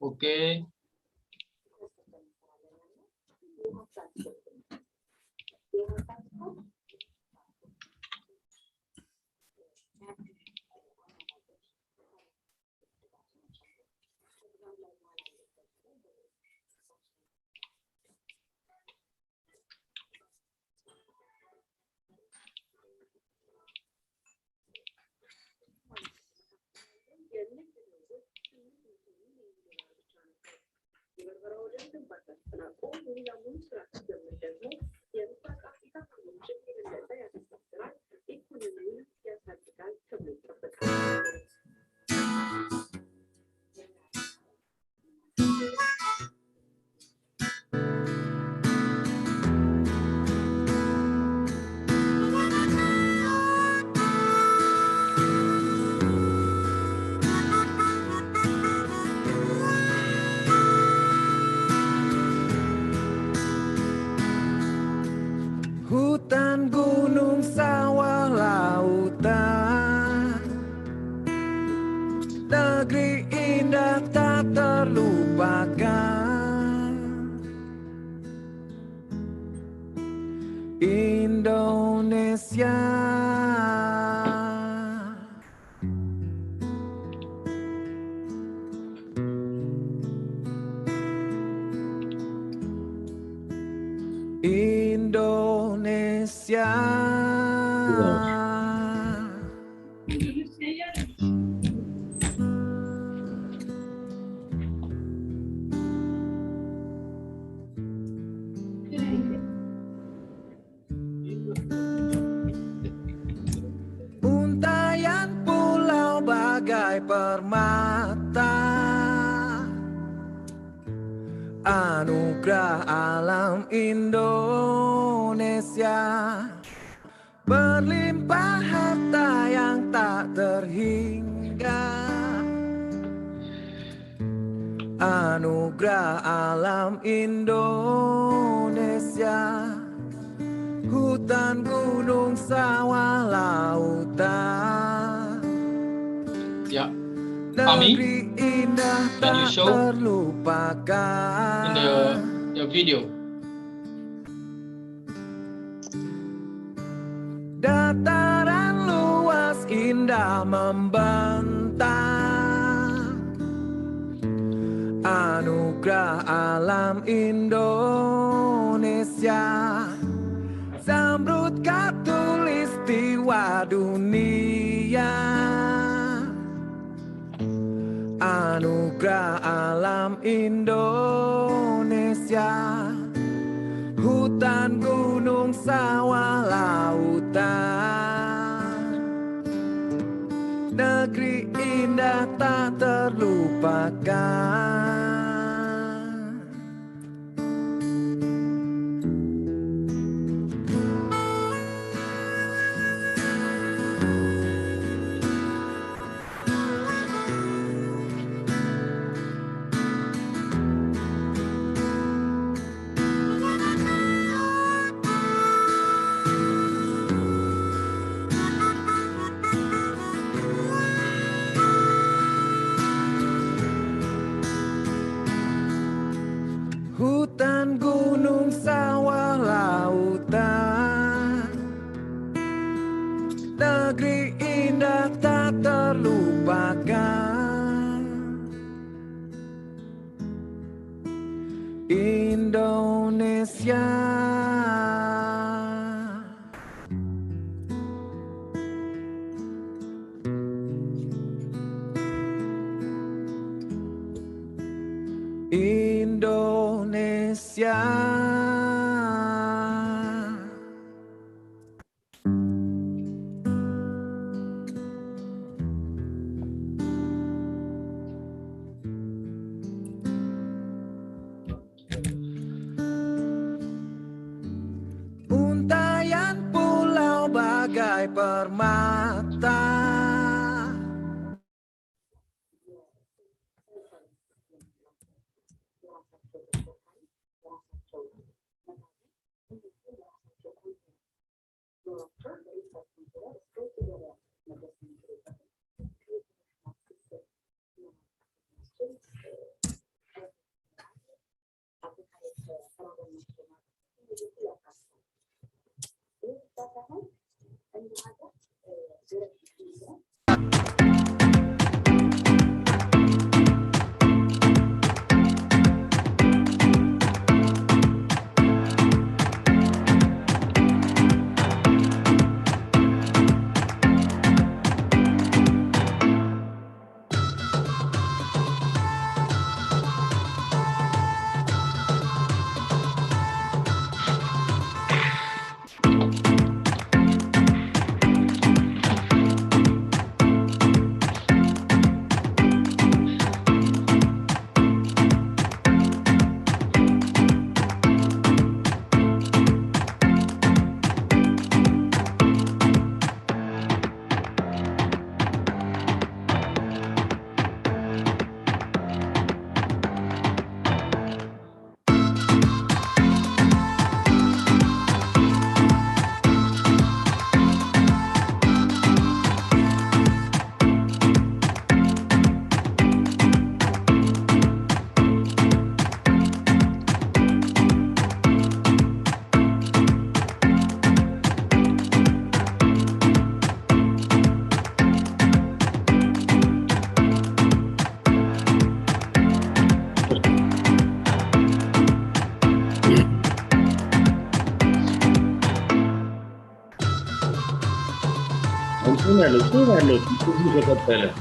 Oke. Hutan, gunung, sawah, lautan, negeri indah tak terlupakan. Indonesia, Indonesia. Untayan pulau bagai permata, anugerah alam Indonesia, berlimpah harta yang tak terhingga. Anugerah alam Indonesia, hutan, gunung, sawah, lautan. Ya, Ami, Negeri indah can you tak show terlupakan. in the video? Dataran luas indah membentang, anugerah alam Indonesia, zamrud khatulistiwa dunia. Anugerah alam Indonesia, hutan, gunung, sawah, lautan. Negeri indah tak terlupakan. Hutan, gunung, sawah, lautan, negeri indah tak terlupakan. Indonesia. Indonesia. Untayan pulau bagai bagai permata. Suunnilleen, se kattelee.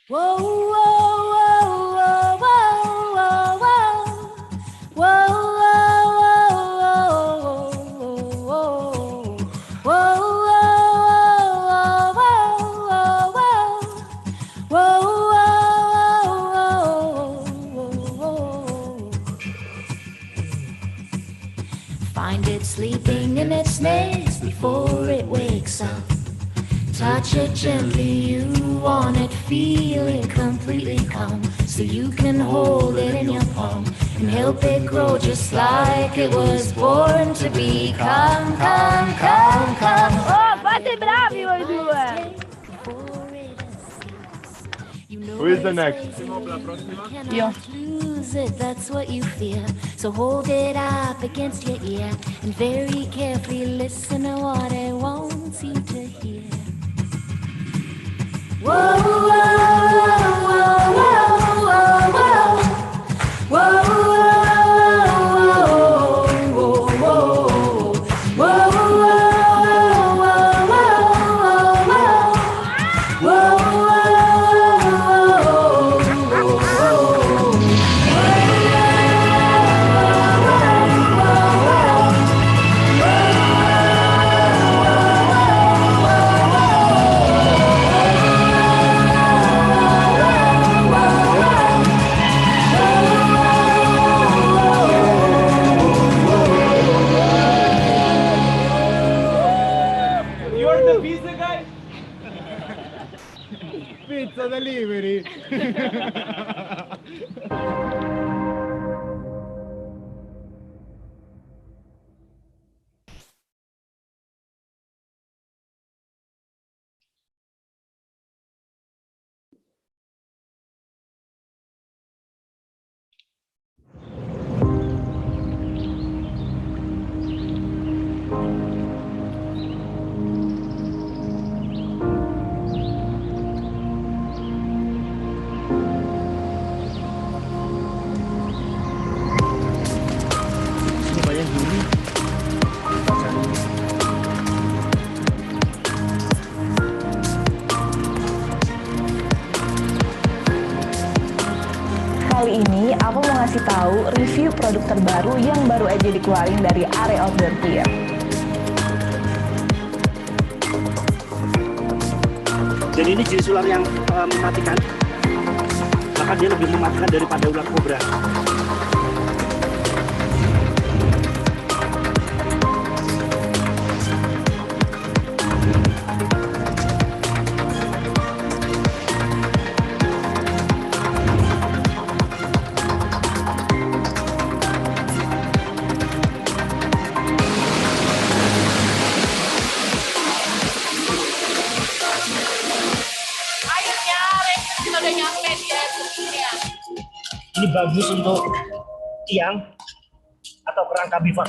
Whoa, whoa, whoa, whoa, whoa, whoa, whoa, whoa, whoa, whoa. Find it sleeping in its nest before it wakes up. Touch it gently, you want it, feel it completely calm. so you can hold it in your palm and help it grow just like it was born to be. Come, come, come, come. Oh, fate bravi voi due! Who is the next? Io. Lose it, that's what you fear. So hold it up against your ear and very carefully listen to what it wants you to hear. Whoa, whoa, whoa, whoa, whoa, whoa, whoa, whoa, whoa, whoa, You're the pizza guy? Pizza delivery. Kali ini aku mau ngasih tahu review produk terbaru yang baru aja dikeluarin dari Area Outdoor Gear. Dan ini jenis ular yang mematikan, bahkan dia lebih mematikan daripada ular kobra. Ini bagus untuk tiang atau kerangka bivak.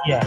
Ya.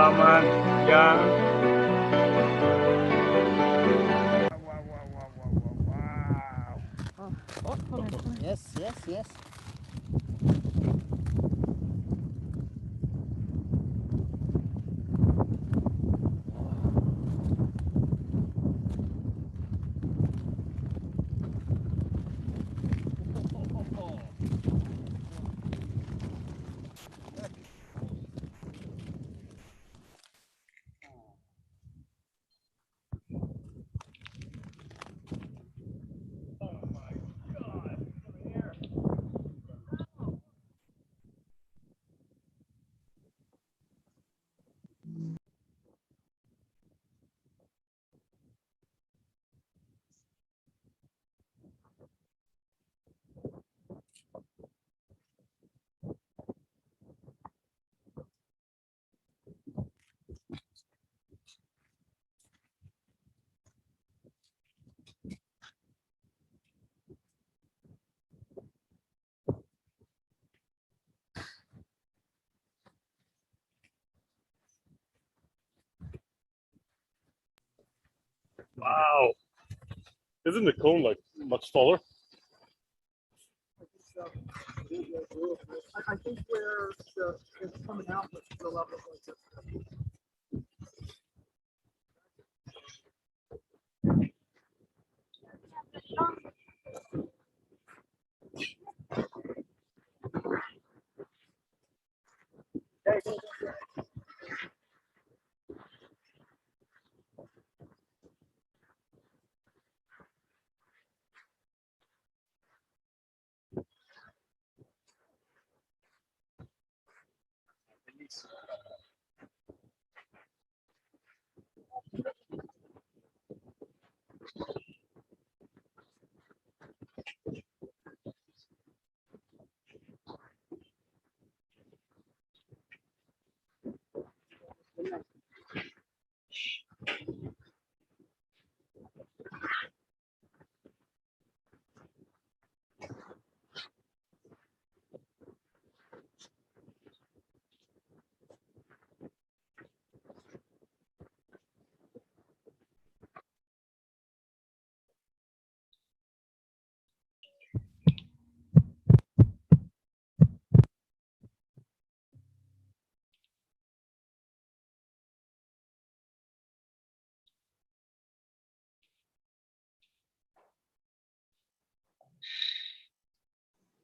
Selamat yang Yes, yes, yes. Wow. Isn't the cone like much taller? I think where it's coming out with the level like this.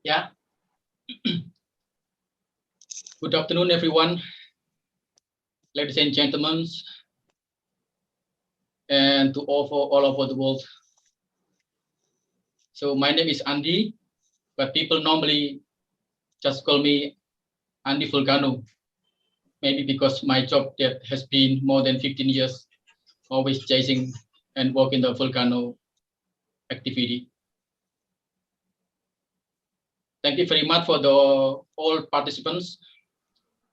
Yeah. Good afternoon, everyone, ladies and gentlemen, and to all over the world. So my name is Andy, but people normally just call me Andy Volcano. Maybe because my job that has been more than 15 years, always chasing and working the volcano activity. Thank you very much for the all participants,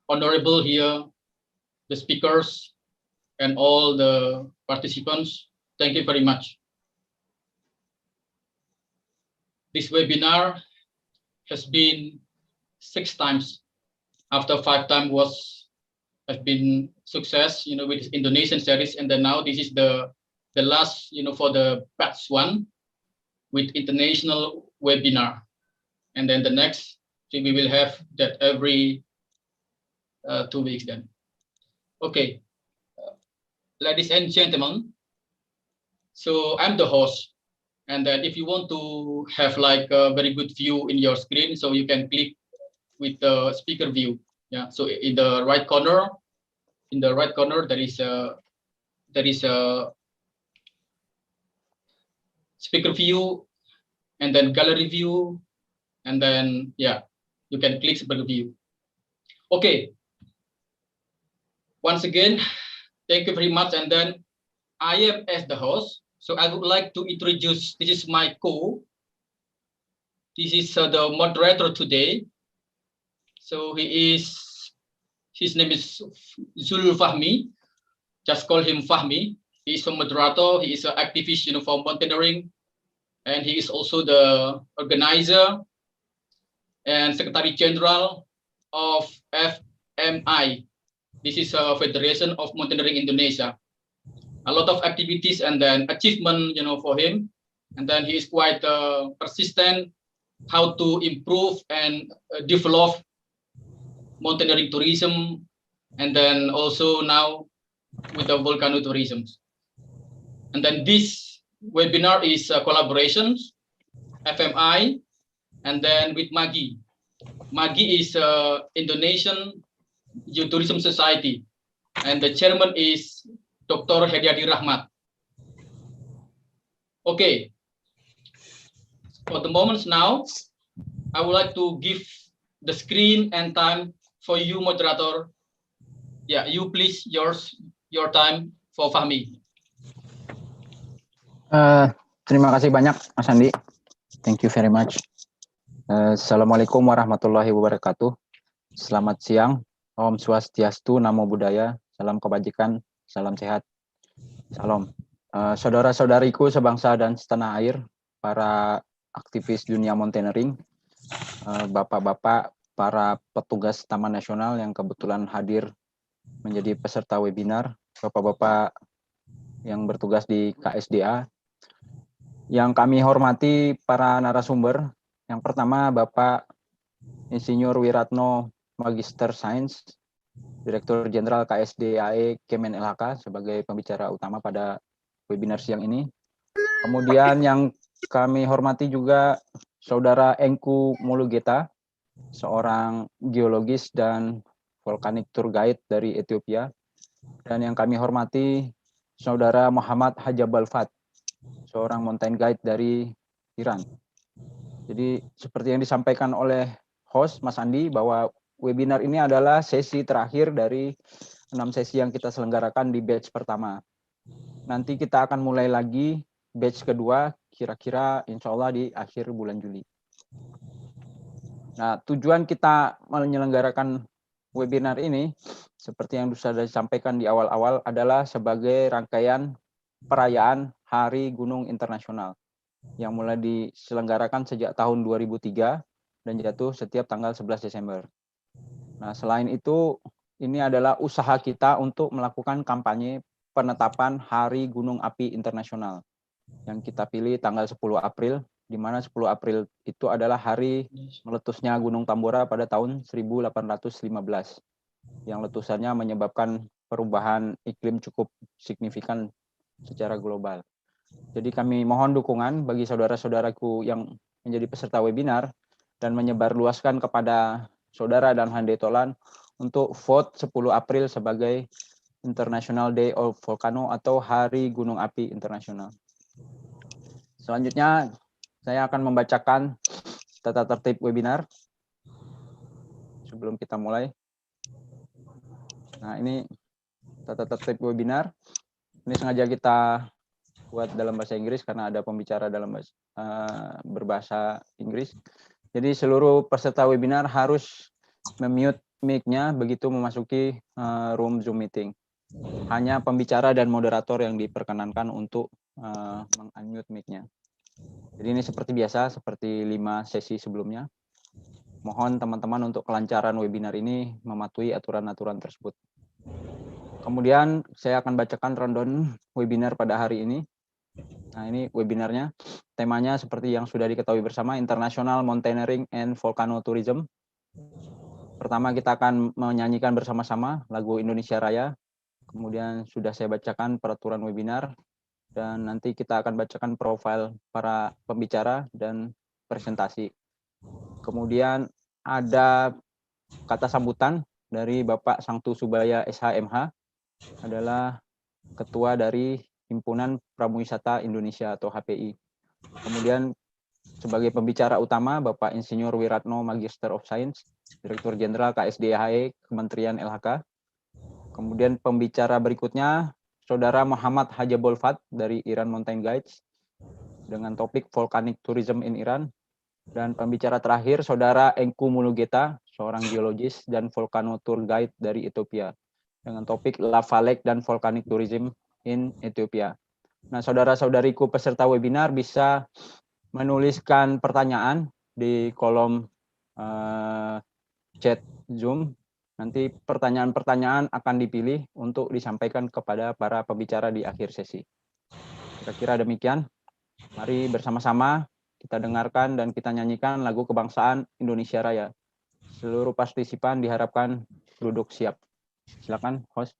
honorable here, the speakers, and all the participants. Thank you very much. This webinar has been 6 times. After 5 times has been success, with Indonesian series, and then now this is the last, for the batch 1 with international webinar, and then the next we will have that every 2 weeks. Then, okay, ladies and gentlemen. So I'm the host, and then if you want to have like a very good view in your screen, so you can click with the speaker view. Yeah. So in the right corner, there is a speaker view, and then gallery view, and then yeah, you can click speaker view. Okay. Once again, thank you very much. And then I am as the host, so I would like to introduce. This is my This is the moderator today. So his name is Zul Fahmi. Just call him Fahmi. He is a moderator. He is an activist, for mountaineering, and he is also the organizer and Secretary General of FMI, This is a Federation of Mountaineering Indonesia. A lot of activities and then achievement, for him. And then he is quite persistent how to improve and develop mountaineering tourism, and then also now with the volcano tourism. And then this webinar is a collaboration, FMI, and then with MAGI. MAGI is Indonesian Geotourism Society, and the chairman is Dr. Hediadi Rahmat. Okay, for the moments now, I would like to give the screen and time for you, moderator. Yeah, you please, your time for Fahmi. Terima kasih banyak, Mas Andi. Thank you very much. Assalamualaikum warahmatullahi wabarakatuh. Selamat siang. Om Swastiastu, Namo Buddhaya. Salam kebajikan, salam sehat. Salam. Saudara-saudariku sebangsa dan setanah air, para aktivis dunia mountaineering, bapak-bapak, para petugas Taman Nasional yang kebetulan hadir menjadi peserta webinar, bapak-bapak yang bertugas di KSDA, yang kami hormati para narasumber. Yang pertama, Bapak Insinyur Wiratno, Magister Sains, Direktur Jenderal KSDAE Kemen LHK sebagai pembicara utama pada webinar siang ini. Kemudian yang kami hormati juga Saudara Engku Mulugeta, seorang geologis dan volcanic tour guide dari Ethiopia. Dan yang kami hormati Saudara Muhammad Hajabal Fat, seorang mountain guide dari Iran. Jadi seperti yang disampaikan oleh host Mas Andi, bahwa webinar ini adalah sesi terakhir dari 6 sesi yang kita selenggarakan di batch pertama. Nanti kita akan mulai lagi batch kedua, kira-kira insya Allah di akhir bulan Juli. Nah, tujuan kita menyelenggarakan webinar ini, seperti yang sudah disampaikan di awal-awal, adalah sebagai rangkaian perayaan Hari Gunung Internasional yang mulai diselenggarakan sejak tahun 2003 dan jatuh setiap tanggal 11 Desember. Nah, selain itu, ini adalah usaha kita untuk melakukan kampanye penetapan Hari Gunung Api Internasional yang kita pilih tanggal 10 April, di mana 10 April itu adalah hari meletusnya Gunung Tambora pada tahun 1815, yang letusannya menyebabkan perubahan iklim cukup signifikan secara global. Jadi kami mohon dukungan bagi saudara-saudaraku yang menjadi peserta webinar dan menyebarluaskan kepada saudara dan handai tolan untuk vote 10 April sebagai International Day of Volcano atau Hari Gunung Api Internasional. Selanjutnya saya akan membacakan tata tertib webinar sebelum kita mulai. Nah, ini tata tertib webinar. Ini sengaja kita buat dalam bahasa Inggris karena ada pembicara dalam berbahasa Inggris. Jadi seluruh peserta webinar harus memute mic-nya begitu memasuki room Zoom meeting. Hanya pembicara dan moderator yang diperkenankan untuk meng-unmute mic-nya. Jadi ini seperti biasa, seperti 5 sesi sebelumnya. Mohon teman-teman untuk kelancaran webinar ini mematuhi aturan-aturan tersebut. Kemudian saya akan bacakan rundown webinar pada hari ini. Nah, ini webinarnya. Temanya seperti yang sudah diketahui bersama, International Mountaineering and Volcano Tourism. Pertama kita akan menyanyikan bersama-sama lagu Indonesia Raya. Kemudian sudah saya bacakan peraturan webinar. Dan nanti kita akan bacakan profil para pembicara dan presentasi. Kemudian ada kata sambutan dari Bapak Sangtu Subaya SHMH, adalah Ketua dari Himpunan Pramuwisata Indonesia atau HPI. Kemudian sebagai pembicara utama Bapak Insinyur Wiratno Magister of Science, Direktur Jenderal KSDAE Kementerian LHK. Kemudian pembicara berikutnya Saudara Muhammad Hajabul Fat dari Iran Mountain Guides dengan topik Volcanic Tourism in Iran. Dan pembicara terakhir Saudara Engku Mulugeta, seorang geologis dan volcano tour guide dari Ethiopia dengan topik Lava Lake dan Volcanic Tourism in Ethiopia. Nah, saudara-saudariku peserta webinar bisa menuliskan pertanyaan di kolom chat Zoom Nanti pertanyaan-pertanyaan akan dipilih untuk disampaikan kepada para pembicara di akhir sesi. Kira-kira demikian. Mari bersama-sama kita dengarkan dan kita nyanyikan lagu kebangsaan Indonesia Raya. Seluruh partisipan diharapkan duduk siap. Silakan, host.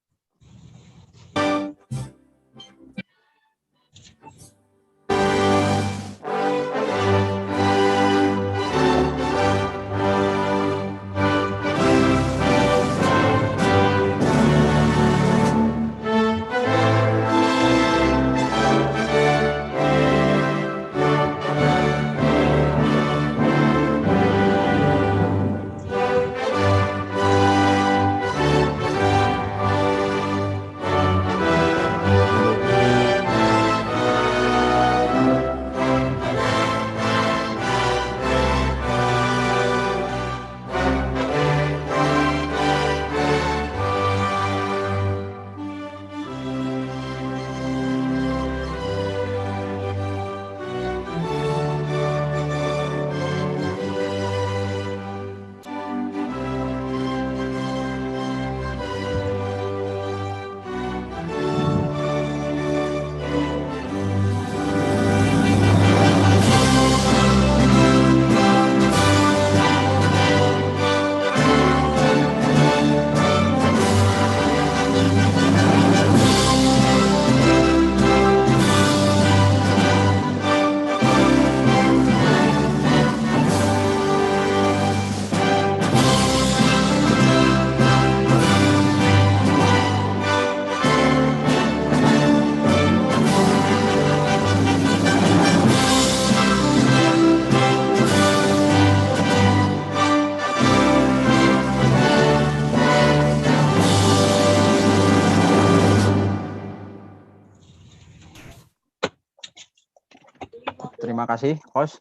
Terima kasih, host.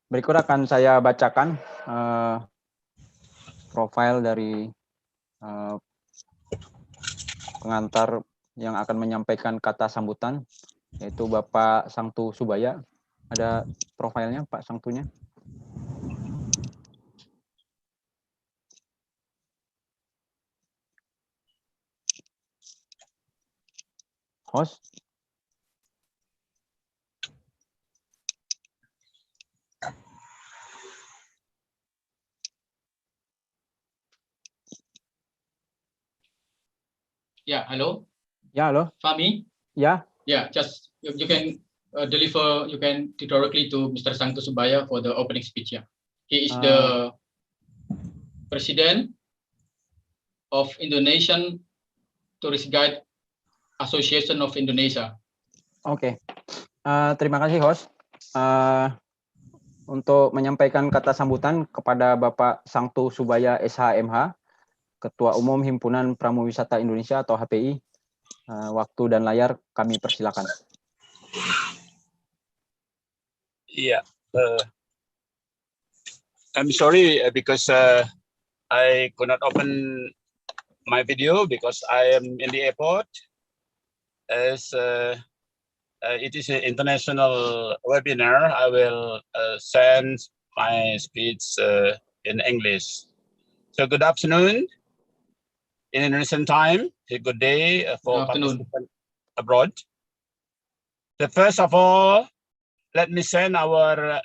Berikut akan saya bacakan profil dari pengantar yang akan menyampaikan kata sambutan, yaitu Bapak Sangtu Subaya. Ada profilnya, Pak Sangtunya? Host? Yeah, hello. Ya, halo. Fahmi? Ya. Yeah, just you can deliver, you can directly to Mr. Sangtu Subaya for the opening speech. Yeah, he is the president of Indonesian Tourist Guide Association of Indonesia. Oke. Terima kasih, host. Untuk menyampaikan kata sambutan kepada Bapak Sangtu Subaya SHMH, Ketua Umum Himpunan Pramuwisata Indonesia atau HPI. Waktu dan layar kami persilakan. Yeah, I'm sorry because I could not open my video because I am in the airport. As it is an international webinar, I will send my speech in English. So good afternoon in Indonesian time. A good day for participants abroad. So first of all, let me send our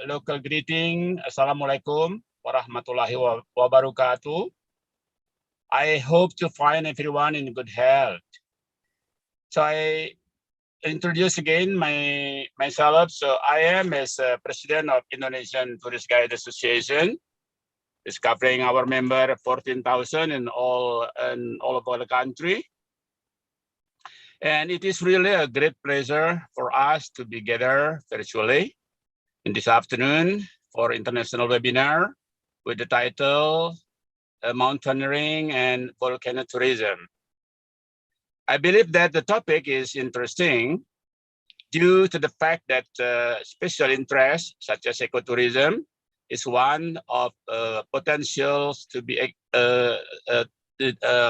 local greeting. Assalamualaikum warahmatullahi wabarakatuh. I hope to find everyone in good health. So I introduce again myself. So I am as president of Indonesian Tourist Guide Association. It's covering our member 14,000 in all over the country. And it is really a great pleasure for us to be together virtually in this afternoon for international webinar with the title Mountaineering and Volcano Tourism. I believe that the topic is interesting due to the fact that special interests such as ecotourism is one of potentials to be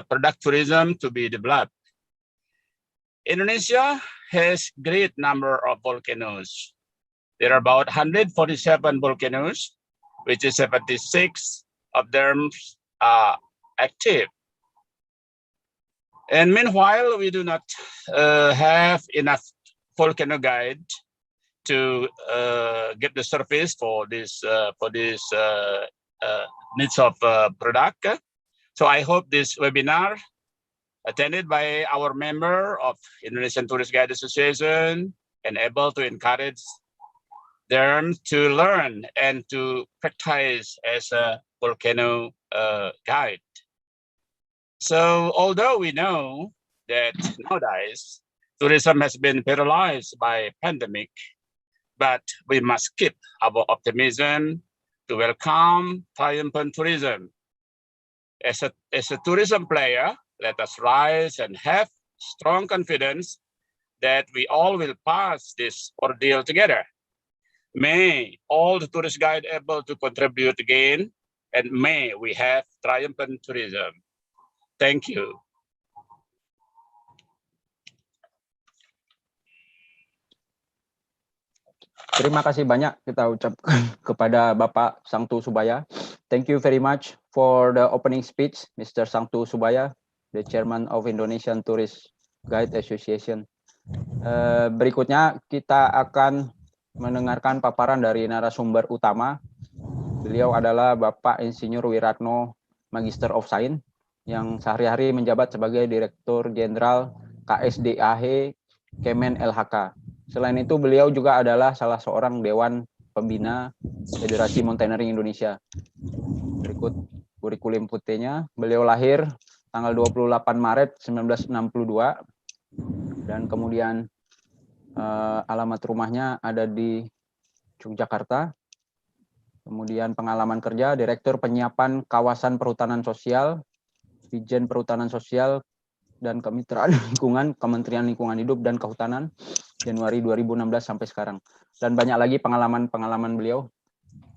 product tourism to be developed. Indonesia has great number of volcanoes. There are about 147 volcanoes, which is 76 of them are active. And meanwhile, we do not have enough volcano guide to get the service for this needs of product. So I hope this webinar attended by our member of Indonesian Tourist Guide Association and able to encourage them to learn and to practice as a volcano guide. So although we know that nowadays tourism has been paralyzed by pandemic, but we must keep our optimism to welcome triumphant tourism. As a tourism player, let us rise and have strong confidence that we all will pass this ordeal together. May all the tourist guide able to contribute again, and may we have triumphant tourism. Thank you. Terima kasih banyak kita ucapkan kepada Bapak Sangtu Subaya. Thank you very much for the opening speech, Mr. Sangtu Subaya, the Chairman of Indonesian Tourist Guide Association. Berikutnya kita akan mendengarkan paparan dari narasumber utama. Beliau adalah Bapak Insinyur Wiratno, Magister of Science, yang sehari-hari menjabat sebagai Direktur Jenderal KSDAH Kemen LHK. Selain itu, beliau juga adalah salah seorang Dewan Pembina Federasi Mountaineering Indonesia. Berikut kurikulum vitae-nya. Beliau lahir tanggal 28 Maret 1962, dan kemudian alamat rumahnya ada di Yogyakarta. Kemudian pengalaman kerja, Direktur Penyiapan Kawasan Perhutanan Sosial, Dijen Perhutanan Sosial dan Kemitraan Lingkungan, Kementerian Lingkungan Hidup dan Kehutanan, Januari 2016 sampai sekarang. Dan banyak lagi pengalaman-pengalaman beliau.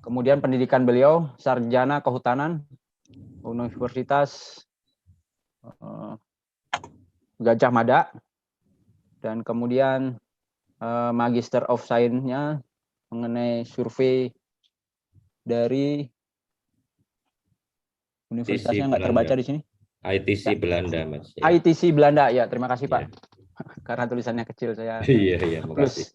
Kemudian pendidikan beliau, Sarjana Kehutanan, Universitas Gajah Mada, dan kemudian Magister of Science-nya mengenai survei dari universitasnya nggak terbaca di sini. ITC ya. Belanda, Mas. Ya. ITC Belanda, ya. Terima kasih, Pak. Karena tulisannya kecil saya. Iya, makasih.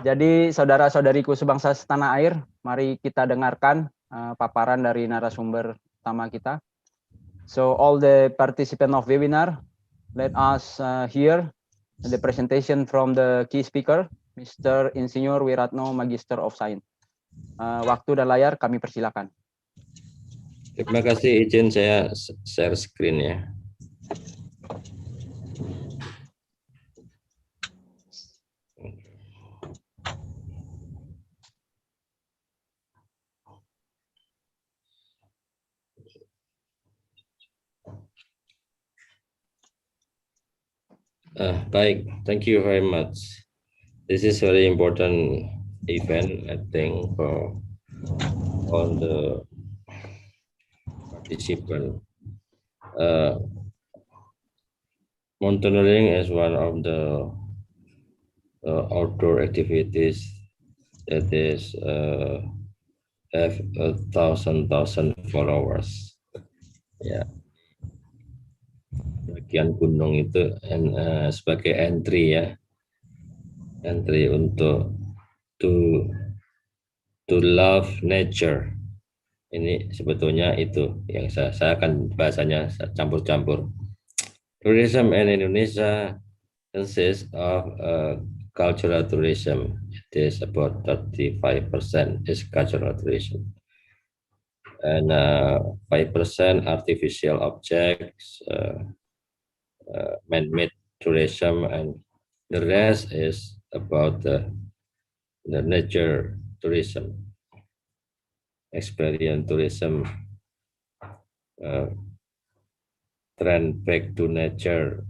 Jadi, saudara-saudariku sebangsa setanah air, mari kita dengarkan paparan dari narasumber utama kita. So, all the participants of webinar, let us hear the presentation from the key speaker, Mr. Insinyur Wiratno, Magister of Science. Waktu dan layar kami persilakan. Terima kasih, izin saya share screen ya. Baik, thank you very much. This is very important event, I think, for all the participant. Mountaineering is one of the outdoor activities that is have 1,000 followers. Ya, bagian gunung itu sebagai entry ya, entry untuk to love nature. Ini sebetulnya itu yang saya akan bahasanya campur-campur. Tourism in Indonesia consists of cultural tourism. It is about 35% is cultural tourism, and 5% artificial objects, man-made tourism, and the rest is about the nature tourism. Experience tourism, trend back to nature,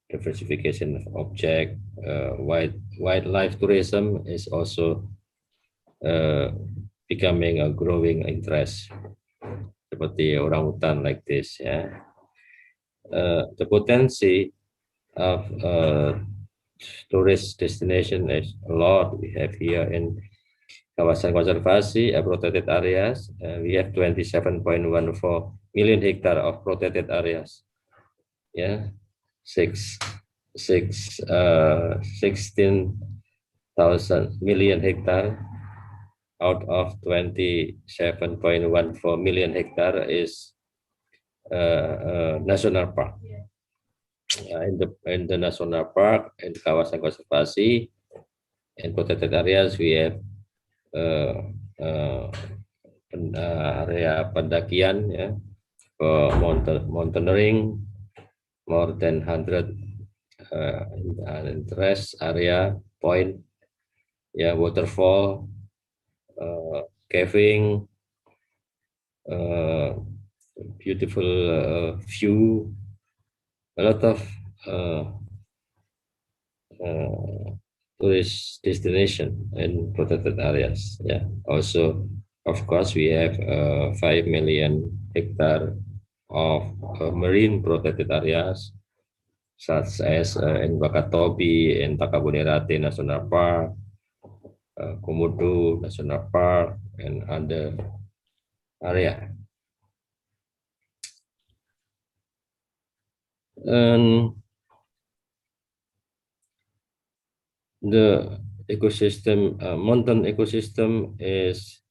diversification of object, wildlife tourism is also becoming a growing interest, seperti orangutan like this. Yeah, the potential of tourist destination is a lot. We have here in kawasan konservasi, protected areas, we have 27.14 million hectare of protected areas. Yeah, 16,000 million hectare out of 27.14 million hectare is national park. In the national park and kawasan konservasi and protected areas, we have area pendakian, ya, for mountaineering, more than 100 interest area point, ya, waterfall, caving, beautiful view, a lot of tourist destination in protected areas. Yeah. Also, of course, we have 5 million hectare of marine protected areas, such as in Wakatobi and Takabonerate National Park, Komodo National Park, and other area. And the ecosystem, mountain ecosystem is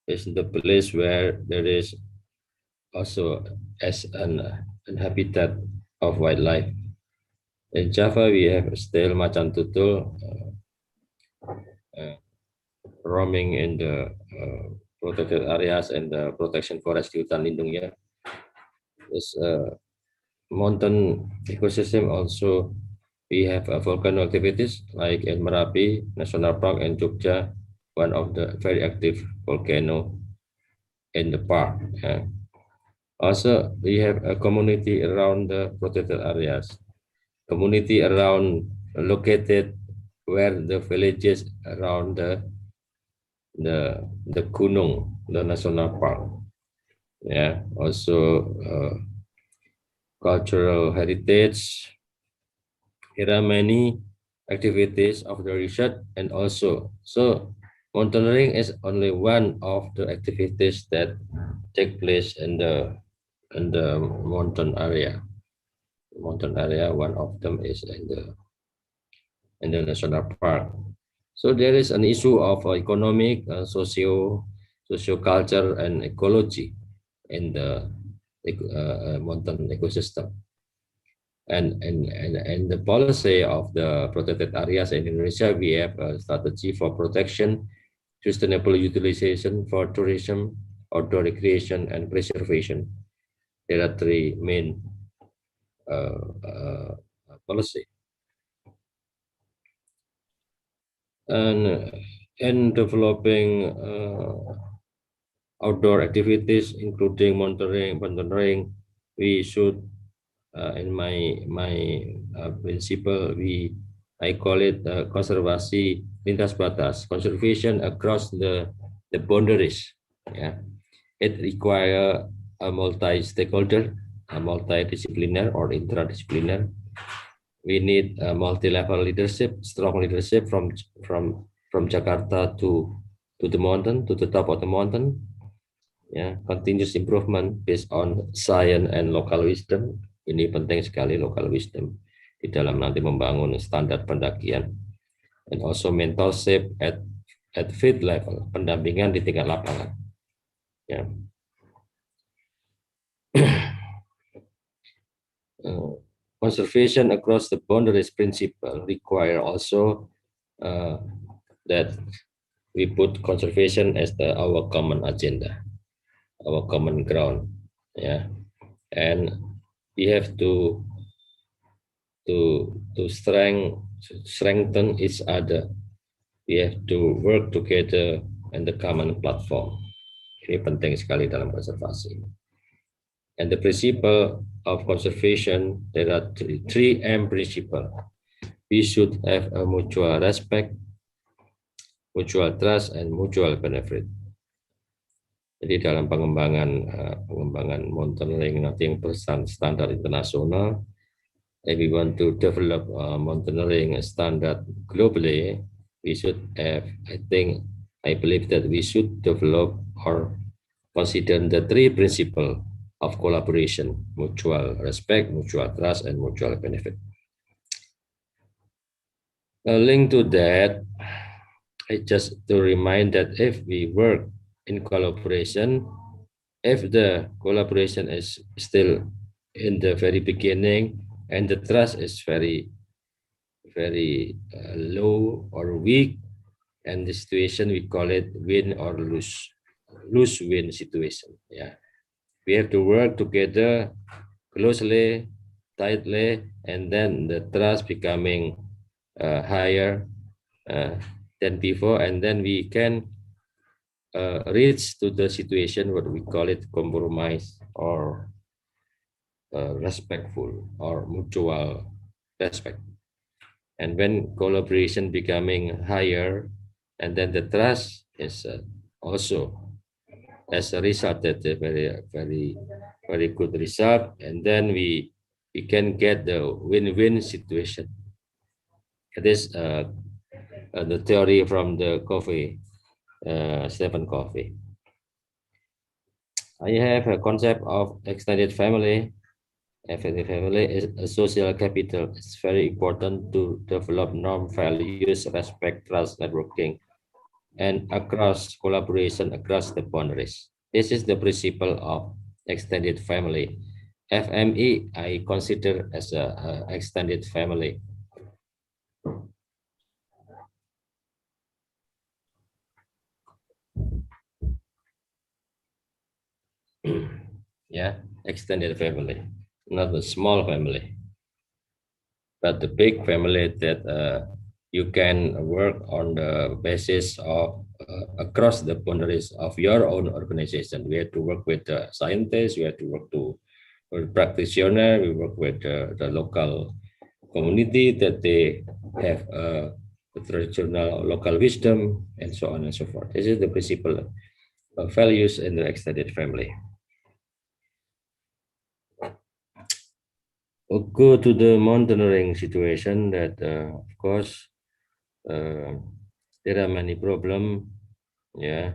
the place where there is also as an habitat of wildlife. In Java, we have still macan tutul roaming in the protected areas and the protection forest di hutan lindungnya. This mountain ecosystem also, we have volcano activities like in Merapi National Park and Jogja, one of the very active volcano in the park. Also, we have a community around the protected areas. Community around located where the villages around the Gunung, the national park. Yeah. Also, cultural heritage. There are many activities of the research, and also mountaineering is only one of the activities that take place in the mountain area. Mountain area, one of them is in the national park. So there is an issue of economic, socio-culture, and ecology in the mountain ecosystem. And the policy of the protected areas in Indonesia, we have a strategy for protection, sustainable utilization for tourism, outdoor recreation, and preservation. There are three main policy. And in developing outdoor activities, including mountaineering, we should, in my principle, I call it konservasi lintas batas, conservation across the boundaries. Yeah, it requires a multi-stakeholder, a multidisciplinary or interdisciplinary. We need a multi-level leadership, strong leadership from Jakarta to the mountain, to the top of the mountain. Yeah, continuous improvement based on science and local wisdom. Ini penting sekali, local wisdom di dalam nanti membangun standar pendakian. And also mentorship at field level, pendampingan di tingkat lapangan. Yeah. Conservation across the boundaries principle require also that we put conservation as our common agenda, our common ground. Yeah, and we have to strengthen each other. We have to work together in the common platform. Ini penting sekali dalam konservasi. And the principle of conservation, there are three M principles. We should have a mutual respect, mutual trust, and mutual benefit. Jadi dalam pengembangan mountaineering nanti yang berstandar internasional, if we want to develop mountaineering standard globally, we should have, I believe that we should develop or consider the three principles of collaboration, mutual respect, mutual trust, and mutual benefit. A link to that, I just to remind that if we work in collaboration, if the collaboration is still in the very beginning and the trust is very low or weak, and the situation we call it win or lose win situation. Yeah, we have to work together closely, tightly, and then the trust becoming higher than before, and then we can reach to the situation what we call it compromise or respectful or mutual respect. And when collaboration becoming higher, and then the trust is also as a result that a very good result, and then we can get the win-win situation. It is the theory from the coffee, Stephen Covey. I have a concept of extended family. Extended family is a social capital. It's very important to develop norm, values, respect, trust, networking, and across collaboration across the boundaries. This is the principle of extended family. FME, I consider as a extended family. Yeah, extended family, not a small family, but the big family that you can work on the basis of across the boundaries of your own organization. We have to work with scientists, we have to work with practitioners, we work with the local community that they have the traditional local wisdom and so on and so forth. This is the principle of values in the extended family. We'll go to the mountaineering situation that, of course, there are many problems, yeah,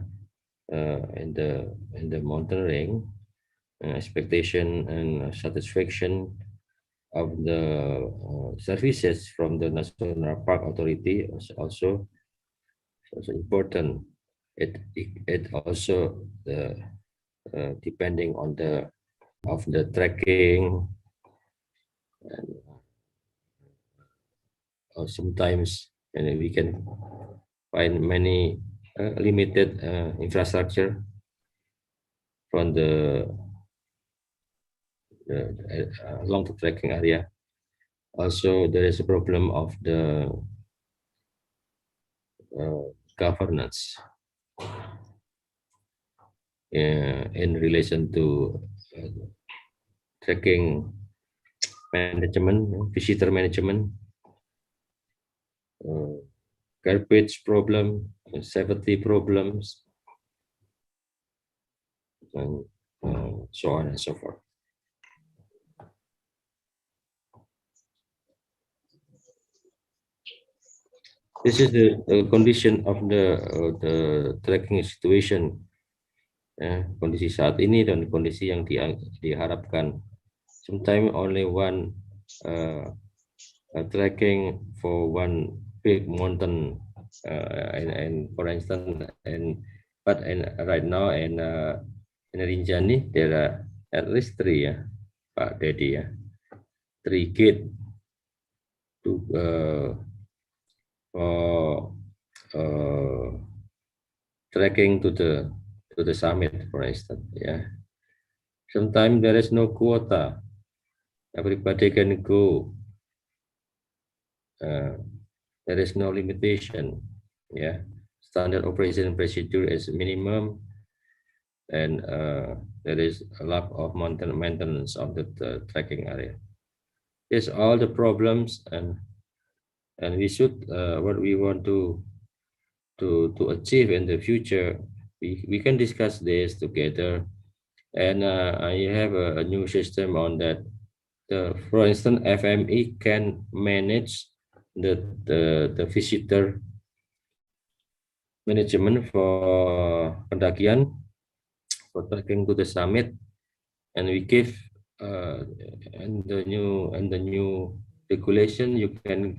in the mountaineering, expectation and satisfaction of the services from the National Park Authority is also important. It also depending on the trekking, and sometimes we can find many limited infrastructure from the along the trekking area. Also, there is a problem of the governance in relation to trekking management, visitor management, garbage problem, safety problems, and so on and so forth. This is the condition of the trekking situation. Kondisi saat ini dan kondisi yang diharapkan. Sometimes only one trekking for one big mountain, and for instance, but right now in Rinjani there are at least 3, Pak Dedi, 3 gates to for trekking to the summit, for instance. Sometimes there is no quota. Everybody can go. There is no limitation. Standard operation procedure is minimum, and there is a lack of maintenance of the trekking area. These all the problems, and we should what we want to achieve in the future. We can discuss this together, and I have a new system on that. For instance, FMI can manage the visitor management for pendakian, for trekking to the summit, and we give and the new regulation, you can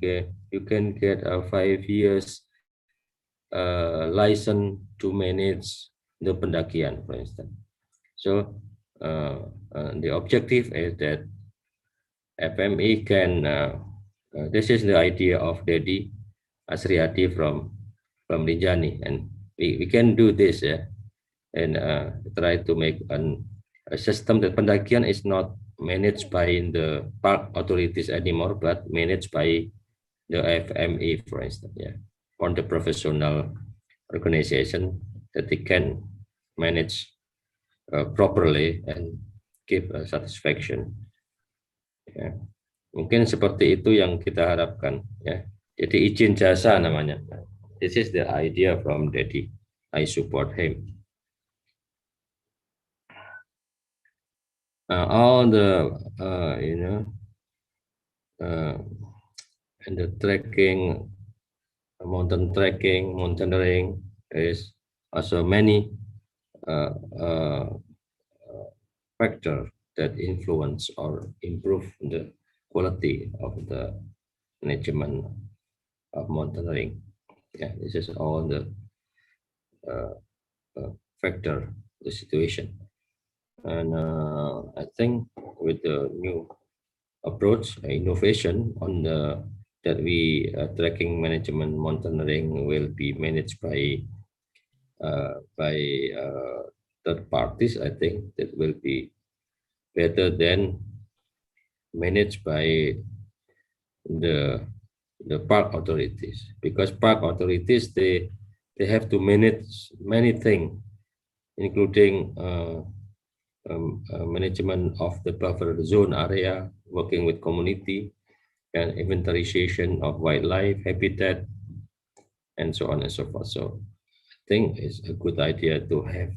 get a 5 years license to manage the pendakian, for instance. So the objective is that FMI can this is the idea of Dedi Asriati from Rinjani, and we can do this, yeah, and try to make a system that pendakian is not managed by the park authorities anymore, but managed by the FMI, for instance, yeah, on the professional organization that they can manage properly and give satisfaction. Ya. Mungkin seperti itu yang kita harapkan, ya. Jadi izin jasa namanya. This is the idea from Dedi. I support him. All the and the trekking, mountain trekking, mountaineering is also many factors that influence or improve the quality of the management of mountaineering. Yeah, this is all the factor, the situation. And I think with the new approach, innovation on the that we tracking management mountaineering will be managed by third parties. I think that will be better than managed by the park authorities, because park authorities they have to manage many things, including management of the buffer zone area, working with community, and inventarization of wildlife habitat, and so on and so forth. So I think it's a good idea to have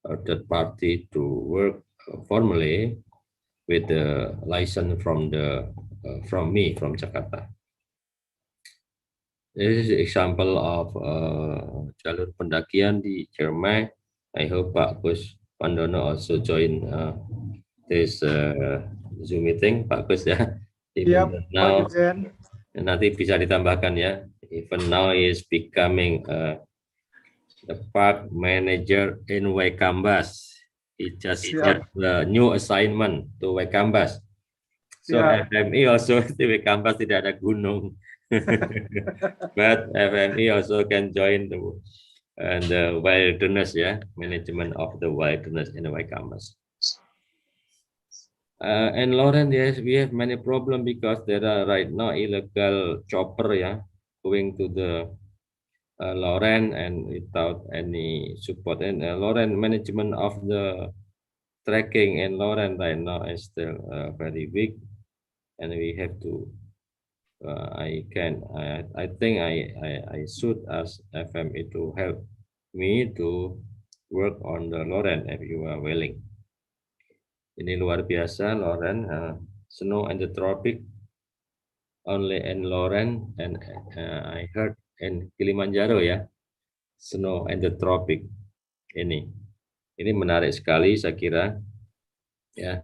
a third party to work formally with the license from me from Jakarta. This is an example of jalur pendakian di Jerman. I hope Pak Gus Pandono also join this Zoom meeting. Pak Gus ya. Yep, Now, nanti bisa ditambahkan ya. Even now he is becoming the park manager in Waikambas. He just got the new assignment to Waikambas. So FMI also di Waikambas tidak ada gunung. But FMI also can join the wilderness, yeah, management of the wilderness in the Waikambas. And Lauren, yes, we have many problems because there are right now illegal chopper, yeah, going to the Lauren and without any support. And Lauren management of the tracking in Lauren right now is still very weak, and we have to. I think I should ask FMI to help me to work on the Lauren if you are willing. Ini luar biasa, Lauren. Snow and the tropic only in Lauren, and I heard in Kilimanjaro ya, snow and the tropic. Ini menarik sekali, saya kira. Ya,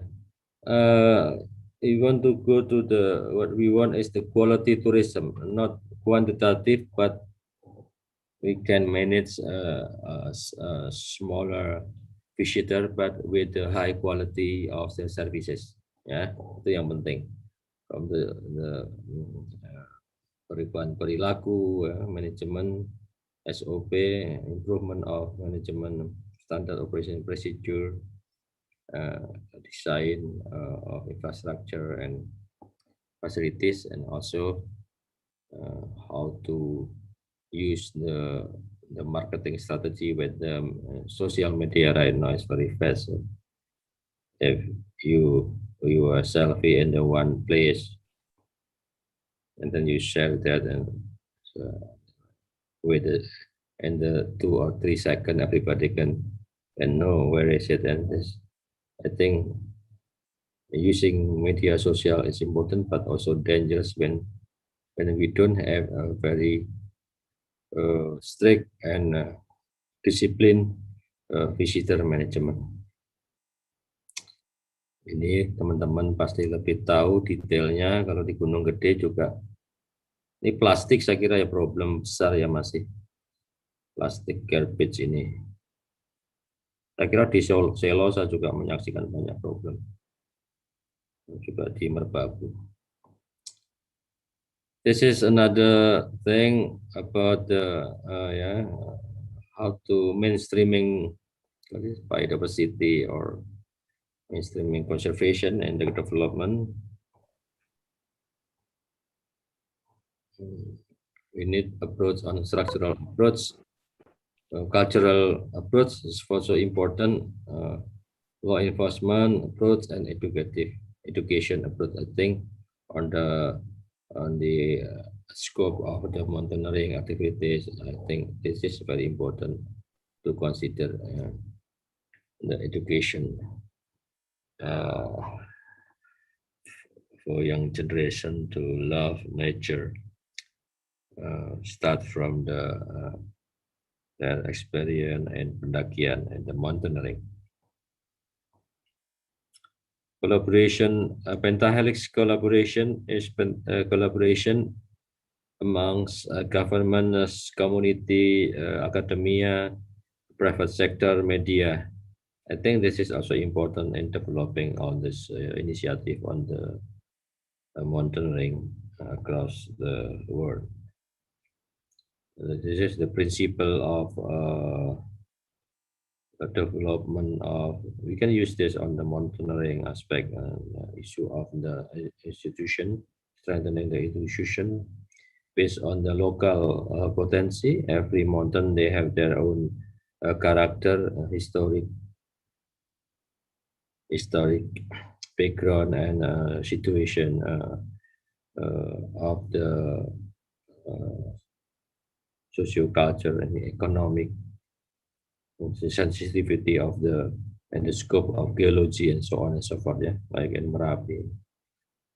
we want to go to what we want is the quality tourism, not quantitative, but we can manage a smaller visitor, but with the high quality of the services. Ya, itu yang penting. From the perubahan perilaku, manajemen, SOP, improvement of management, standard operation procedure, design of infrastructure and facilities, and also how to use the marketing strategy with the social media right now is very fast. So if you are selfie in the one place and then you share that, and with it in the 2 or 3 seconds everybody can know where is it. And this, I think using media social is important, but also dangerous when we don't have a very strict and disciplined visitor management. Ini teman-teman pasti lebih tahu detailnya. Kalau di Gunung Gede juga, ini plastik saya kira ya problem besar ya, masih plastik garbage ini. Saya kira di Selo saya juga menyaksikan banyak problem, juga di Merbabu. This is another thing about the how to mainstreaming biodiversity or mainstreaming conservation and the development. We need approach on structural approach. Cultural approach is also important. Law enforcement approach and education approach. I think on the scope of the mountaineering activities, I think this is very important to consider the education for young generation to love nature. Start from their experience and pendakian and the mountaineering. Collaboration, pentahelix collaboration is collaboration amongst government, community, academia, private sector, media. I think this is also important in developing all this initiative on the mountaineering across the world. This is the principle of development of, we can use this on the mountaineering aspect, issue of the institution, strengthening the institution based on the local potency. Every mountain, they have their own character, historic background and situation of the socio-culture and economic sensitivity of the and the scope of geology and so on and so forth, yeah, like in Merapi,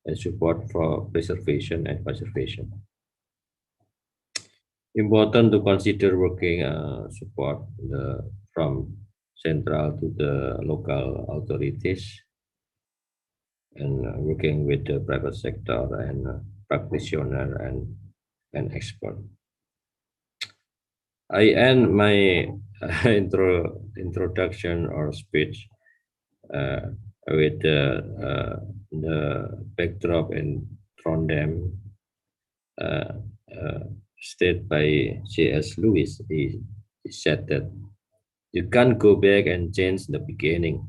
and support for preservation and conservation. Important to consider working support from central to the local authorities and working with the private sector and practitioner and expert. I end my introduction or speech with the backdrop in Trondheim, stated by C.S. Lewis. He said that you can't go back and change the beginning,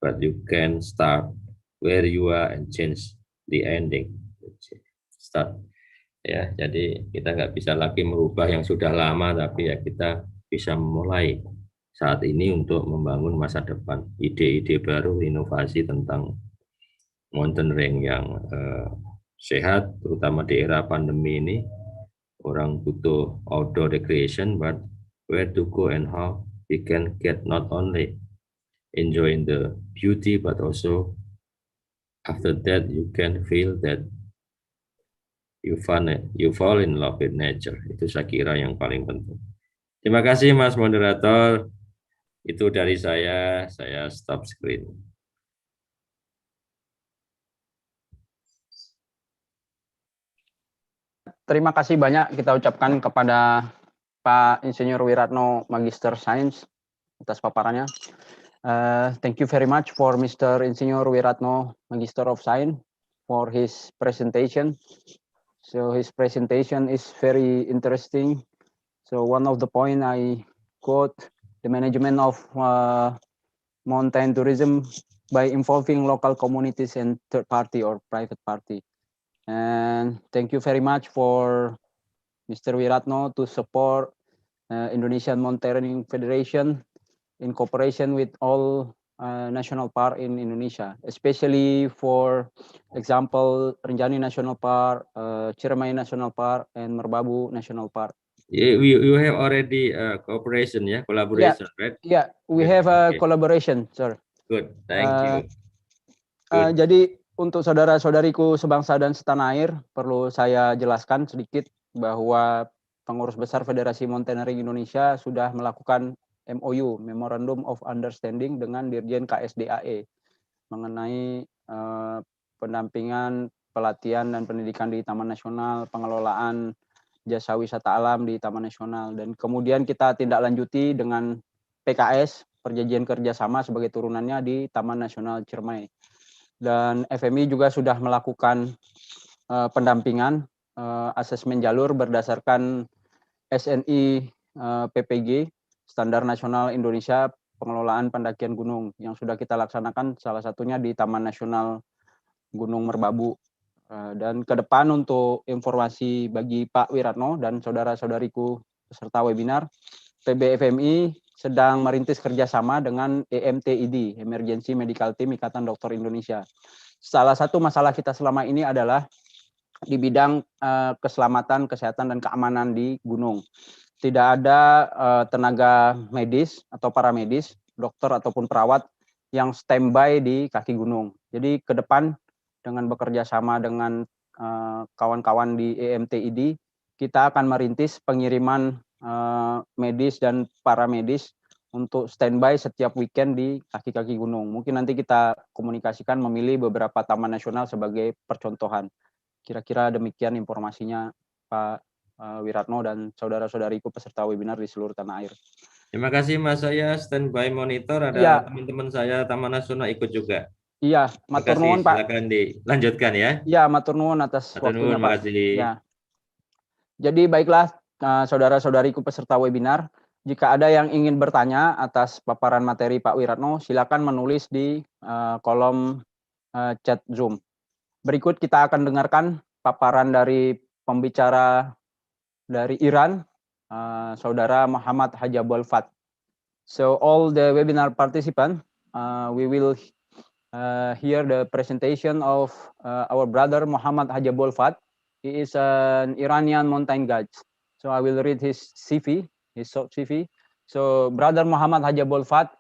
but you can start where you are and change the ending. Start. Ya, jadi kita nggak bisa lagi merubah yang sudah lama, tapi ya kita bisa memulai saat ini untuk membangun masa depan, ide-ide baru, inovasi tentang mountaineering yang sehat, terutama di era pandemi ini. Orang butuh outdoor recreation, but where to go and how we can get not only enjoying the beauty, but also after that you can feel that you fall in love with nature. Itu saya kira yang paling penting. Terima kasih Mas Moderator. Itu dari saya stop screen. Terima kasih banyak kita ucapkan kepada Pak Insinyur Wiratno, Magister Sains, atas paparannya. Thank you very much for Mr. Insinyur Wiratno, Magister of Science, for his presentation. So his presentation is very interesting. So one of the point I quote, the management of mountain tourism by involving local communities and third party or private party. And thank you very much for Mr. Wiratno to support Indonesian Mountaineering Federation in cooperation with all national park in Indonesia, especially for example Rinjani National Park, Ciremai National Park, and Merbabu National Park. Yeah, you have already cooperation, yeah, collaboration, yeah, right? Yeah, we have a collaboration, sir. Good, thank you. Jadi untuk saudara-saudariku sebangsa dan setanah air, perlu saya jelaskan sedikit bahwa pengurus besar Federasi Mountaineering Indonesia sudah melakukan MOU Memorandum of Understanding dengan Dirjen KSDAE mengenai pendampingan pelatihan dan pendidikan di Taman Nasional, pengelolaan jasa wisata alam di Taman Nasional, dan kemudian kita tindak lanjuti dengan PKS, perjanjian kerjasama sebagai turunannya di Taman Nasional Ciremai. Dan FMI juga sudah melakukan pendampingan asesmen jalur berdasarkan SNI PPG, Standar Nasional Indonesia Pengelolaan Pendakian Gunung, yang sudah kita laksanakan salah satunya di Taman Nasional Gunung Merbabu. Dan ke depan untuk informasi bagi Pak Wiratno dan saudara-saudariku peserta webinar, PBFMI sedang merintis kerjasama dengan EMTID, Emergency Medical Team Ikatan Dokter Indonesia. Salah satu masalah kita selama ini adalah di bidang keselamatan, kesehatan, dan keamanan di gunung. Tidak ada tenaga medis atau paramedis, dokter ataupun perawat yang standby di kaki gunung. Jadi ke depan dengan bekerja sama dengan kawan-kawan di EMTID, kita akan merintis pengiriman medis dan paramedis untuk standby setiap weekend di kaki-kaki gunung. Mungkin nanti kita komunikasikan memilih beberapa taman nasional sebagai percontohan. Kira-kira demikian informasinya Pak Wiratno dan saudara-saudariku peserta webinar di seluruh tanah air. Terima kasih Mas, saya standby monitor, ada teman-teman saya Taman Nasional ikut juga. Iya, matur nuwun Pak. Silakan dilanjutkan ya. Iya, matur nuwun atas waktunya Pak. Ya. Jadi baiklah saudara-saudariku peserta webinar, jika ada yang ingin bertanya atas paparan materi Pak Wiratno, silakan menulis di kolom chat Zoom. Berikut kita akan dengarkan paparan dari pembicara dari Iran, Saudara Muhammad Haji Bolfat. So all the webinar participants, we will hear the presentation of our brother Muhammad Haji Bolfat. He is an Iranian mountain guide. So I will read his CV, his short CV. So brother Muhammad Haji Bolfat,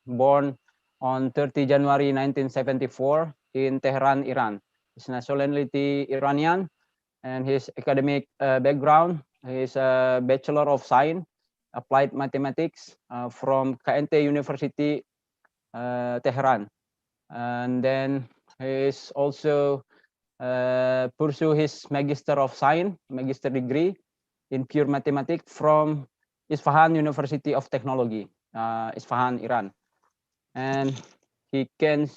born on 30 January 1974 in Tehran, Iran. His nationality Iranian, and his academic background, he is a Bachelor of Science, Applied Mathematics from KNT University, Tehran. And then he is also pursue his Magister of Science, Magister degree in pure mathematics from Isfahan University of Technology, Isfahan, Iran. And he can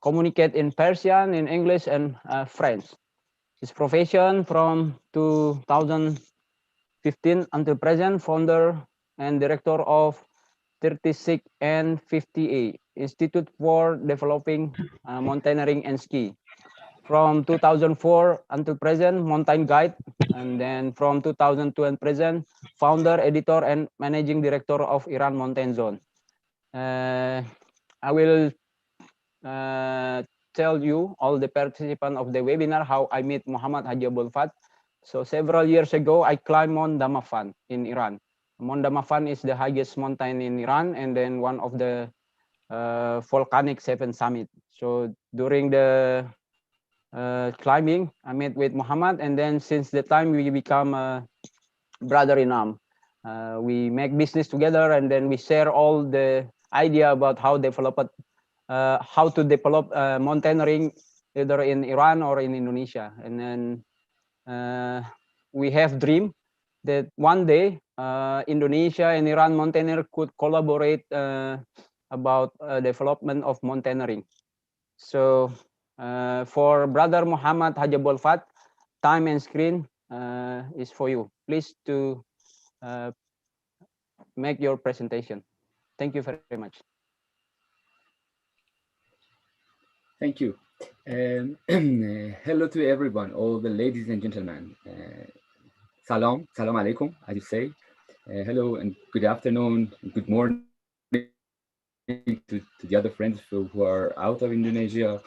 communicate in Persian, in English, and French. His profession from 2015 until present, founder and director of 36 and 58 Institute for Developing Mountaineering and Ski. From 2004 until present, mountain guide, and then from 2002 and present, founder, editor, and managing director of Iran Mountain Zone. I will tell you, all the participants of the webinar, how I met Muhammad Haji Bolfat. So several years ago, I climbed Mount Damafan in Iran. Mount Damafan is the highest mountain in Iran, and then one of the volcanic 7 summit. So during the climbing, I met with Muhammad, and then since the time we become brother in arm. We make business together, and then we share all the idea about how to develop mountaineering either in Iran or in Indonesia. And then we have dream that one day Indonesia and Iran mountaineer could collaborate about development of mountaineering. So for brother Muhammad Haji Bolfat, time and screen is for you. Please to make your presentation. Thank you very much. Thank you. Hello to everyone, all the ladies and gentlemen. Salam alaikum, as you say. Hello and good afternoon, good morning to the other friends who are out of Indonesia.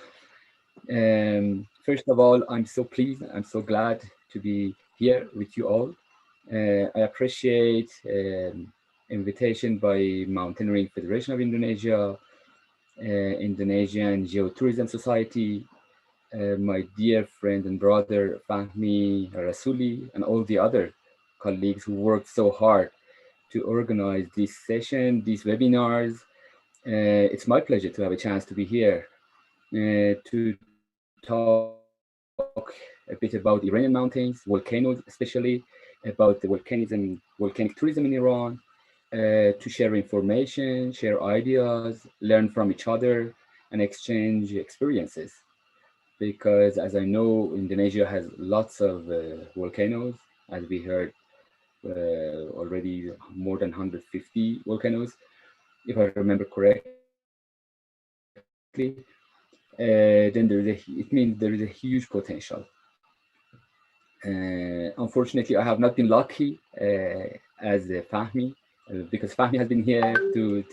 First of all, I'm so pleased, I'm so glad to be here with you all. I appreciate invitation by Mountaineering Federation of Indonesia, Indonesian Geotourism Society, my dear friend and brother Fahmi Rasuli, and all the other colleagues who worked so hard to organize this session, these webinars. It's my pleasure to have a chance to be here to talk a bit about Iranian mountains, volcanoes, especially about the volcanism, volcanic tourism in Iran, to share information, share ideas, learn from each other, and exchange experiences. Because as I know, Indonesia has lots of volcanoes, as we heard already more than 150 volcanoes, if I remember correctly. Then it means there is a huge potential. Unfortunately, I have not been lucky as Fahmi, because Fahmi has been here to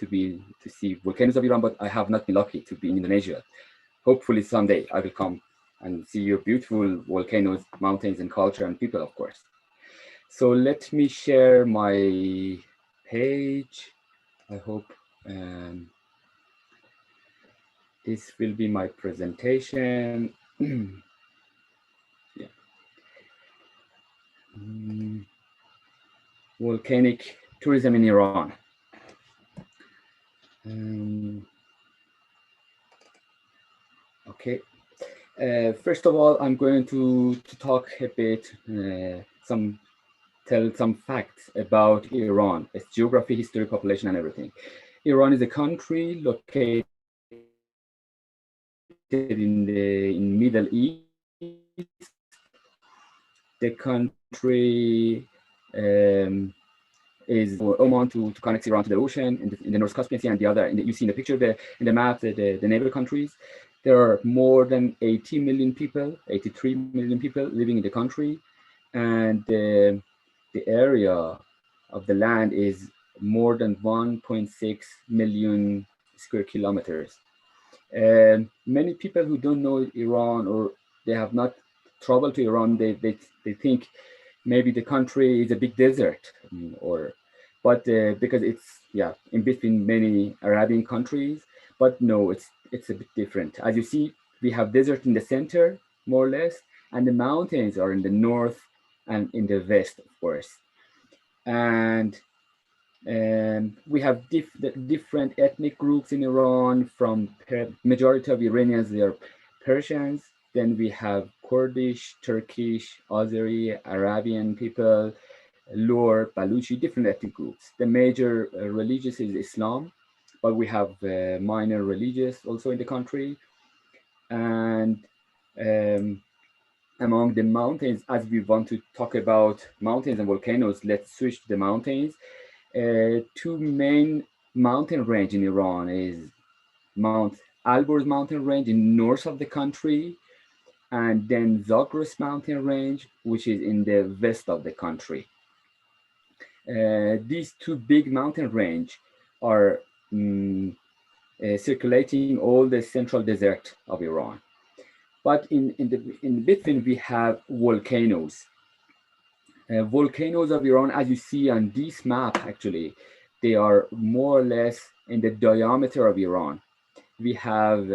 see volcanoes of Iran, but I have not been lucky to be in Indonesia. Hopefully someday I will come and see your beautiful volcanoes, mountains, and culture and people, of course. So let me share my page. I hope this will be my presentation. Yeah. Volcanic tourism in Iran. Okay. First of all, I'm going to talk a bit, tell some facts about Iran, its geography, history, population, and everything. Iran is a country located in Middle East. The country is Oman to connect Iran to the ocean in the North Caspian Sea, and the other, you see in the picture there, in the map, the neighbor countries. There are more than 80 million people, 83 million people living in the country, and the area of the land is more than 1.6 million square kilometers. Many people who don't know Iran, or they have not traveled to Iran, they think maybe the country is a big desert, but because it's in between many Arabian countries. But no, it's a bit different. As you see, we have desert in the center, more or less, and the mountains are in the north and in the west, of course. And we have different ethnic groups in Iran. From majority of Iranians, they are Persians. Then we have Kurdish, Turkish, Azeri, Arabian people, Lur, Baluchi, different ethnic groups. The major religious is Islam, but we have minor religious also in the country. And among the mountains, as we want to talk about mountains and volcanoes, let's switch to the mountains. Two main mountain range in Iran is Mount Alborz mountain range in north of the country, and then Zagros mountain range, which is in the west of the country. These two big mountain range are circulating all the central desert of Iran. But in between, we have volcanoes. Volcanoes of Iran, as you see on this map, actually, they are more or less in the diameter of Iran. We have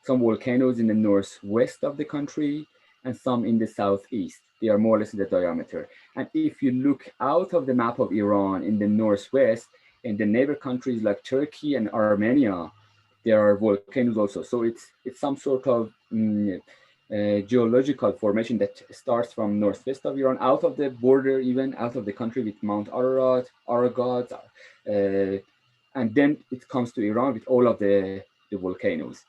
some volcanoes in the northwest of the country and some in the southeast. They are more or less in the diameter. And if you look out of the map of Iran in the northwest, in the neighbor countries like Turkey and Armenia, there are volcanoes also. So it's some sort of geological formation that starts from northwest of Iran, out of the border, even out of the country, with Mount Ararat, Aragat, and then it comes to Iran with all of the volcanoes.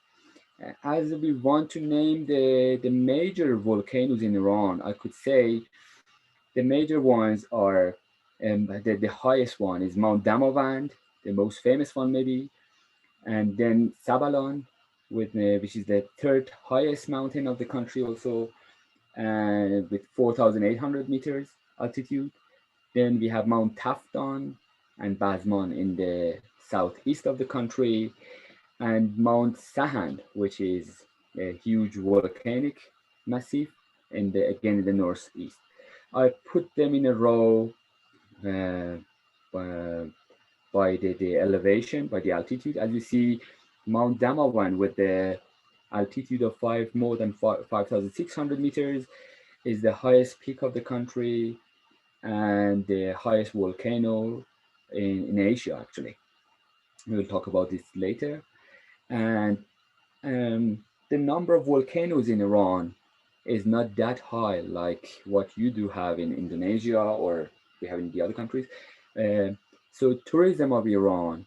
As we want to name the major volcanoes in Iran, I could say the major ones are, the highest one is Mount Damavand, the most famous one maybe, and then Sabalan, which is the third highest mountain of the country also, with 4,800 meters altitude. Then we have Mount Taftan and Bazman in the southeast of the country, and Mount Sahand, which is a huge volcanic massif again in the northeast. I put them in a row by the elevation, by the altitude. As you see, Mount Damavand with the altitude of more than 5,600 meters is the highest peak of the country and the highest volcano in Asia, actually. We will talk about this later. And the number of volcanoes in Iran is not that high like what you do have in Indonesia or we have in the other countries. So tourism of Iran,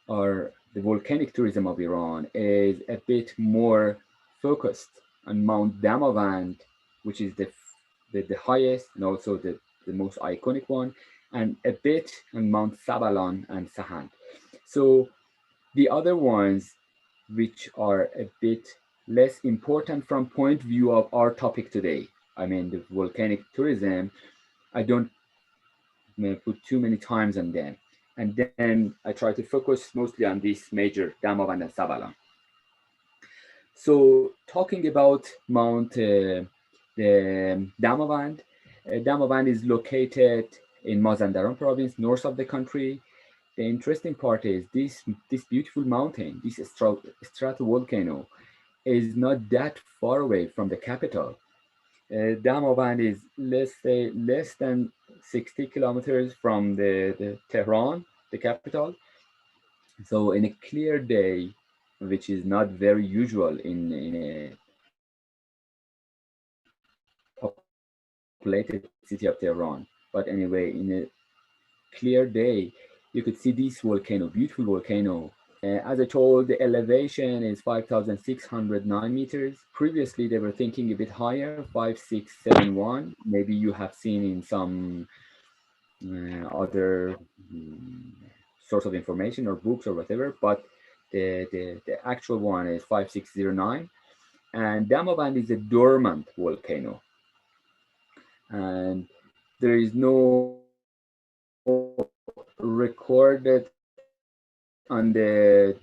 or the volcanic tourism of Iran, is a bit more focused on Mount Damavand, which is the highest and also the most iconic one, and a bit on Mount Sabalan and Sahand. So the other ones, which are a bit less important from point of view of our topic today, I mean the volcanic tourism, I don't put too many times on them. And then I try to focus mostly on this major Damavand and Sabalan. So talking about Mount the Damavand, Damavand is located in Mazandaran province, north of the country. The interesting part is this beautiful mountain, this stratovolcano, is not that far away from the capital. Damavand is, let's say, less than 60 kilometers from the Tehran, the capital. So in a clear day, which is not very usual in a populated city of Tehran, but anyway, in a clear day, you could see this volcano, beautiful volcano. As I told, the elevation is 5,609 meters. Previously, they were thinking a bit higher, 5,671. Maybe you have seen in some other source of information or books or whatever, but the actual one is 5,609. And Damavand is a dormant volcano. And there is no record on the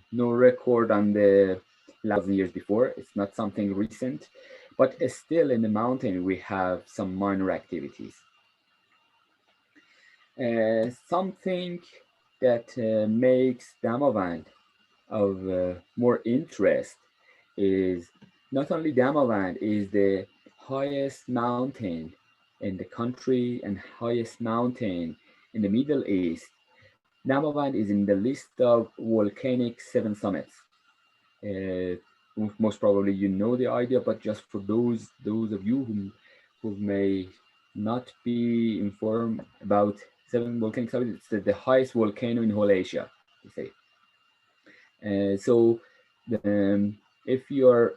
1,000 years before. It's not something recent, but still in the mountain we have some minor activities. Something that makes Damavand of more interest is not only Damavand is the highest mountain in the country and highest mountain in the Middle East. Damavand is in the list of volcanic 7 summits. Most probably you know the idea, but just for those of you who may not be informed about 7 volcanic summits, it's the highest volcano in whole Asia, they say. So if you're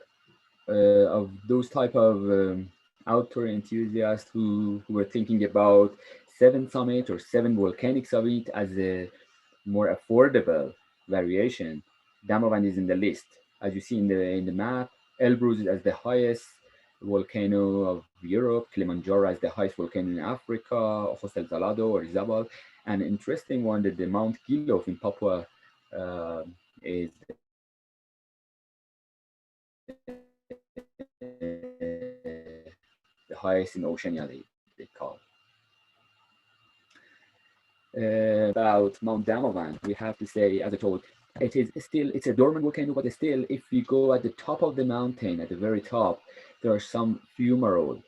of those type of outdoor enthusiasts who were thinking about 7 summit or 7 volcanic summit as a more affordable variation, Damavand is in the list. As you see in the map, Elbrus is as the highest volcano of Europe, Kilimanjaro is the highest volcano in Africa, Ojos del Salado or Izabal. An interesting one that the Mount Gilov in Papua is the highest in Oceania, they call. About Mount Damavand, we have to say, as I told, it's a dormant volcano, but still, if you go at the top of the mountain, at the very top, there are some fumarole.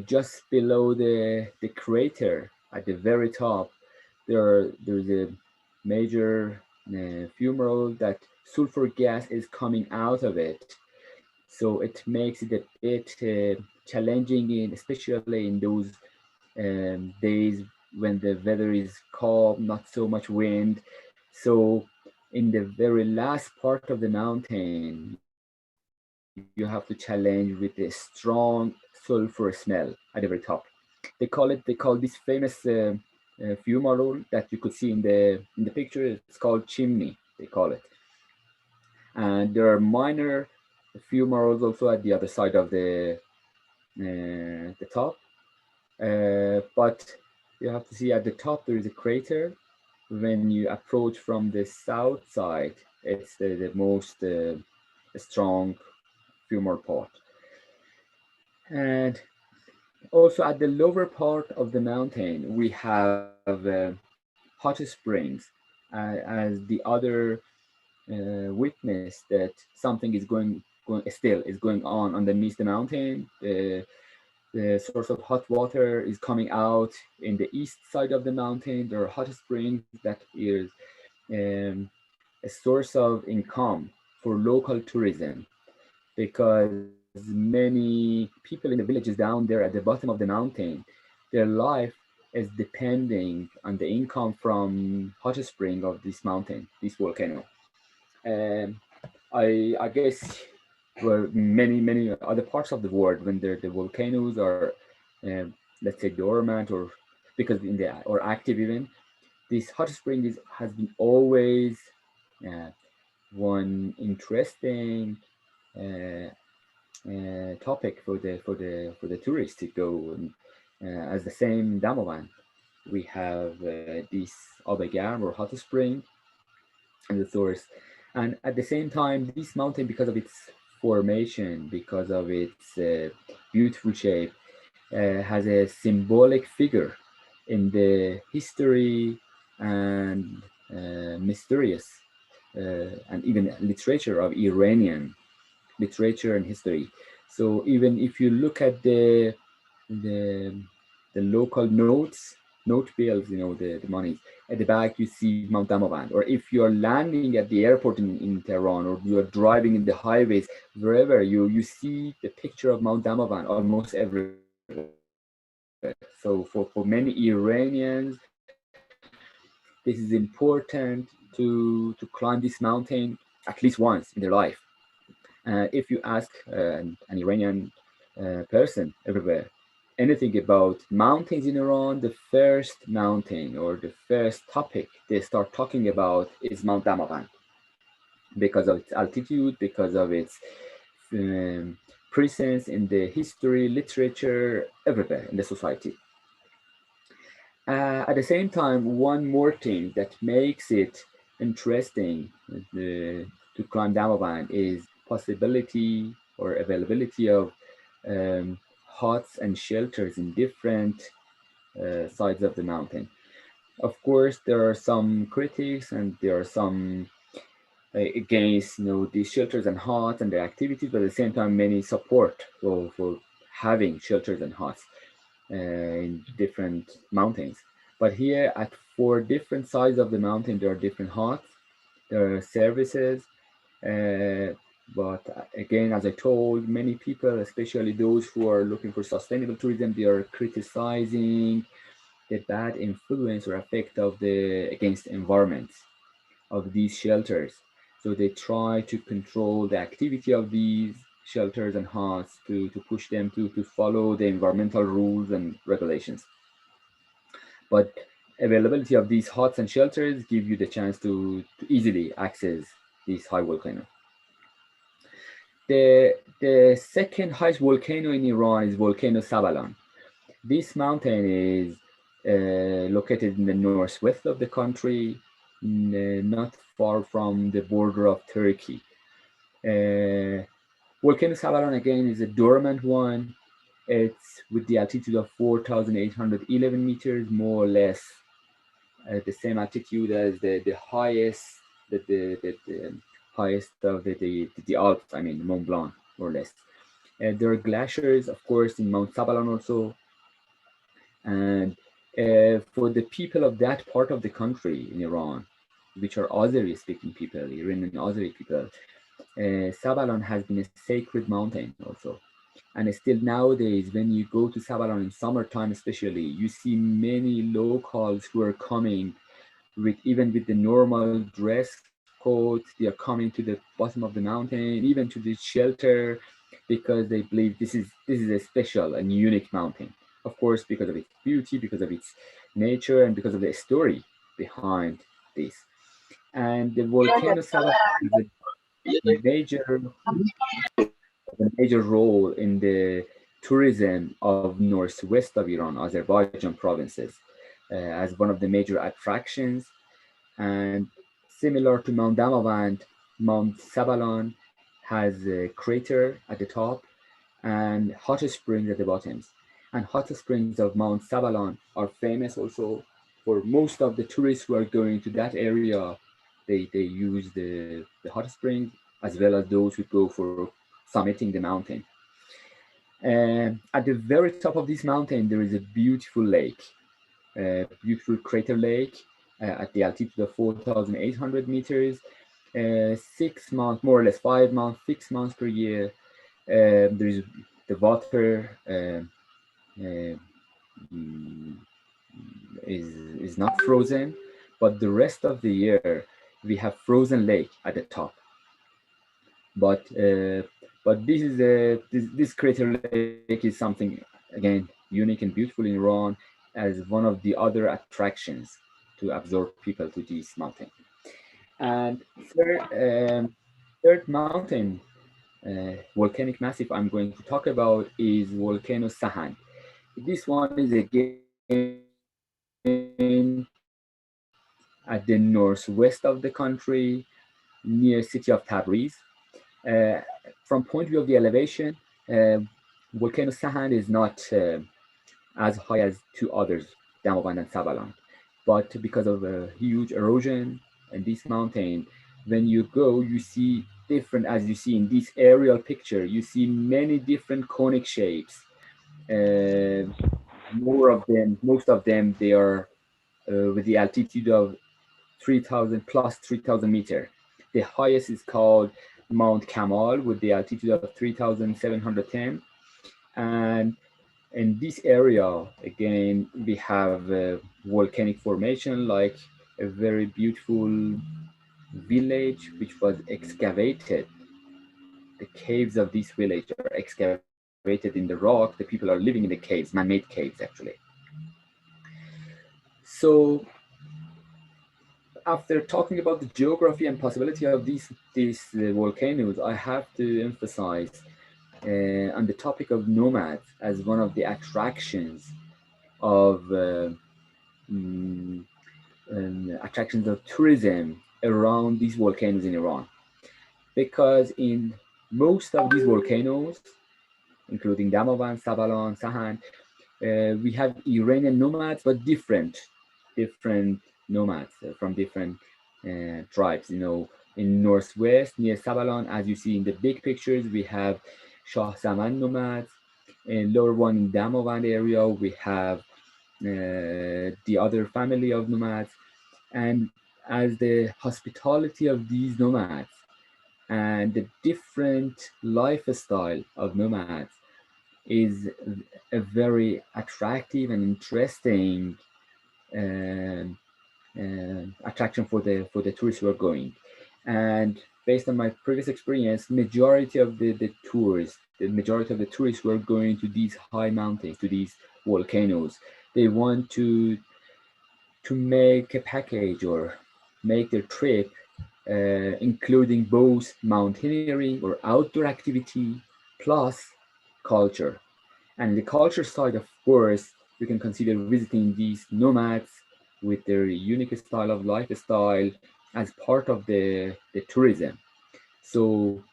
Just below the crater, at the very top, there's a major fumarole that sulfur gas is coming out of it. So it makes it a bit challenging, especially in those days when the weather is calm, not so much wind. So in the very last part of the mountain, you have to challenge with a strong sulfur smell at the very top. They call this famous fumarole that you could see in the picture. It's called chimney, they call it. And there are minor fumaroles also at the other side of the top. But you have to see at the top there is a crater. When you approach from the south side, it's the most strong fumarole part. And also at the lower part of the mountain, we have hot springs as the other witness that something is going on underneath the mountain. The The source of hot water is coming out in the east side of the mountain. There are hot springs that is a source of income for local tourism, because many people in the villages down there at the bottom of the mountain, their life is depending on the income from hot spring of this mountain, this volcano. I guess where many other parts of the world, when the volcanoes are let's say dormant, or because in the or active even, this hot spring has been always one interesting topic for the tourists to go. And, as the same Damovan, we have this Abegar or hot spring and the source, and at the same time, this mountain, because of its formation, because of its beautiful shape, has a symbolic figure in the history and mysterious and even literature of Iranian literature and history. So even if you look at the local note bills, the money at the back, you see Mount Damavand. Or if you're landing at the airport in Tehran, or you're driving in the highways, wherever you see the picture of Mount Damavand almost everywhere. So for many Iranians, this is important to climb this mountain at least once in their life. If you ask an Iranian person everywhere anything about mountains in Iran, the first mountain or the first topic they start talking about is Mount Damavand, because of its altitude, because of its presence in the history, literature, everywhere in the society. At the same time, one more thing that makes it interesting to climb Damavand is possibility or availability of huts and shelters in different sides of the mountain. Of course, there are some critics and there are some against these shelters and huts and their activities, but at the same time, many support for having shelters and huts in different mountains. But here at 4 different sides of the mountain, there are different huts, there are services. But again, as I told, many people, especially those who are looking for sustainable tourism, they are criticizing the bad influence or effect of against environment of these shelters. So they try to control the activity of these shelters and huts to push them to follow the environmental rules and regulations. But availability of these huts and shelters give you the chance to easily access this high volcano. The second highest volcano in Iran is Volcano Sabalan. This mountain is located in the northwest of the country, not far from the border of Turkey. Volcano Sabalan again is a dormant one. It's with the altitude of 4,811 meters, more or less at the same altitude as the highest, the highest of the Alps, I mean Mont Blanc, more or less. There are glaciers, of course, in Mount Sabalan also. And for the people of that part of the country in Iran, which are Azeri-speaking people, Iranian Azeri people, Sabalan has been a sacred mountain also. And still nowadays, when you go to Sabalan in summertime especially, you see many locals who are coming even with the normal dress code. They are coming to the bottom of the mountain, even to the shelter, because they believe this is a special and unique mountain. Of course, because of its beauty, because of its nature, and because of the story behind this. And the volcano Sabalan is a major role in the tourism of northwest of Iran, Azerbaijan provinces, as one of the major attractions. And similar to Mount Damavand, Mount Sabalan has a crater at the top and hot springs at the bottoms. And hot springs of Mount Sabalan are famous also for most of the tourists who are going to that area. They use the hot springs, as well as those who go for summiting the mountain. At the very top of this mountain, there is a beautiful lake, beautiful crater lake at the altitude of 4,800 meters. 6 months, more or less 5 months, 6 months per year. There is the water is not frozen, but the rest of the year we have frozen lake at the top. But this is this crater lake is something again unique and beautiful in Iran as one of the other attractions to absorb people to this mountain. And third mountain volcanic massif I'm going to talk about is Volcano Sahand. This one is again at the northwest of the country, near city of Tabriz. From point of view of the elevation, Volcano Sahand is not as high as two others, Damavand and Sabalan. But because of a huge erosion in this mountain, when you go, you see different, as you see in this aerial picture, you see many different conic shapes. Most of them, they are with the altitude of 3,000 plus 3,000 meter. The highest is called Mount Kamal with the altitude of 3,710. And in this area, again, we have a volcanic formation, like a very beautiful village which was excavated. The caves of this village are excavated in the rock. The people are living in the caves, man-made caves, actually. So after talking about the geography and possibility of these volcanoes, I have to emphasize on the topic of nomads as one of the attractions of tourism around these volcanoes in Iran, because in most of these volcanoes, including Damavand, Sabalan, Sahand, we have Iranian nomads, but different nomads from different tribes. You know, in northwest near Sabalan, as you see in the big pictures, we have Shah Zaman nomads. In lower one in Damavand area, we have the other family of nomads. And as the hospitality of these nomads and the different lifestyle of nomads is a very attractive and interesting attraction for the tourists who are going. And based on my previous experience, majority of the tourists who are going to these high mountains, to these volcanoes, they want to make a package or make their trip including both mountaineering or outdoor activity plus culture. And the culture side, of course, we can consider visiting these nomads with their unique style of lifestyle as part of the tourism. So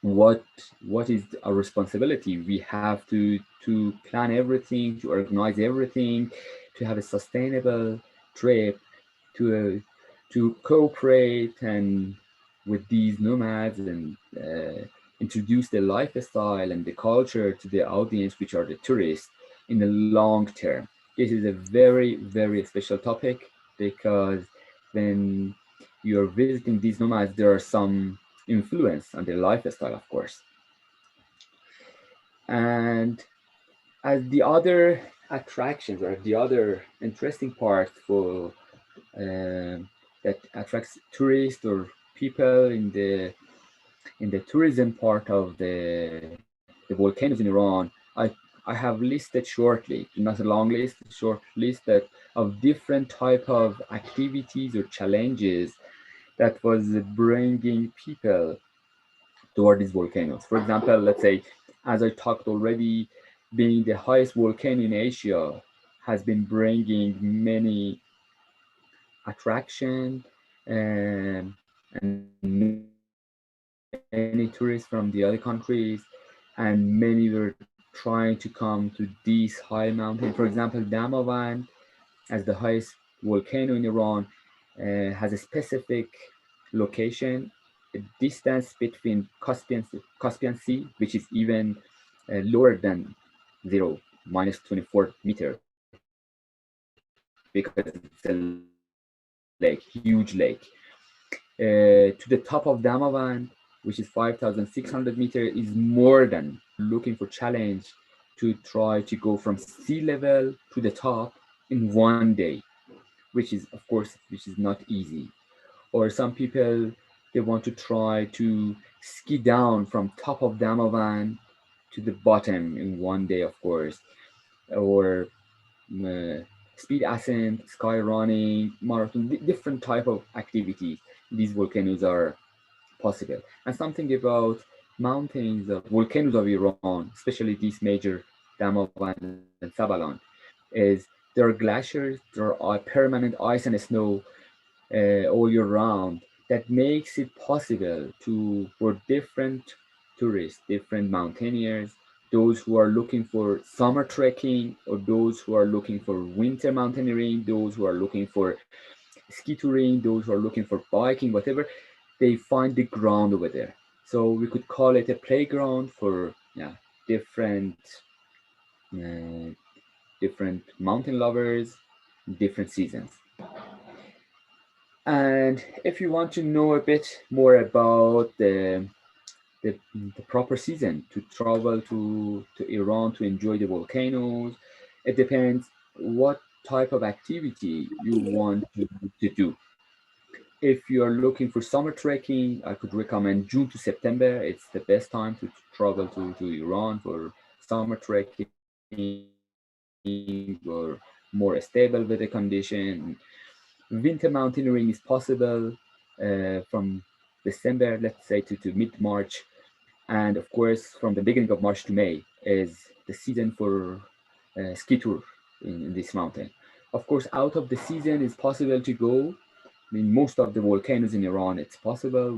what is our responsibility? We have to plan everything, to organize everything, to have a sustainable trip, to cooperate and with these nomads and introduce the lifestyle and the culture to the audience, which are the tourists, in the long term. This is a very, very special topic, because when you're visiting these nomads, there are some influence on their lifestyle, of course. And as the other attractions or the other interesting part for that attracts tourists or people in the tourism part of the volcanoes in Iran, I have listed shortly, not a long list, a short list of different type of activities or challenges that was bringing people toward these volcanoes. For example, let's say, as I talked already, being the highest volcano in Asia has been bringing many attraction and many tourists from the other countries, and many were trying to come to these high mountains. For example, Damavand, as the highest volcano in Iran, has a specific location, a distance between Caspian Sea, which is even lower than zero, minus 24 meter, because it's a lake, huge lake. To the top of Damavan, which is 5,600 meters, is more than looking for challenge to try to go from sea level to the top in one day, which is, of course, which is not easy. Or some people, they want to try to ski down from top of Damavan to the bottom in one day, of course, or speed ascent, sky running, marathon, different type of activities. These volcanoes are possible. And something about mountains, volcanoes of Iran, especially these major Damavan and Sabalan, is there are glaciers, there are permanent ice and snow all year round that makes it possible for different tourists, different mountaineers, those who are looking for summer trekking, or those who are looking for winter mountaineering, those who are looking for ski touring, those who are looking for biking, whatever, they find the ground over there. So we could call it a playground for different different mountain lovers, different seasons. And if you want to know a bit more about the proper season to travel to Iran to enjoy the volcanoes, it depends what type of activity you want to do. If you are looking for summer trekking, I could recommend June to September. It's the best time to travel to Iran for summer trekking or more stable weather condition. Winter mountaineering is possible from December, let's say, to mid-March. And of course, from the beginning of March to May is the season for ski tour in this mountain. Of course, out of the season, it's possible to go. I mean, most of the volcanoes in Iran, it's possible.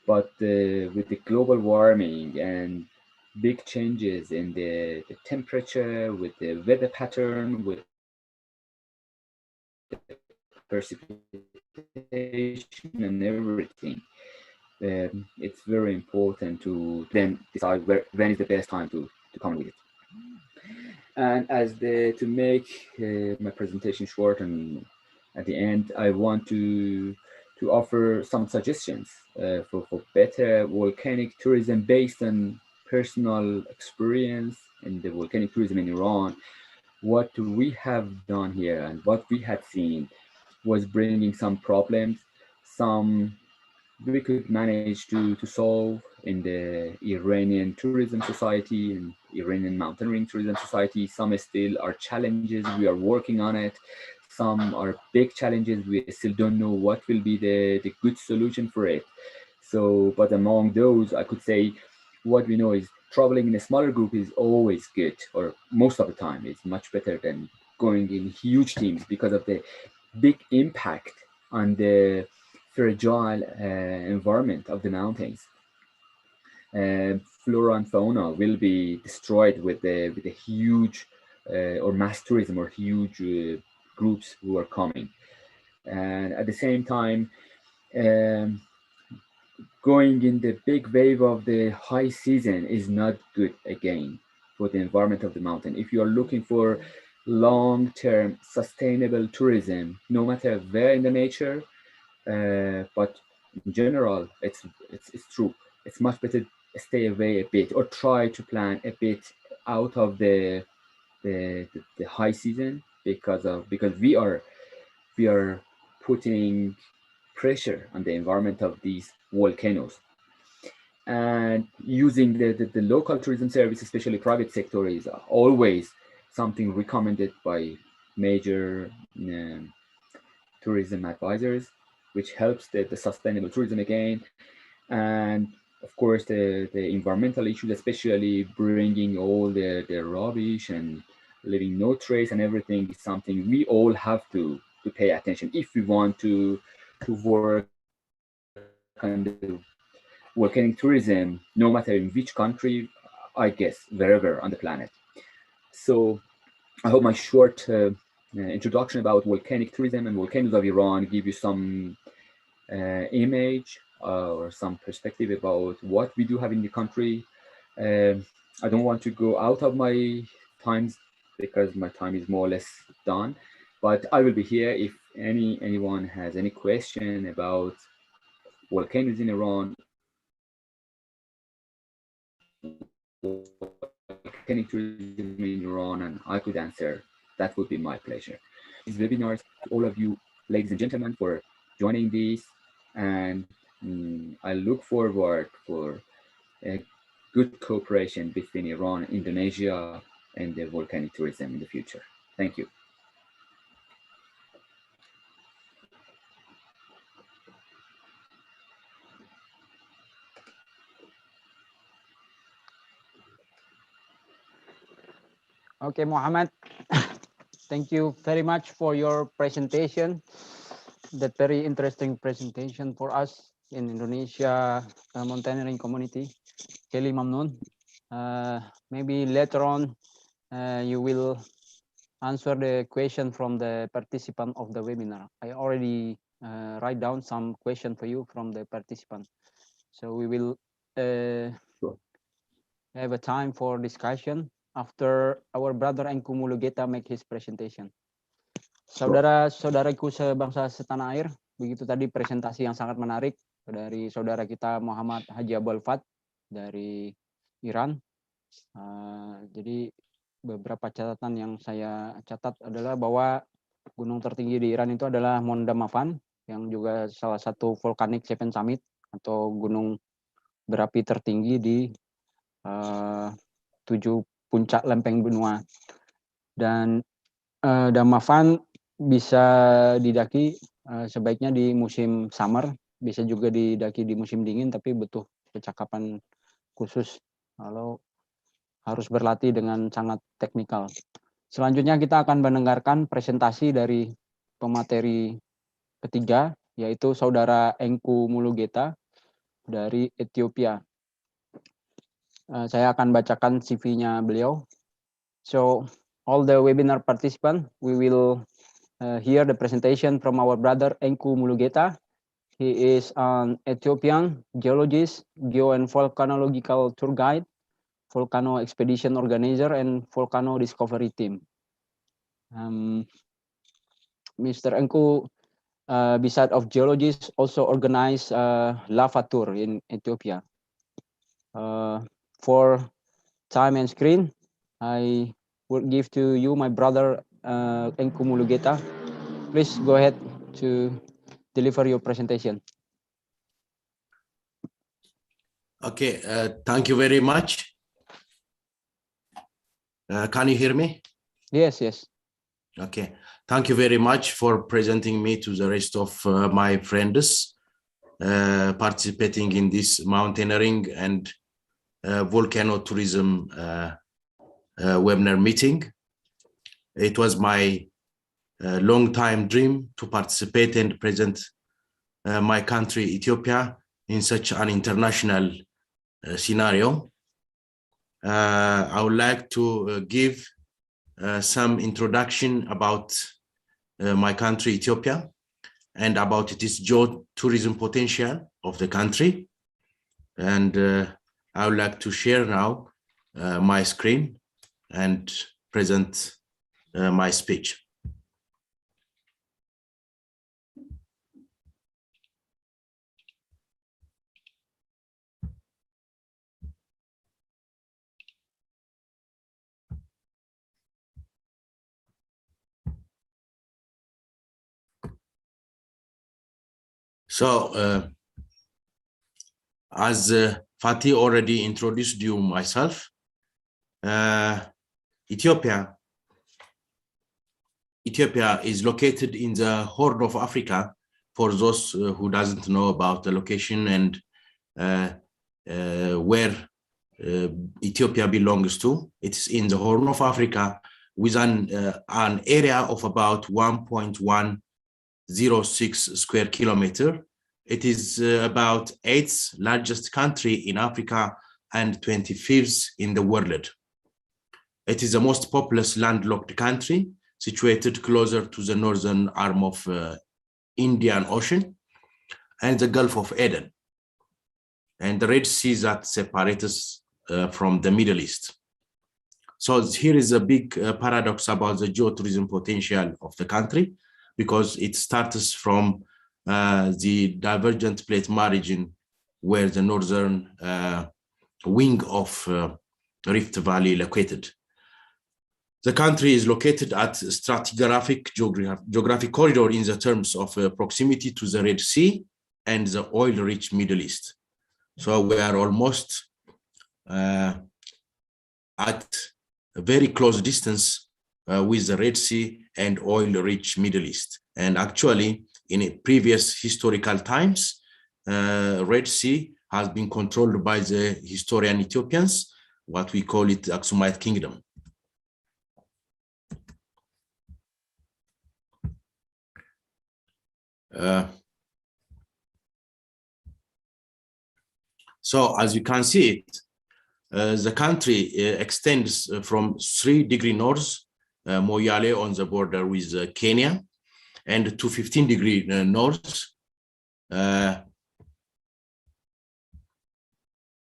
But with the global warming and big changes in the temperature, with the weather pattern, with the precipitation and everything, it's very important to then decide when is the best time to come with it. And to make my presentation short, and at the end, I want to offer some suggestions for better volcanic tourism based on personal experience in the volcanic tourism in Iran. What we have done here and what we had seen was bringing some problems. Some we could manage to solve in the Iranian Tourism Society and Iranian Mountaineering Tourism Society. Some still are challenges. We are working on it. Some are big challenges. We still don't know what will be the good solution for it. So, but among those, I could say what we know is traveling in a smaller group is always good, or most of the time it's much better than going in huge teams because of the big impact on the fragile environment of the mountains. Flora and fauna will be destroyed with the huge or mass tourism or huge groups who are coming. And at the same time, going in the big wave of the high season is not good again for the environment of the mountain. If you are looking for long-term sustainable tourism, no matter where in the nature, but in general, it's true. It's much better stay away a bit or try to plan a bit out of the high season because we are putting pressure on the environment of these volcanoes. And using the local tourism service, especially private sector, is always something recommended by major tourism advisors, which helps the sustainable tourism again. And of course, the environmental issues, especially bringing all the rubbish and leaving no trace and everything, is something we all have to pay attention if we want to work on the volcanic tourism, no matter in which country, I guess, wherever on the planet. So I hope my short introduction about volcanic tourism and volcanoes of Iran give you some image or some perspective about what we do have in the country. I don't want to go out of my times because my time is more or less done, but I will be here if anyone has any question about volcanoes in Iran, volcanic tourism in Iran, and I could answer. That would be my pleasure. These webinars to all of you, ladies and gentlemen, for joining this, and I look forward for a good cooperation between Iran, Indonesia, and the volcanic tourism in the future. Thank you. Okay, Muhammad, thank you very much for your presentation. That very interesting presentation for us in Indonesia mountaineering community. Kelly Mamnun. Maybe later on you will answer the question from the participant of the webinar. I already write down some question for you from the participant. So we will have a time for discussion after our brother Engku Mulugeta make his presentation. Saudara-saudaraku sebangsa setanah air, begitu tadi presentasi yang sangat menarik dari saudara kita Muhammad Haji Abul Fat dari Iran. Jadi beberapa catatan yang saya catat adalah bahwa gunung tertinggi di Iran itu adalah Mondamavan, yang juga salah satu volcanic seven summit atau gunung berapi tertinggi di 7 puncak lempeng benua. Dan Damavan bisa didaki sebaiknya di musim summer, bisa juga didaki di musim dingin, tapi butuh kecakapan khusus kalau harus berlatih dengan sangat teknikal. Selanjutnya kita akan mendengarkan presentasi dari pemateri ketiga, yaitu saudara Engku Mulugeta dari Ethiopia. Saya akan bacakan CV-nya beliau. So, all the webinar participants, we will hear the presentation from our brother Engku Mulugeta. He is an Ethiopian geologist, geo and volcanological tour guide, volcano expedition organizer, and volcano discovery team. Mr. Engku, besides of geologist, also organize lava tour in Ethiopia. For time and screen, I would give to you my brother Engku Mulugeta. Please go ahead to deliver your presentation. Okay, thank you very much. Can you hear me? Yes, yes. Okay, thank you very much for presenting me to the rest of my friends participating in this mountaineering and volcano tourism webinar meeting. It was my long time dream to participate and present my country, Ethiopia, in such an international scenario. I would like to give some introduction about my country, Ethiopia, and about its geotourism potential of the country. And I would like to share now my screen and present my speech. So, as Fatih already introduced you myself, Ethiopia is located in the Horn of Africa. For those who doesn't know about the location and where Ethiopia belongs to, it's in the Horn of Africa with an area of about 1.106 square kilometer. It is about 8th largest country in Africa and 25th in the world. It is the most populous landlocked country, situated closer to the northern arm of Indian Ocean and the Gulf of Aden, and the Red Sea that separates from the Middle East. So here is a big paradox about the geotourism potential of the country, because it starts from the divergent plate margin, where the northern wing of Rift Valley located. The country is located at stratigraphic geographic corridor in the terms of proximity to the Red Sea and the oil-rich Middle East. So we are almost at a very close distance with the Red Sea and oil-rich Middle East. And actually, in previous historical times, Red Sea has been controlled by the historian Ethiopians, what we call it Aksumite Kingdom. So as you can see it, the country extends from 3 degrees north, Moyale on the border with Kenya, and to 15 degrees north,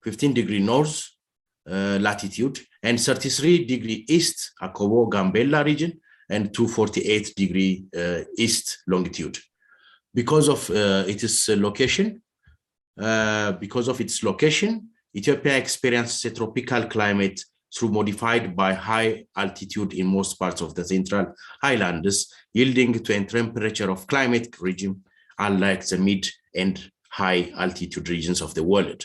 15 degrees north latitude, and 33 degrees east, Akobo Gambella region, and 248 degrees east longitude. Because of its location, Ethiopia experienced a tropical climate through modified by high altitude in most parts of the central highlands, yielding to a temperature of climate regime unlike the mid and high altitude regions of the world.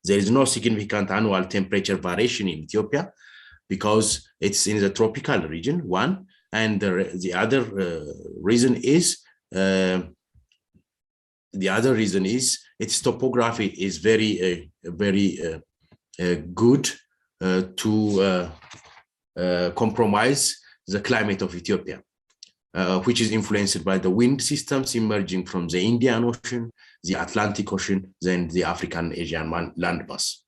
There is no significant annual temperature variation in Ethiopia because it's in the tropical region, one, and the other reason is its topography is very good to compromise the climate of Ethiopia, which is influenced by the wind systems emerging from the Indian Ocean, the Atlantic Ocean, then the African-Asian landmass.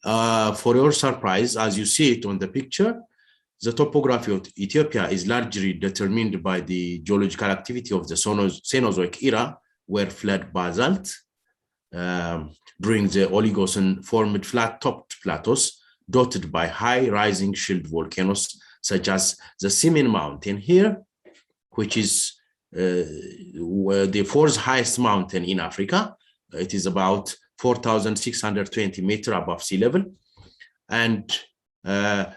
For your surprise, as you see it on the picture, the topography of Ethiopia is largely determined by the geological activity of the Cenozoic era, where flat basalt during the Oligocene formed flat-topped plateaus dotted by high-rising shield volcanoes, such as the Simien Mountain here, which is the fourth highest mountain in Africa. It is about 4,620 meters above sea level. And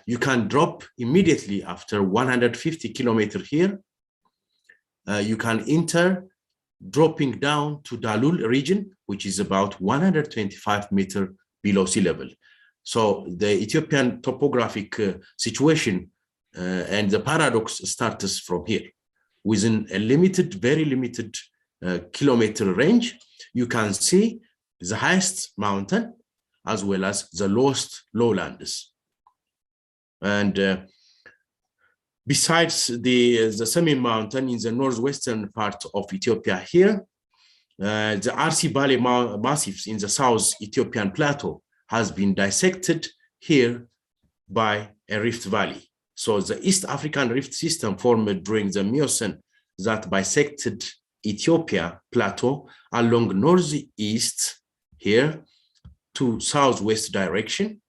you can drop immediately after 150 kilometers here. You can enter dropping down to Dalul region, which is about 125 meters below sea level. So the Ethiopian topographic situation and the paradox starts from here. Within a limited, very limited kilometer range, you can see the highest mountain as well as the lowest lowlands. And besides the Simien Mountain in the northwestern part of Ethiopia here, the RC Valley massifs in the South Ethiopian plateau has been dissected here by a rift valley. So the East African rift system formed during the Miocene that bisected Ethiopia plateau along northeast here to southwest direction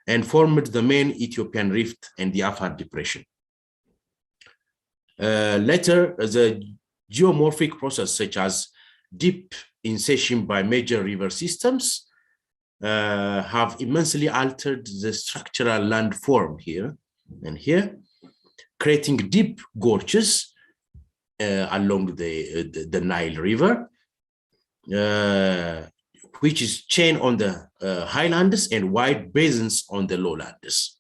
and formed the main Ethiopian rift and the Afar depression. Later, the geomorphic process such as deep insertion by major river systems have immensely altered the structural landform here and here, creating deep gorges along the Nile River, which is chain on the highlands and wide basins on the lowlands.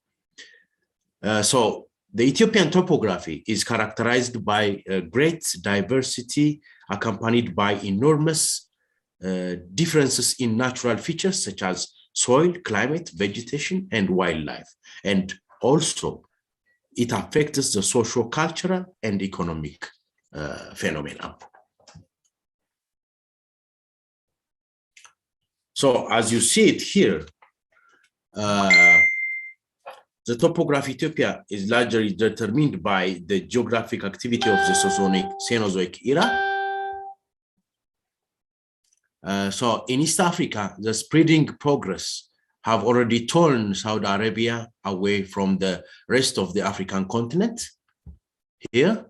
So the Ethiopian topography is characterized by great diversity accompanied by enormous differences in natural features such as soil, climate, vegetation, and wildlife. And also, it affects the socio-cultural and economic phenomena. So as you see it here, the topography of Ethiopia is largely determined by the geographic activity of the Cenozoic era. So in East Africa, the spreading progress have already torn Saudi Arabia away from the rest of the African continent. Here.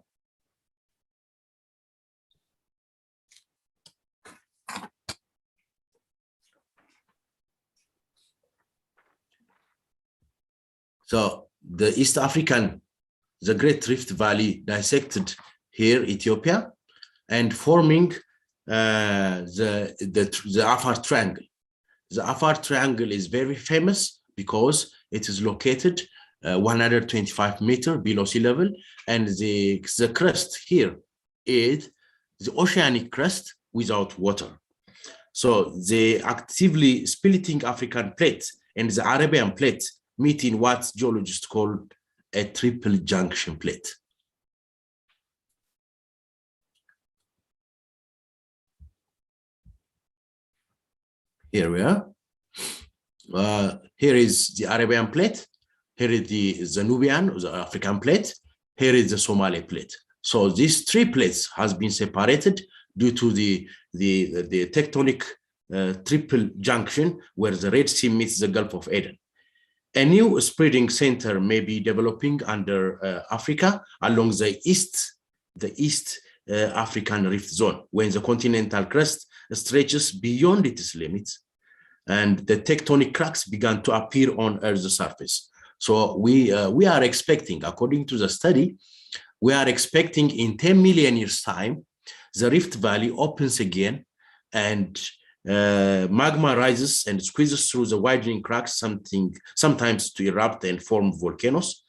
So the East African, the Great Rift Valley dissected here, Ethiopia, and forming the Afar Triangle. The Afar Triangle is very famous because it is located 125 meters below sea level, and the crust here is the oceanic crust without water. So the actively splitting African plate and the Arabian plate meet in what geologists call a triple junction plate. Here we are. Here is the Arabian plate. Here is the Nubian, the African plate. Here is the Somali plate. So these three plates has been separated due to the tectonic triple junction where the Red Sea meets the Gulf of Aden. A new spreading center may be developing under Africa along the East African Rift Zone, when the continental crust stretches beyond its limits and the tectonic cracks began to appear on Earth's surface. So we are expecting, according to the study, we are expecting in 10 million years time, the Rift Valley opens again and magma rises and squeezes through the widening cracks, sometimes to erupt and form volcanoes.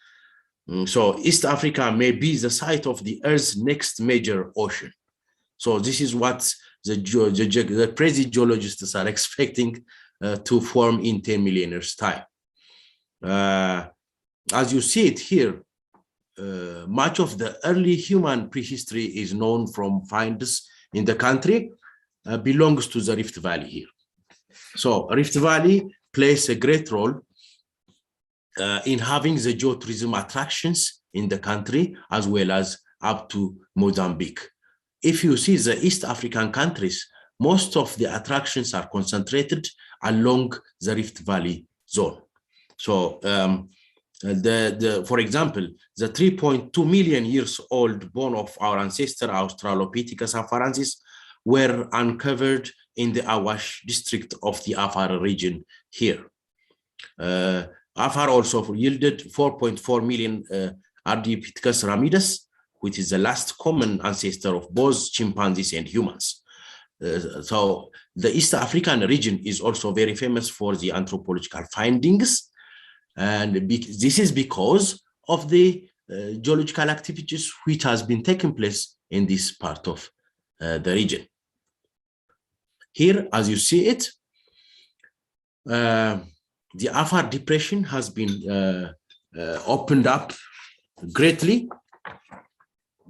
So East Africa may be the site of the Earth's next major ocean. So this is what the crazy geologists are expecting to form in 10 million years time. As you see it here, much of the early human prehistory is known from finds in the country, belongs to the Rift Valley here. So Rift Valley plays a great role in having the geotourism attractions in the country, as well as up to Mozambique. If you see the East African countries, most of the attractions are concentrated along the Rift Valley zone. So for example, the 3.2 million years old bone of our ancestor Australopithecus afarensis were uncovered in the Awash district of the Afar region here. Afar also yielded 4.4 million Ardipithecus ramidus, which is the last common ancestor of both chimpanzees and humans. So the East African region is also very famous for the anthropological findings. And this is because of the geological activities which has been taking place in this part of the region. Here, as you see it, the Afar depression has been opened up greatly,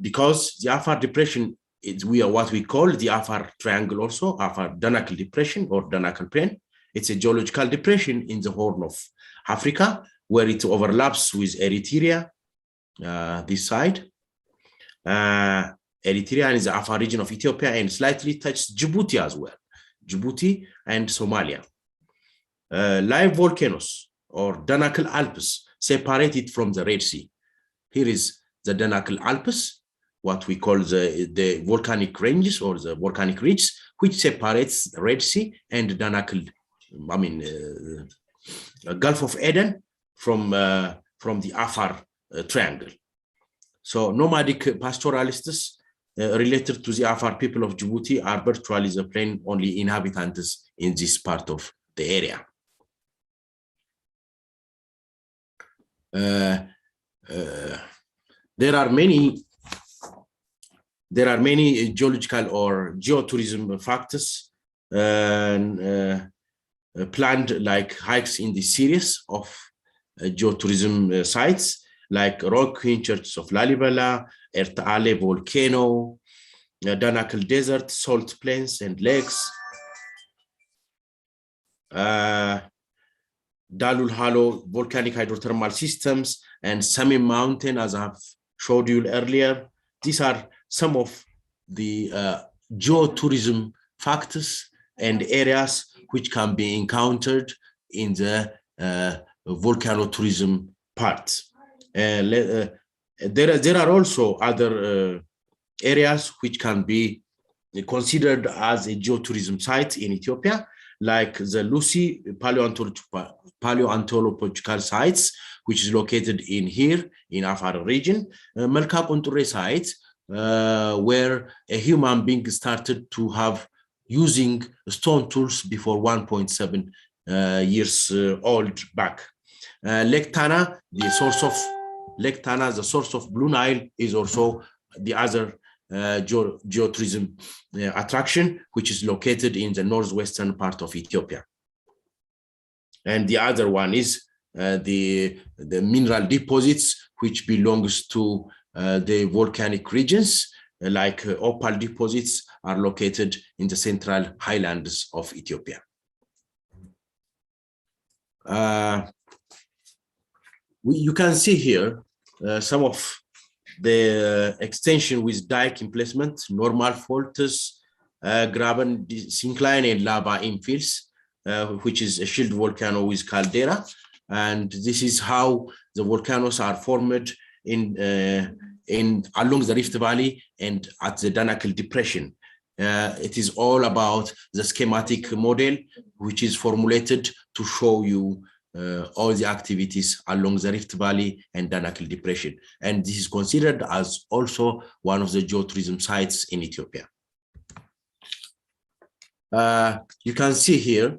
because the Afar depression is what we call the Afar triangle, also Afar Danakil depression or Danakil plain. It's a geological depression in the Horn of Africa, where it overlaps with Eritrea, this side. Eritrea is the Afar region of Ethiopia and slightly touches Djibouti as well, Djibouti and Somalia. Live volcanoes or Danakil Alps separated from the Red Sea. Here is the Danakil Alps, what we call the volcanic ranges or the volcanic ridges, which separates the Red Sea and Danakil, Gulf of Aden from the Afar triangle. So nomadic pastoralists related to the Afar people of Djibouti are virtually the plain only inhabitants in this part of the area. There are many geological or geotourism factors planned, like hikes in the series of geotourism sites, like rock churches of Lalibela, Ertaale volcano, Danakil desert, salt plains and lakes, Dalul Halo volcanic hydrothermal systems, and Samim Mountain, as I have showed you earlier. These are some of the geotourism factors and areas which can be encountered in the volcano tourism part. There are also other areas which can be considered as a geotourism site in Ethiopia, like the Lucy paleontological sites, which is located in Afar region, Melka Konture site, where a human being started to have using stone tools before 1.7 years old back. Lake Tana, the source of Blue Nile, is also the other geotourism attraction, which is located in the northwestern part of Ethiopia. And the other one is the mineral deposits, which belongs to the volcanic regions, like opal deposits are located in the central highlands of Ethiopia. You can see here some of the extension with dike emplacement, normal faults, graben syncline, and lava infills, which is a shield volcano with caldera. And this is how the volcanoes are formed along the Rift Valley and at the Danakil Depression. It is all about the schematic model, which is formulated to show you all the activities along the Rift Valley and Danakil Depression. And this is considered as also one of the geotourism sites in Ethiopia. You can see here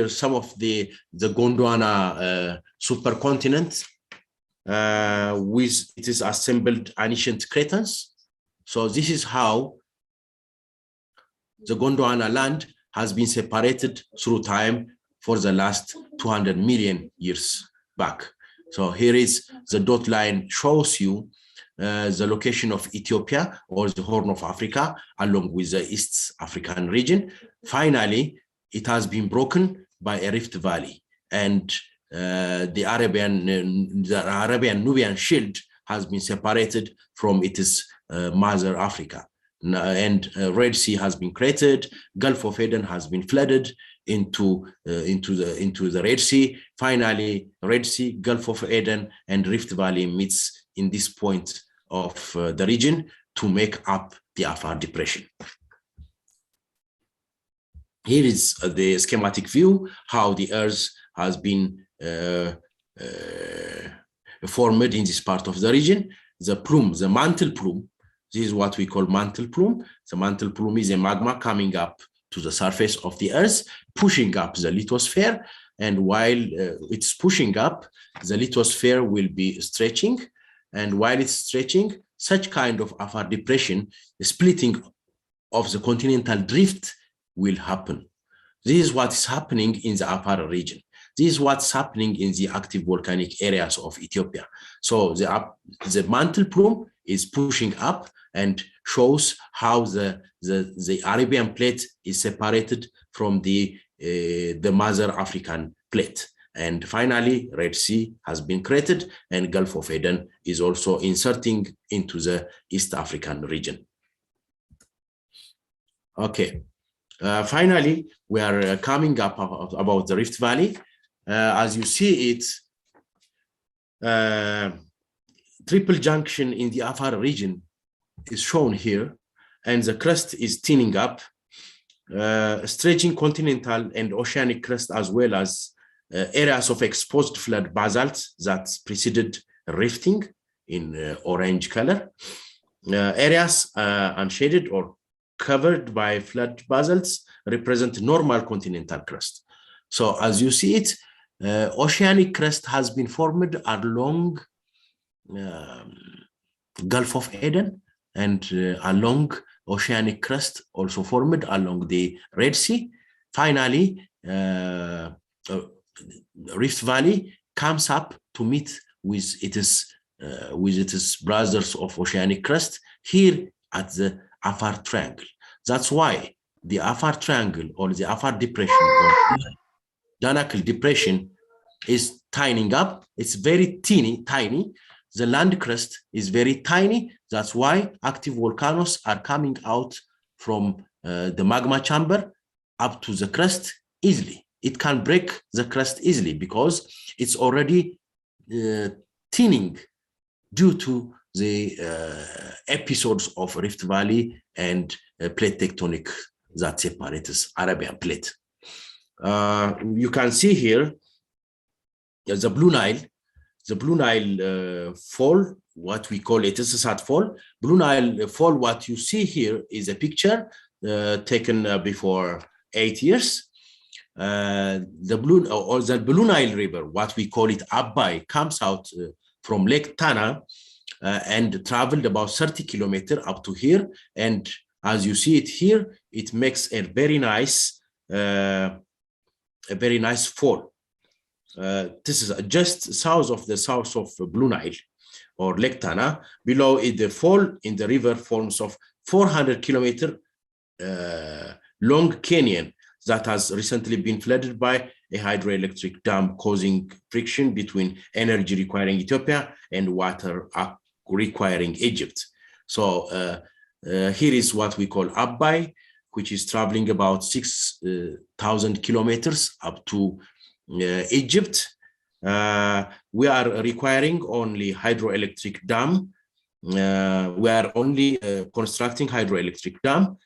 some of the Gondwana supercontinent with it is assembled ancient cratons. So this is how the Gondwana land has been separated through time for the last 200 million years back. So here is the dot line shows you the location of Ethiopia or the Horn of Africa along with the East African region. Finally, it has been broken by a Rift Valley, and the Arabian-Nubian shield has been separated from its mother Africa. And Red Sea has been created. Gulf of Eden has been flooded into the Red Sea. Finally, Red Sea, Gulf of Eden, and Rift Valley meets in this point of the region to make up the Afar Depression. Here is the schematic view, how the Earth has been formed in this part of the region. The plume, the mantle plume, this is what we call mantle plume. The mantle plume is a magma coming up to the surface of the Earth, pushing up the lithosphere. And while it's pushing up, the lithosphere will be stretching. And while it's stretching, such kind of Afar Depression, the splitting of the continental drift will happen. This is what is happening in the Afar region. This is what's happening in the active volcanic areas of Ethiopia. So the mantle plume is pushing up and shows how the Arabian plate is separated from the mother African plate. And finally, Red Sea has been created, and Gulf of Eden is also inserting into the East African region. Okay. Finally, we are coming up about the Rift Valley. As you see it, triple junction in the Afar region is shown here, and the crust is thinning up, stretching continental and oceanic crust, as well as areas of exposed flood basalt that preceded rifting in orange color. Areas unshaded or covered by flood basalts represent normal continental crust. So as you see it, oceanic crust has been formed along Gulf of Eden, and along oceanic crust also formed along the Red Sea. Finally, Rift Valley comes up to meet with its brothers of oceanic crust here at the Afar Triangle. That's why the Afar Triangle, or the Afar Depression, or Danakil Depression, is tining up. It's very tiny. The land crust is very tiny. That's why active volcanoes are coming out from the magma chamber up to the crust easily. it can break the crust easily because it's already thinning due to the episodes of Rift Valley and plate tectonic that separates Arabian plate. You can see here the Blue Nile. The Blue Nile fall, what we call it is a sad fall. Blue Nile fall, what you see here is a picture taken before 8 years. The Blue Nile River, what we call it Abbai, comes out from Lake Tana and traveled about 30 kilometers up to here. And as you see it here, it makes a very nice fall. This is just south of Blue Nile or Lake Tana. Below it, the fall in the river forms of 400 kilometer long canyon that has recently been flooded by a hydroelectric dam, causing friction between energy requiring Ethiopia and water requiring Egypt. So here is what we call Abbai, which is traveling about 6,000 kilometers up to Egypt. We are requiring only hydroelectric dam. We are only constructing hydroelectric dam,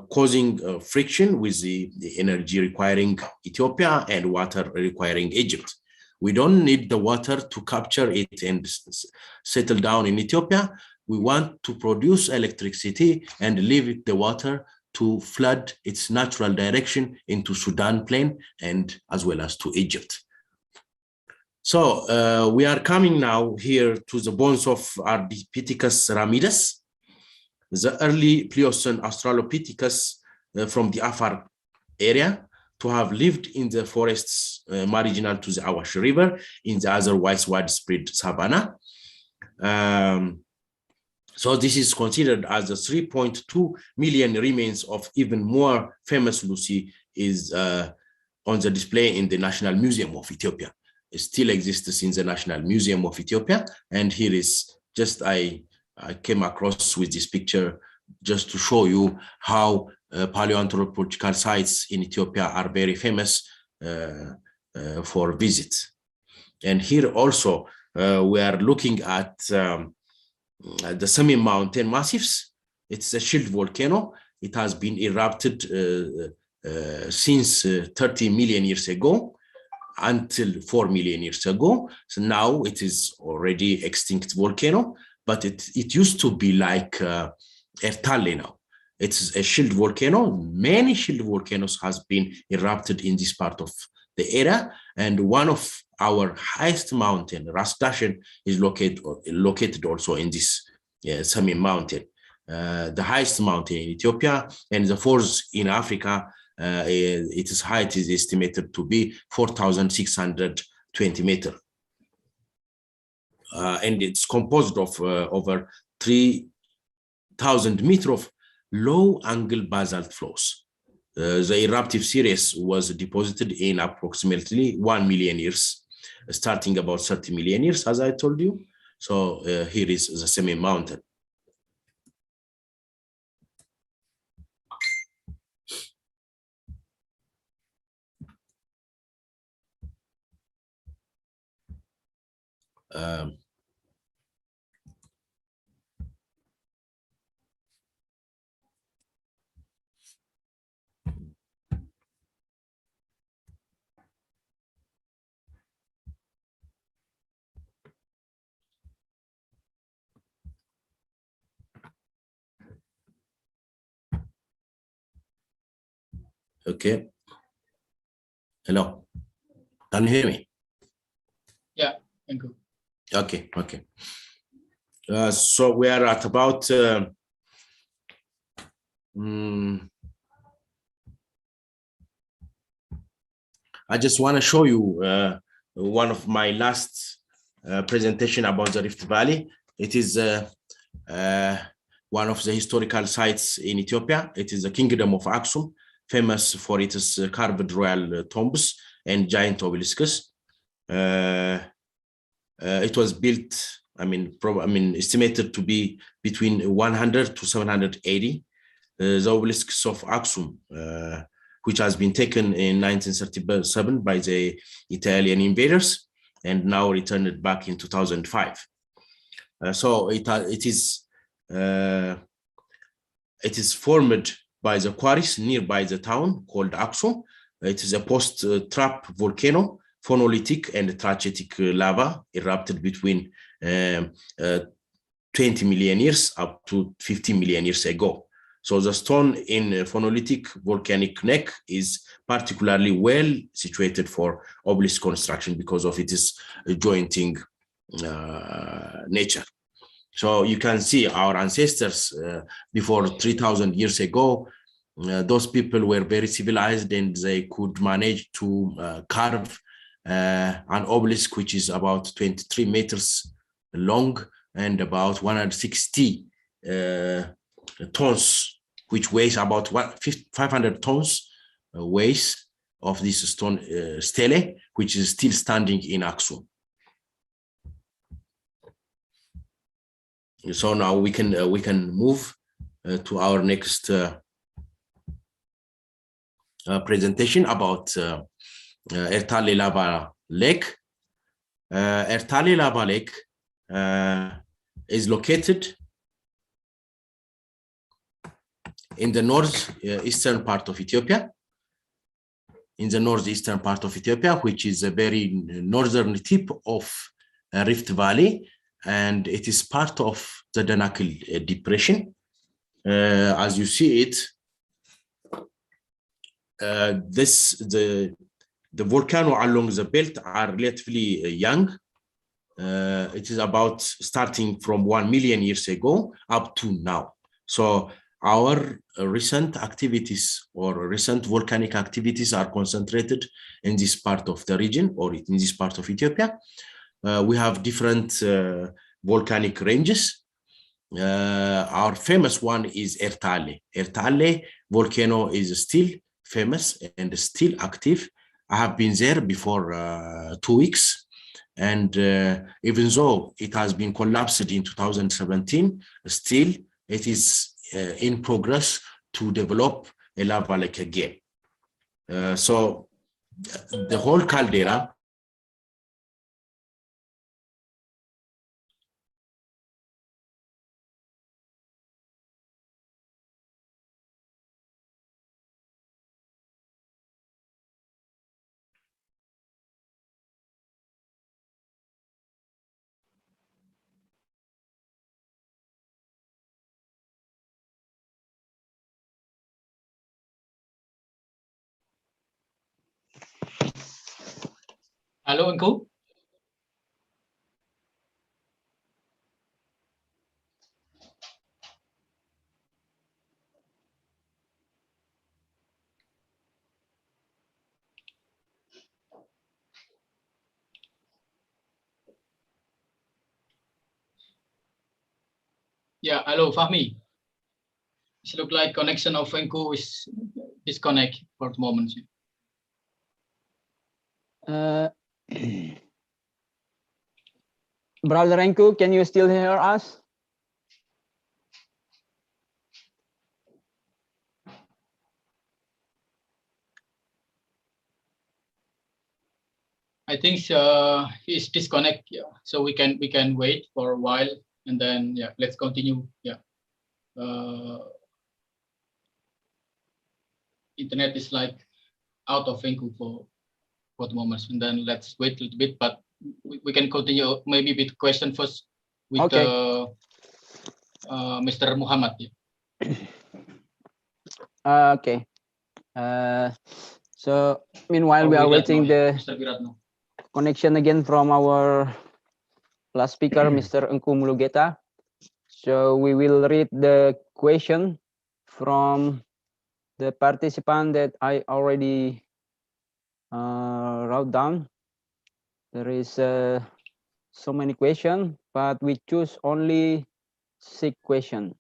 causing friction with the energy requiring Ethiopia and water requiring Egypt. We don't need the water to capture it and settle down in Ethiopia. We want to produce electricity and leave the water to flood its natural direction into Sudan plain and as well as to Egypt. So we are coming now here to the bones of Ardipithecus ramidus, the early Pliocene Australopithecus from the Afar area, to have lived in the forests marginal to the Awash River in the otherwise widespread savanna. So this is considered as the 3.2 million remains of even more famous Lucy is on the display in the National Museum of Ethiopia. It still exists in the National Museum of Ethiopia. And here is just, I came across with this picture just to show you how paleoanthropological sites in Ethiopia are very famous for visits. And here also, we are looking at the semi-mountain massifs. It's a shield volcano. It has been erupted since 30 million years ago until 4 million years ago. So now it is already extinct volcano, but it used to be like Ertalle now. It's a shield volcano. Many shield volcanoes has been erupted in this part of the area, and one of our highest mountain, Ras Dashen, is located also in this semi-mountain. The highest mountain in Ethiopia and the fourth in Africa. Its height is estimated to be 4,620 meters. And it's composed of over 3,000 meters of low-angle basalt flows. The eruptive series was deposited in approximately 1 million years, starting about 30 million years, as I told you. So here is the semi-mountain. Okay. Hello. Can you hear me? Yeah, thank you. Okay, okay. So we are at about I just want to show you one of my last presentation about the Rift Valley. It is one of the historical sites in Ethiopia. It is the Kingdom of Aksum, famous for its carved royal tombs and giant obelisks. It was built, estimated to be between 100 to 780. The obelisks of Aksum which has been taken in 1937 by the Italian invaders and now returned back in 2005. So it is formed by the quarries nearby the town called Aksum. It is a post-trap volcano, phonolithic and trachytic lava erupted between 20 million years up to 50 million years ago. So the stone in phonolithic volcanic neck is particularly well situated for obelisk construction because of its jointing nature. So you can see our ancestors before 3,000 years ago, those people were very civilized and they could manage to carve an obelisk which is about 23 meters long and about 160 tons, which weighs about 500 tons weighs of this stone stele, which is still standing in Aksum. So now we can move to our next presentation about Ertale Lava Lake. Ertale Lava Lake is located in the northeastern part of Ethiopia. In the northeastern part of Ethiopia, which is a very northern tip of Rift Valley, and it is part of the Danakil Depression. As you see it, the volcano along the belt are relatively young. It is about starting from 1 million years ago up to now. So our recent activities or recent volcanic activities are concentrated in this part of the region or in this part of Ethiopia. We have different volcanic ranges. Our famous one is Ertale. Ertale volcano is still famous and still active. I have been there before 2 weeks. And even though it has been collapsed in 2017, still it is in progress to develop a lava lake again. So the whole caldera Hello, Uncle. Yeah, hello, Fahmi. It looks like connection of Enku is disconnect for the moment. Brother Enku, can you still hear us? I think he's disconnect. Yeah, so we can wait for a while and then yeah, let's continue. Yeah, internet is like out of Enku for the moment, and then let's wait a little bit. But we can continue maybe with question first with Okay. Mr. Muhammad. Yeah. Okay. So meanwhile, we are waiting the Mr. Wiratno. connection again from our last speaker, Mr. Engku Mulugeta. So we will read the question from the participant that I already wrote down. There is so many questions, but we choose only 6 questions.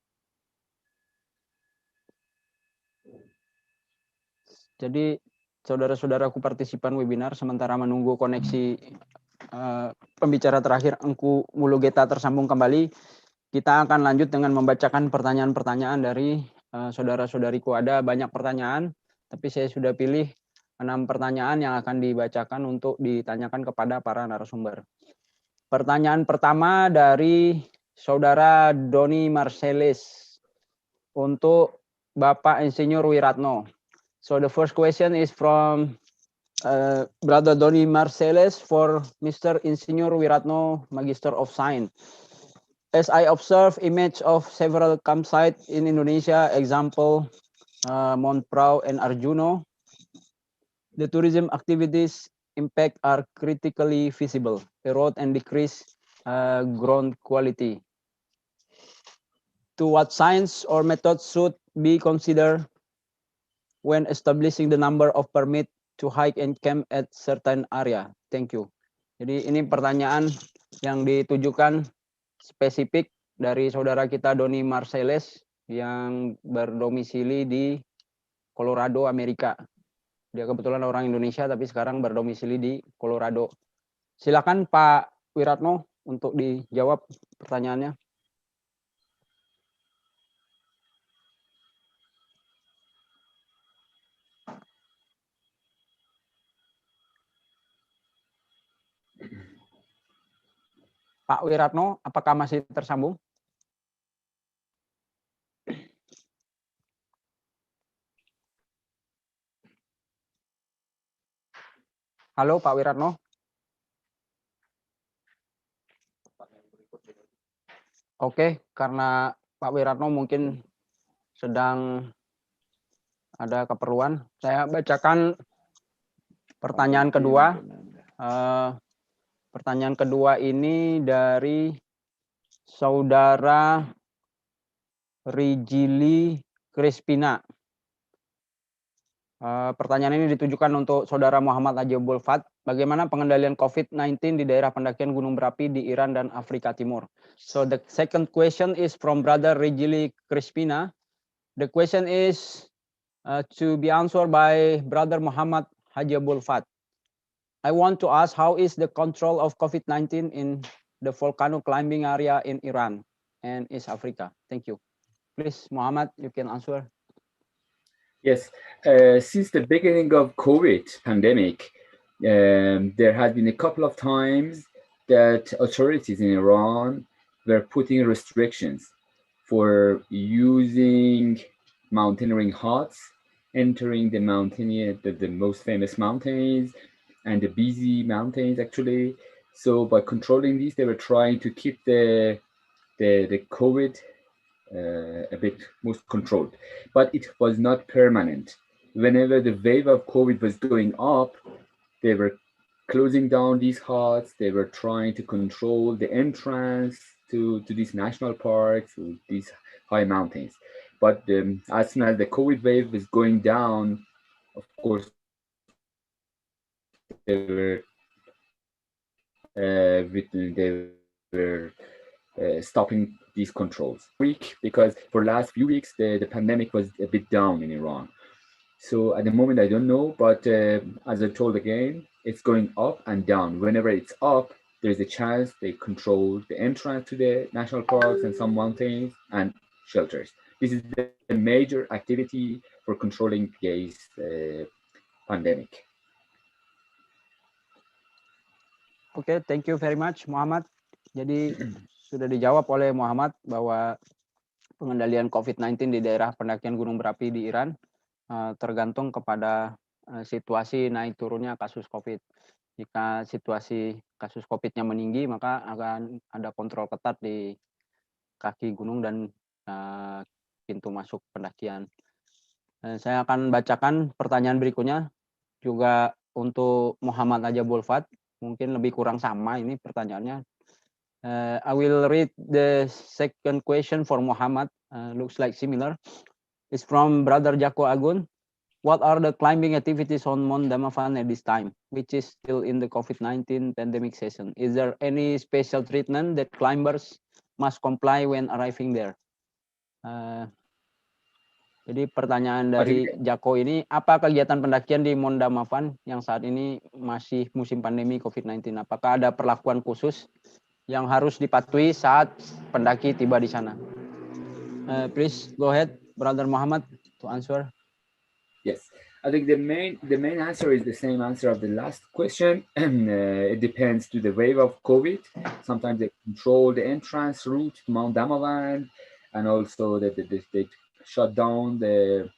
Jadi saudara-saudaraku partisipan webinar, sementara menunggu koneksi pembicara terakhir Engku Mulugeta tersambung kembali, kita akan lanjut dengan membacakan pertanyaan-pertanyaan dari saudara-saudariku. Ada banyak pertanyaan, tapi saya sudah pilih 6 pertanyaan yang akan dibacakan untuk ditanyakan kepada para narasumber. Pertanyaan pertama dari Saudara Doni Marcelis untuk Bapak Insinyur Wiratno. So the first question is from Brother Doni Marceles for Mr. Insinyur Wiratno, Magister of Science. As I observe image of several campsites in Indonesia, example Mount Prau and Arjuno, the tourism activities impact are critically visible, erode and decrease ground quality. To what science or methods should be considered when establishing the number of permit to hike and camp at certain area? Thank you. Jadi ini pertanyaan yang ditujukan spesifik dari saudara kita Doni Marceles yang berdomisili di Colorado, Amerika. Dia kebetulan orang Indonesia tapi sekarang berdomisili di Colorado. Silakan Pak Wiratno untuk dijawab pertanyaannya. Pak Wiratno, apakah masih tersambung? Halo Pak Wiratno. Oke, karena Pak Wiratno mungkin sedang ada keperluan, saya bacakan pertanyaan kedua. Pertanyaan kedua ini dari Saudara Rijili Crispina. Pertanyaan ini ditujukan untuk Saudara Muhammad Haji Bulfat. Bagaimana pengendalian COVID-19 di daerah pendakian gunung berapi di Iran dan Afrika Timur? So the second question is from Brother Rijili Crispina. The question is to be answered by Brother Muhammad Haji Bulfat. I want to ask, how is the control of COVID-19 in the volcano climbing area in Iran and East Africa? Thank you. Please, Muhammad, you can answer. Yes, since the beginning of COVID pandemic, there had been a couple of times that authorities in Iran were putting restrictions for using mountaineering huts, entering the the most famous mountains and the busy mountains actually. So by controlling these, they were trying to keep the COVID a bit most controlled, but it was not permanent. Whenever the wave of COVID was going up, they were closing down these huts. They were trying to control the entrance to these national parks, to these high mountains. But as soon as the COVID wave was going down, of course, they were stopping these controls. Because for the last few weeks, the pandemic was a bit down in Iran. So at the moment, I don't know, but as I told again, it's going up and down. Whenever it's up, there's a chance they control the entrance to the national parks and some mountains and shelters. This is the major activity for controlling this pandemic. Oke, thank you very much, Muhammad. Jadi sudah dijawab oleh Muhammad bahwa pengendalian COVID-19 di daerah pendakian gunung berapi di Iran tergantung kepada situasi naik turunnya kasus COVID. Jika situasi kasus COVID-nya meninggi, maka akan ada kontrol ketat di kaki gunung dan pintu masuk pendakian. Saya akan bacakan pertanyaan berikutnya juga untuk Muhammad Haji Bulfat. Mungkin lebih kurang sama ini pertanyaannya. I will read the second question for Muhammad. Looks like similar. It's from Brother Jako Agun. What are the climbing activities on Mount Damavand at this time, which is still in the COVID-19 pandemic season? Is there any special treatment that climbers must comply when arriving there? Jadi pertanyaan dari Jako ini, apa kegiatan pendakian di Mount Damavand yang saat ini masih musim pandemi COVID-19? Apakah ada perlakuan khusus yang harus dipatuhi saat pendaki tiba di sana? Please go ahead, Brother Muhammad, to answer. Yes, I think the main answer is the same answer of the last question. It depends to the wave of COVID. Sometimes they control the entrance route to Mount Damavand, and also they shut down the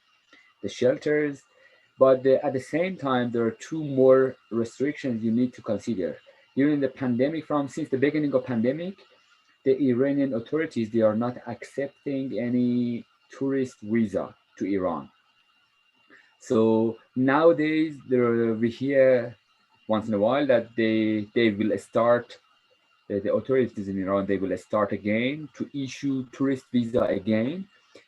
shelters. But at the same time, there are two more restrictions you need to consider. During the pandemic, since the beginning of pandemic, the Iranian authorities, they are not accepting any tourist visa to Iran. So nowadays, we hear once in a while that they will start, the authorities in Iran, they will start again to issue tourist visa again,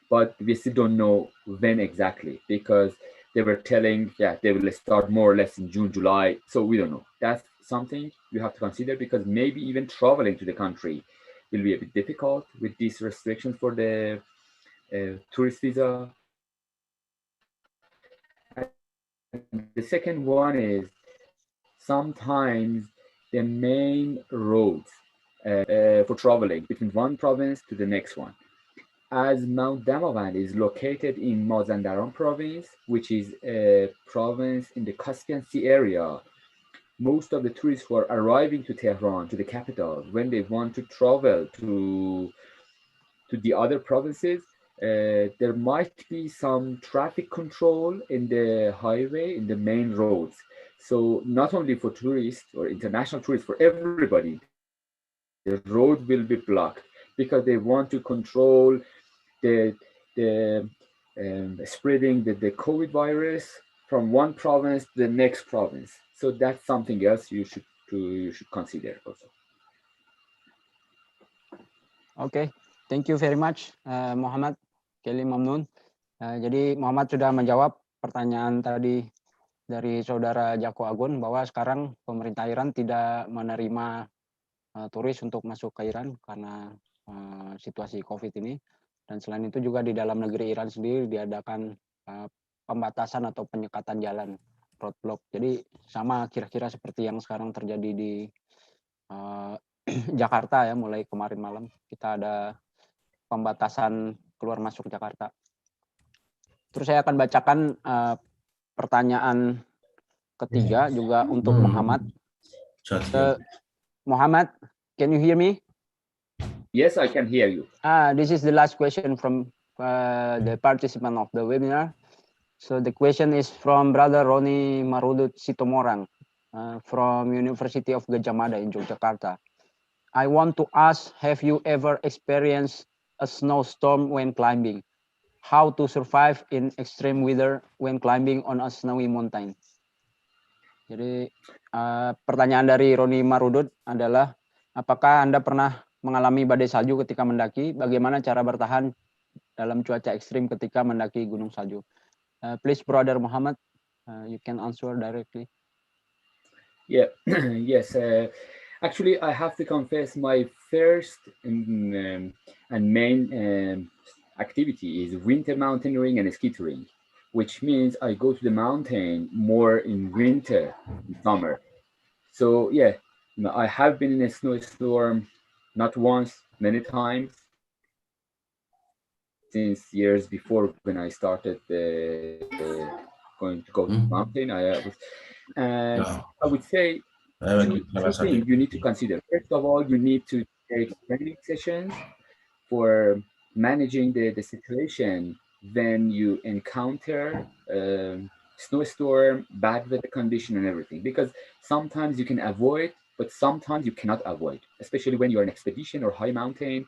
but we still don't know when exactly, because they were telling, they will start more or less in June, July. So we don't know. That's something you have to consider, because maybe even traveling to the country will be a bit difficult with these restrictions for the tourist visa. The second one is sometimes the main roads for traveling between one province to the next one. As Mount Damavand is located in Mazandaran province, which is a province in the Caspian Sea area, most of the tourists who are arriving to Tehran, to the capital, when they want to travel to the other provinces, there might be some traffic control in the highway, in the main roads. So not only for tourists or international tourists, for everybody, the road will be blocked because they want to control the spreading the COVID virus from one province to the next province. So that's something else you should consider also. Oke, thank you very much, Muhammad Kelly Mamnun. Jadi Muhammad sudah menjawab pertanyaan tadi dari saudara Jako Agun bahwa sekarang pemerintah Iran tidak menerima turis untuk masuk ke Iran karena situasi COVID ini. Dan selain itu juga di dalam negeri Iran sendiri diadakan pembatasan atau penyekatan jalan, roadblock. Jadi sama kira-kira seperti yang sekarang terjadi di Jakarta ya, mulai kemarin malam kita ada pembatasan keluar masuk Jakarta. Terus saya akan bacakan pertanyaan ketiga juga untuk Muhammad. Muhammad, can you hear me? Yes, I can hear you. This is the last question from the participant of the webinar. So the question is from Brother Roni Marudut Sitomorang from University of Gajah Mada in Yogyakarta. I want to ask, have you ever experienced a snowstorm when climbing? How to survive in extreme weather when climbing on a snowy mountain? Jadi pertanyaan dari Roni Marudut adalah, apakah Anda pernah mengalami badai salju ketika mendaki? Bagaimana cara bertahan dalam cuaca ekstrim ketika mendaki gunung salju? Please, Brother Muhammad, you can answer directly. Yeah, yes. Actually, I have to confess, my first and main activity is winter mountaineering and ski touring, which means I go to the mountain more in winter, in summer. So yeah, I have been in a snowstorm, not once, many times, since years before when I started going to go to the mountain. I would say two things you need to consider. First of all, you need to take training sessions for managing the situation when you encounter snowstorm, bad weather condition and everything, because sometimes you can avoid, but sometimes you cannot avoid, especially when you're in expedition or high mountain,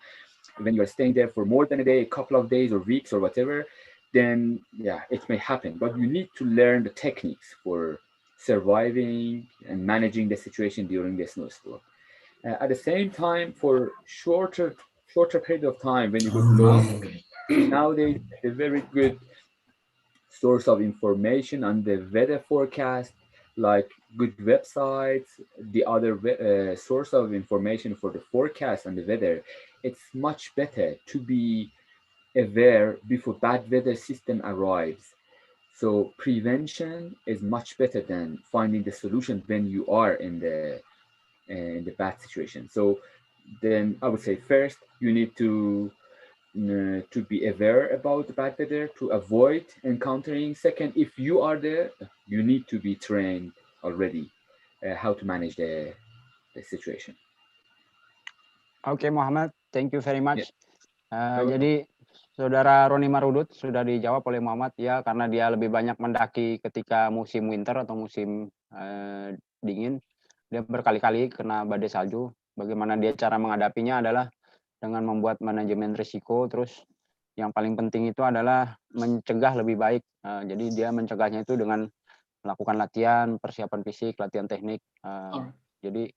when you're staying there for more than a day, a couple of days or weeks or whatever, then yeah, it may happen. But you need to learn the techniques for surviving and managing the situation during the snowstorm. At the same time, for shorter period of time, when you go to mountain, nowadays a very good source of information on the weather forecast, like good websites, the other source of information for the forecast and the weather. It's much better to be aware before bad weather system arrives. So prevention is much better than finding the solution when you are in the bad situation. So then I would say first you need to to be aware about the bad weather, to avoid encountering. Second, if you are there, you need to be trained already how to manage the situation. Oke, Muhammad, thank you very much. You're welcome. Jadi Saudara Roni Marudut sudah dijawab oleh Muhammad ya, karena dia lebih banyak mendaki ketika musim winter atau musim dingin. Dia berkali-kali kena badai salju. Bagaimana dia cara menghadapinya adalah dengan membuat manajemen risiko. Terus yang paling penting itu adalah mencegah lebih baik. Jadi dia mencegahnya itu dengan melakukan latihan, persiapan fisik, latihan teknik. Jadi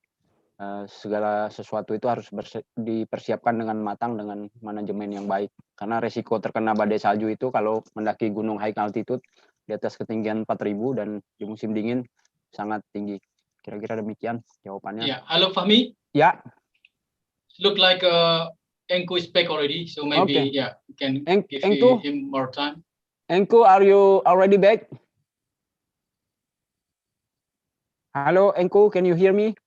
segala sesuatu itu harus dipersiapkan dengan matang dengan manajemen yang baik. Karena resiko terkena badai salju itu kalau mendaki gunung high altitude di atas ketinggian 4.000 dan di musim dingin sangat tinggi. Kira-kira demikian jawabannya. Yeah. Hello, Fahmi. Ya. Look like Enku is back already, so maybe Okay. yeah, we can give Enku? him more time. Enku, are you already back? Halo, Enku, can you hear me?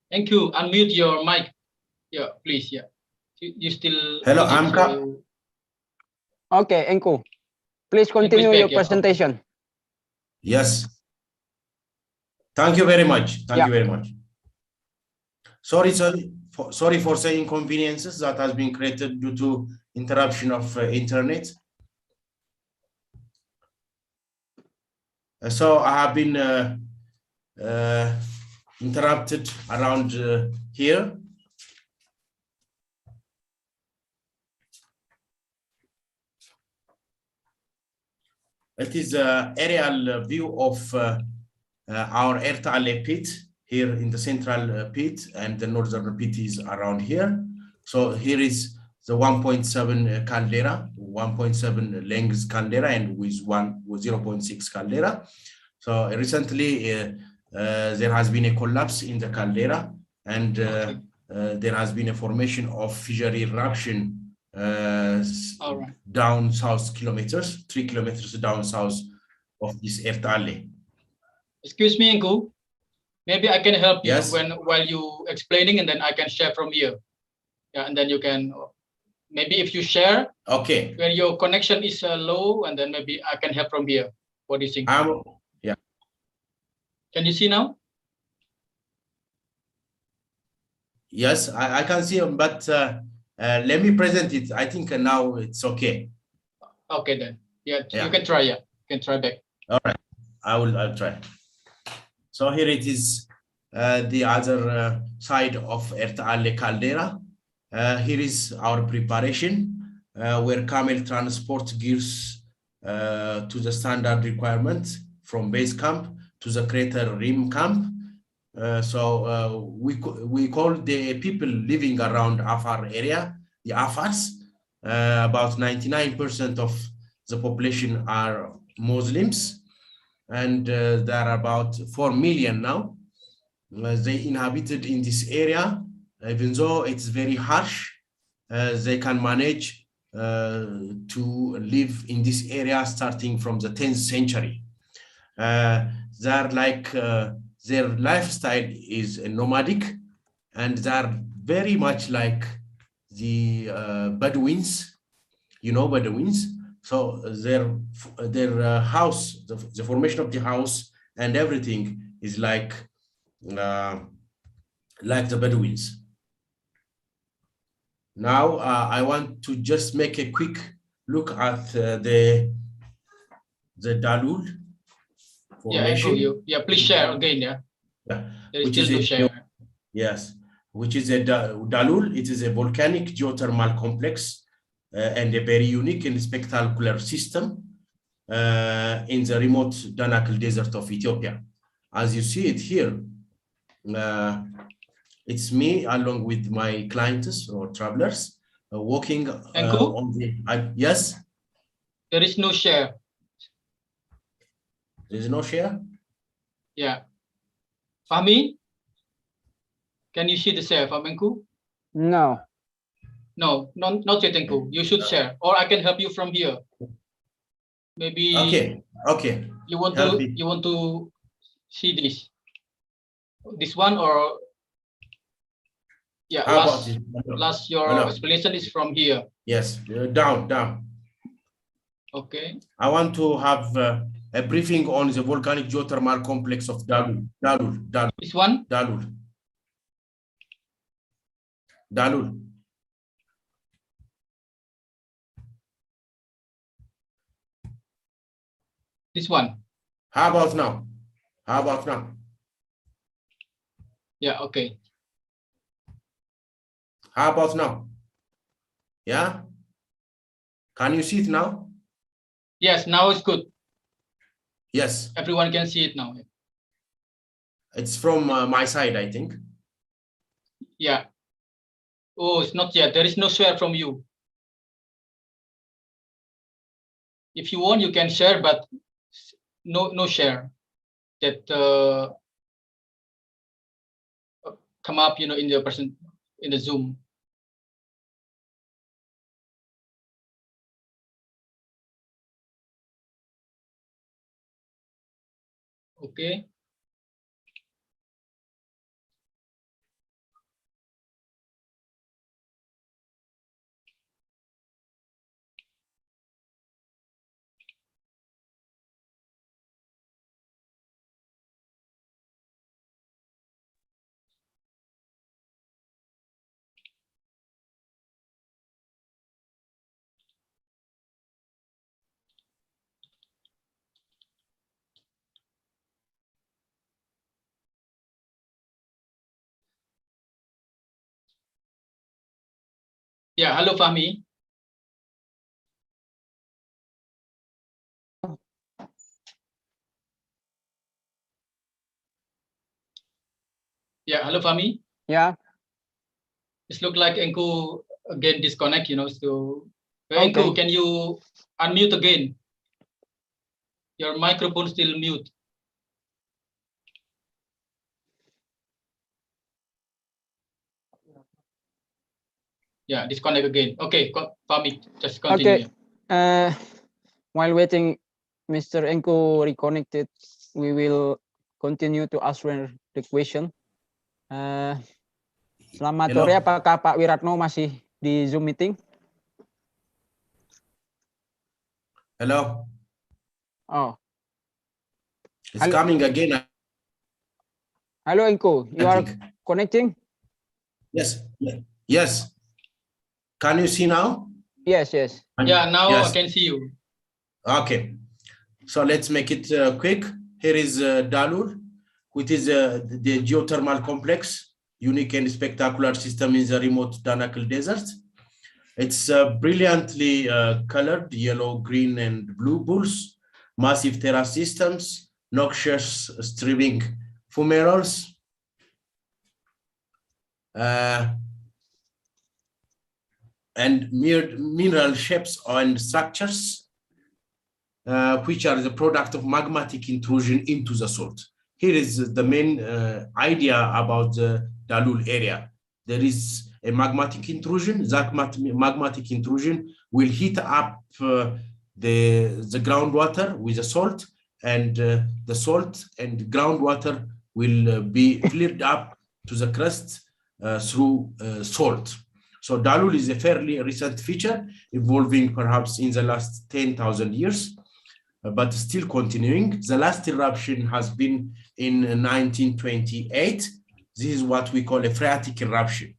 Enku, unmute your mic. Yeah, please. Yeah. You still. Hello, busy, Amka. so- Okay, Enku. Please continue back, your yeah, okay. presentation. Yes. Thank you very much. Thank Yeah. you very much. Sorry for saying inconveniences that has been created due to interruption of internet. So I have been interrupted around here. It is an aerial view of our Ertaale pit here in the central pit, and the northern pit is around here. So here is the 1.7 caldera, 1.7 length caldera, and with 0.6 caldera. So recently there has been a collapse in the caldera, and there has been a formation of fissure eruption down south kilometers, 3 kilometers down south of this Ertaale. Excuse me, Enku. Maybe I can help you Yes. while you explaining, and then I can share from here. Yeah, and then you can maybe if you share. Okay. Where your connection is low, and then maybe I can help from here. What do you think? Yeah. Can you see now? Yes, I can see them, but let me present it. I think now it's okay. Okay then. Yeah, Yeah. you can try. Yeah, you can try back. All right, I'll try. So here it is, the other side of Ertaale caldera. Here is our preparation, where camel transport gears to the standard requirement from base camp to the crater rim camp. We call the people living around Afar area the Afars. About 99% of the population are Muslims, and there are about 4 million now. They inhabited in this area. Even though it's very harsh, they can manage to live in this area starting from the 10th century. They're like their lifestyle is nomadic, and they're very much like the Bedouins, you know, Bedouins. So their house, the formation of the house and everything is like the Bedouins. Now I want to just make a quick look at the Dalul formation. Yeah, please share again. Yeah. There is Which still is to a, share. yes, which is a Dalul. It is a volcanic geothermal complex and a very unique and spectacular system in the remote Danakil Desert of Ethiopia. As you see it here, it's me along with my clients or travelers walking on the. Yes. There is no share. There is no share. Yeah. Fahmi, can you see the share, Fahmenku? No. No, not yet, Enku. You should share, or I can help you from here. Maybe. Okay. You want to see this one, or Yeah, How last, about it? last your Hello. explanation is from here. Yes, down. Okay. I want to have a briefing on the volcanic geothermal complex of Dalul. This one? Dalul. This one. How about now? Yeah, okay. How about now? Yeah? Can you see it now? Yes, now it's good. Yes. Everyone can see it now. It's from my side, I think. Yeah. Oh, it's not yet. There is no share from you. If you want, you can share, but no share. That come up, in the person in the Zoom. Okay. Yeah, hello, Fahmi. Yeah, hello, Fahmi. Yeah. It looks like Enku again disconnect, so Okay. Enku, can you unmute again? Your microphone still mute. Yeah, disconnect again. Okay, Fahmi, just continue. Okay. While waiting, Mr. Enko reconnected, we will continue to answer the question. Selamat Hello. sore, apakah Pak Wiratno masih di Zoom meeting? Hello. Oh. It's coming again. Hello, Enko. You are connecting? Yes. Yes. Can you see now? Yes. Yeah, now Yes. I can see you. Okay. So let's make it quick. Here is Dalur, which is the geothermal complex, unique and spectacular system in the remote Danakil Desert. It's brilliantly colored yellow, green, and blue pools, massive terrace systems, noxious streaming fumaroles, and mineral shapes and structures, which are the product of magmatic intrusion into the salt. Here is the main idea about the Dalul area. There is a magmatic intrusion. That magmatic intrusion will heat up the groundwater with the salt, and the salt and groundwater will be flared up to the crust through salt. So Dalul is a fairly recent feature, evolving perhaps in the last 10,000 years, but still continuing. The last eruption has been in 1928. This is what we call a phreatic eruption.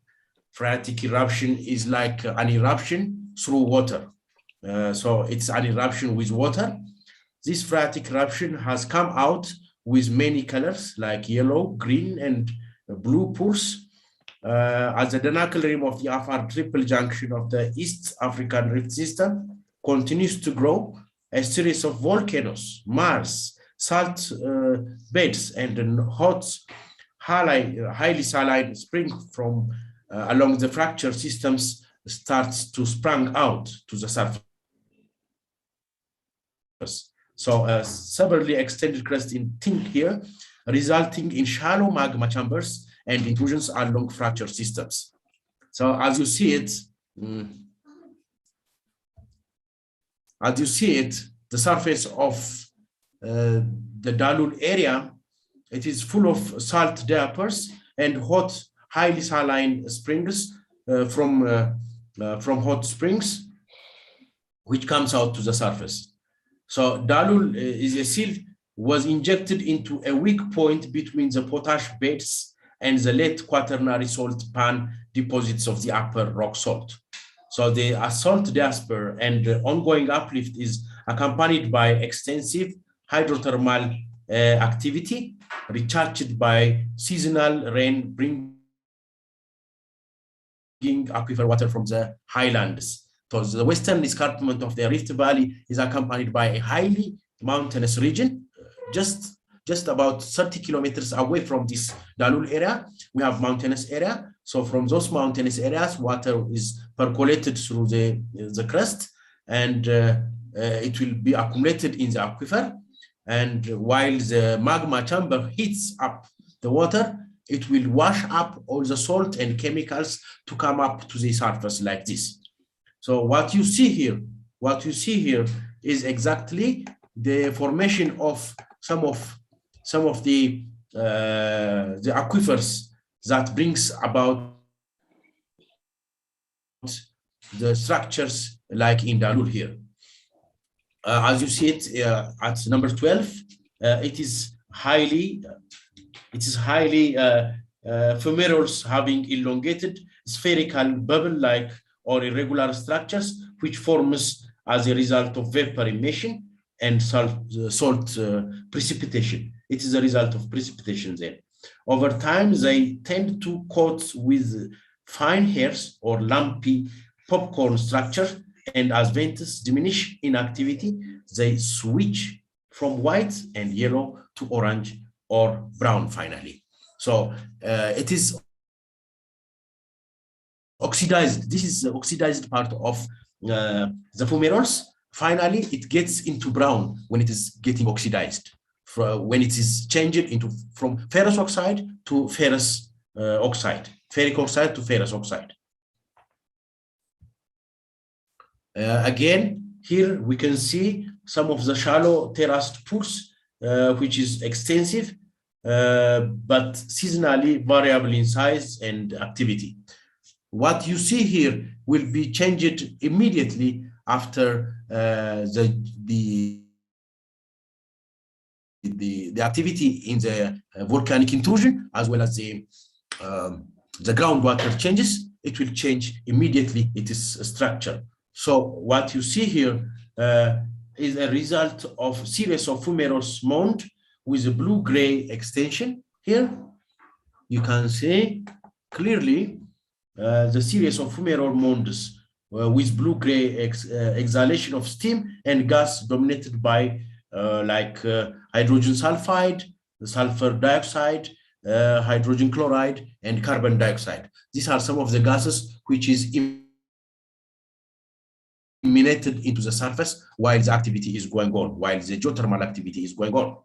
Phreatic eruption is like an eruption through water. So it's an eruption with water. This phreatic eruption has come out with many colors like yellow, green, and blue pools. As the Danakil rim of the Afar triple junction of the East African Rift System continues to grow, a series of volcanoes, maars, salt beds, and hot, highly saline spring from along the fracture systems starts to sprang out to the surface. So severely extended crust in thin here, resulting in shallow magma chambers and intrusions along fracture systems. So as you see it, the surface of the Dalul area, it is full of salt diapers and hot, highly saline springs from hot springs, which comes out to the surface. So Dalul is a silt was injected into a weak point between the potash beds and the late quaternary salt pan deposits of the upper rock salt. So the salt diaspora and ongoing uplift is accompanied by extensive hydrothermal activity, recharged by seasonal rain bringing aquifer water from the highlands. So the western escarpment of the Rift Valley is accompanied by a highly mountainous region. Just about 30 kilometers away from this Dalul area, we have mountainous area. So from those mountainous areas, water is percolated through the crust, and it will be accumulated in the aquifer. And while the magma chamber heats up the water, it will wash up all the salt and chemicals to come up to the surface like this. So what you see here is exactly the formation of some of the aquifers that brings about the structures like in Dalul here. As you see it at number 12, it is highly fumaroles having elongated spherical bubble-like or irregular structures, which forms as a result of vapor emission and salt precipitation. It is a result of precipitation there. Over time, they tend to coat with fine hairs or lumpy popcorn structure, and as vents diminish in activity, they switch from white and yellow to orange or brown finally. So it is oxidized. This is the oxidized part of the fumaroles. Finally, it gets into brown when it is getting oxidized, when it is changed from ferrous oxide to ferrous oxide, ferric oxide to ferrous oxide. Again, here we can see some of the shallow terraced pools, which is extensive, but seasonally variable in size and activity. What you see here will be changed immediately after the activity in the volcanic intrusion, as well as the groundwater changes. It will change immediately its structure. So what you see here is a result of series of fumaroles mound with a blue-gray extension. Here you can see clearly the series of fumarole mounds with blue-gray exhalation of steam and gas dominated by hydrogen sulfide, sulfur dioxide, hydrogen chloride, and carbon dioxide. These are some of the gases which is emanated into the surface while the activity is going on, while the geothermal activity is going on.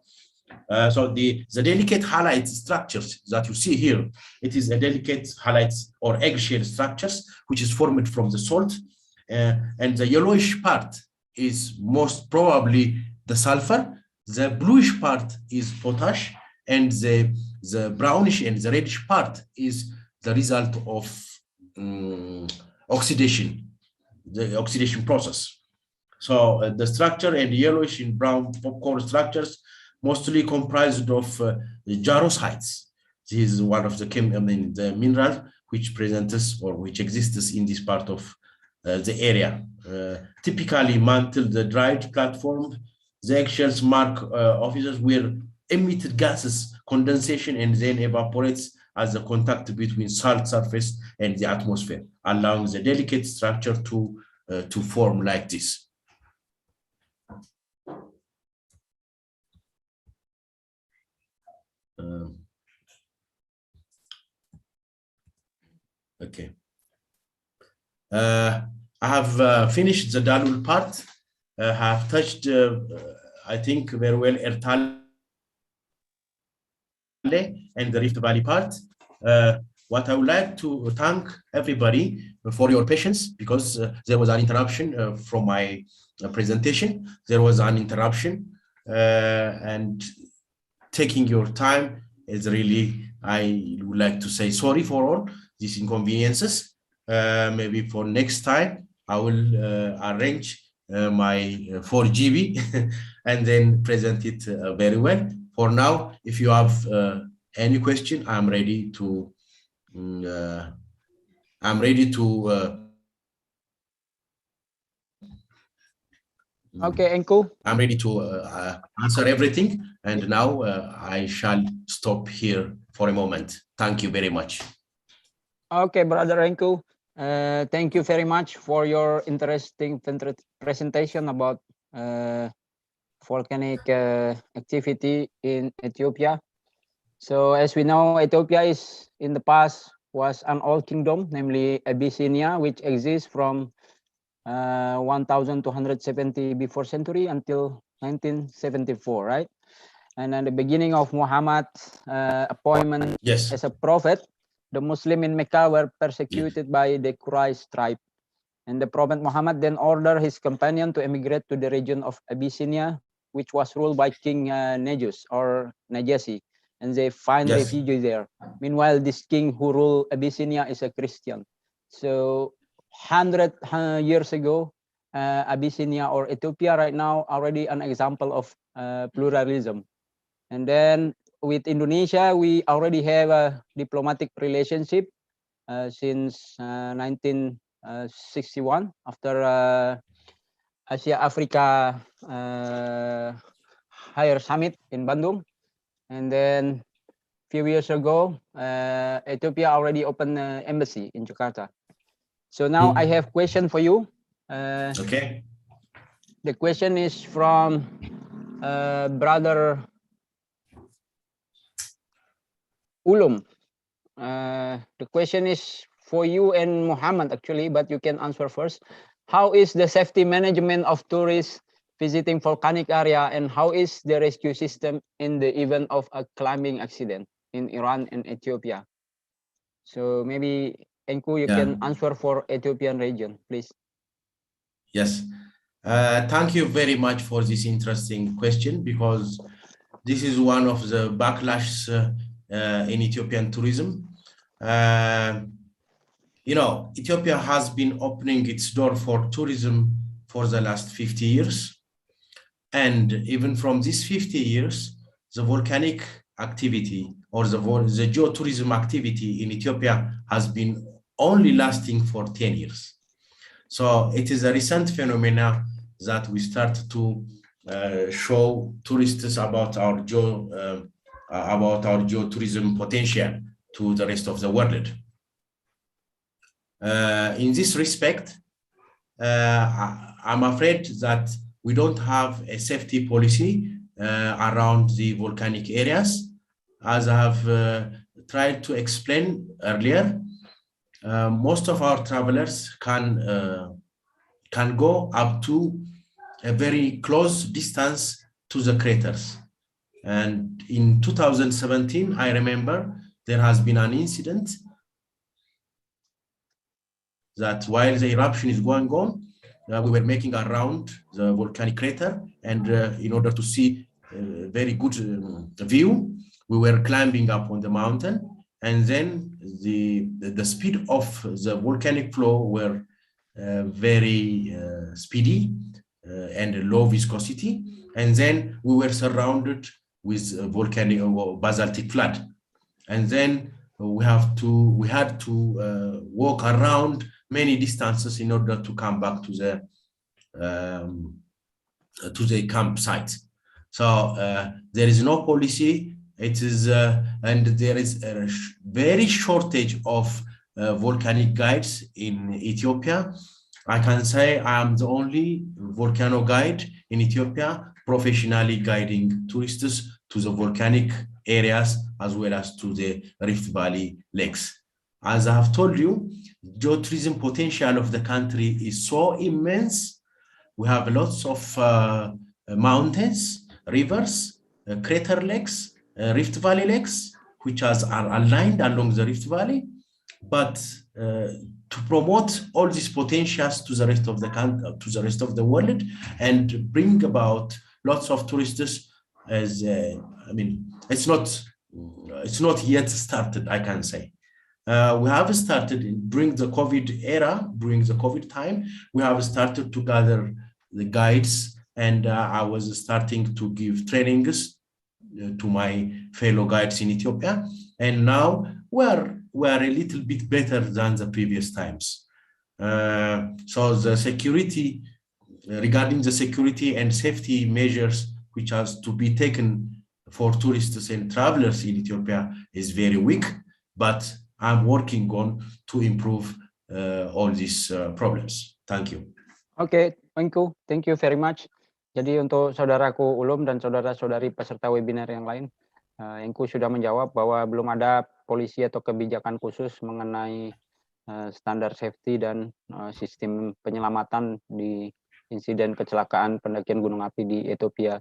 So the delicate halite structures that you see here, it is a delicate halite or eggshell structures which is formed from the salt, and the yellowish part is most probably the sulfur. The bluish part is potash, and the brownish and the reddish part is the result of oxidation, the oxidation process. So the structure and yellowish and brown popcorn structures mostly comprised of jarosites. This is one of the mineral which presents or which exists in this part of the area. Typically mantle the dried platform. The eggshells mark offices where emitted gases condensation and then evaporates as the contact between salt surface and the atmosphere, allowing the delicate structure to form like this. Okay. I have finished the Dalul part. I have touched, I think, very well Ertal and the Rift Valley part. What I would like to thank everybody for your patience, because there was an interruption from my presentation. There was an interruption, and taking your time is really I would like to say sorry for all these inconveniences. Maybe for next time, I will arrange my 4 GB and then present it very well. For now, if you have any question, I'm ready to Okay, Enku. I'm ready to answer everything. And now I shall stop here for a moment. Thank you very much. Okay, Brother Enku. Thank you very much for your interesting presentation about volcanic activity in Ethiopia. So as we know, Ethiopia is in the past was an old kingdom, namely Abyssinia, which exists from 1270 before century until 1974, right? And at the beginning of Muhammad's appointment as a prophet, the Muslims in Mecca were persecuted by the Quraysh tribe. And the Prophet Muhammad then ordered his companion to emigrate to the region of Abyssinia, which was ruled by King Negus or Najasi, and they find refuge there. Meanwhile, this king who ruled Abyssinia is a Christian. So 100 years ago, Abyssinia or Ethiopia right now already an example of pluralism. And then with Indonesia, we already have a diplomatic relationship since 1961 after Asia Africa Higher Summit in Bandung. And then a few years ago, Ethiopia already opened an embassy in Jakarta. So now I have a question for you. Okay. The question is from Brother Ulum. The question is for you and Muhammad actually, but you can answer first. How is the safety management of tourists visiting volcanic area, and how is the rescue system in the event of a climbing accident in Iran and Ethiopia? So maybe Enku, you can answer for Ethiopian region, please. Yes. Thank you very much for this interesting question, because this is one of the backlashes in Ethiopian tourism. You know, Ethiopia has been opening its door for tourism for the last 50 years. And even from these 50 years, the volcanic activity or the geotourism activity in Ethiopia has been only lasting for 10 years. So it is a recent phenomena that we start to show tourists about our geotourism potential to the rest of the world. In this respect, I'm afraid that we don't have a safety policy around the volcanic areas. As I have tried to explain earlier, most of our travelers can go up to a very close distance to the craters. And in 2017, I remember there has been an incident that while the eruption is going on, we were making around the volcanic crater, and in order to see a very good view, we were climbing up on the mountain, and then the speed of the volcanic flow were very speedy and low viscosity, and then we were surrounded with volcanic basaltic flood, and then we had to walk around many distances in order to come back to the campsite. So there is no policy. It is and there is a very shortage of volcanic guides in Ethiopia. I can say I am the only volcano guide in Ethiopia professionally guiding tourists to the volcanic areas as well as to the Rift Valley lakes. As I have told you, geotourism potential of the country is so immense. We have lots of mountains, rivers, crater lakes, Rift Valley lakes, which are aligned along the Rift Valley. But to promote all these potentials to the rest of the country, to the rest of the world, and bring about lots of tourists, as I mean, it's not it's not yet started, I can say. We have started during the COVID era, during the COVID time, we have started to gather the guides, and I was starting to give trainings to my fellow guides in Ethiopia. And now we are a little bit better than the previous times. So the security, regarding the security and safety measures which has to be taken for tourists and travelers in Ethiopia is very weak, but I'm working on to improve all these problems. Thank you. Oke, thank you very much. Jadi untuk saudaraku Ulum dan saudara-saudari peserta webinar yang lain, Engku sudah menjawab bahwa belum ada polisi atau kebijakan khusus mengenai standar safety dan sistem penyelamatan di insiden kecelakaan pendakian gunung api di Ethiopia.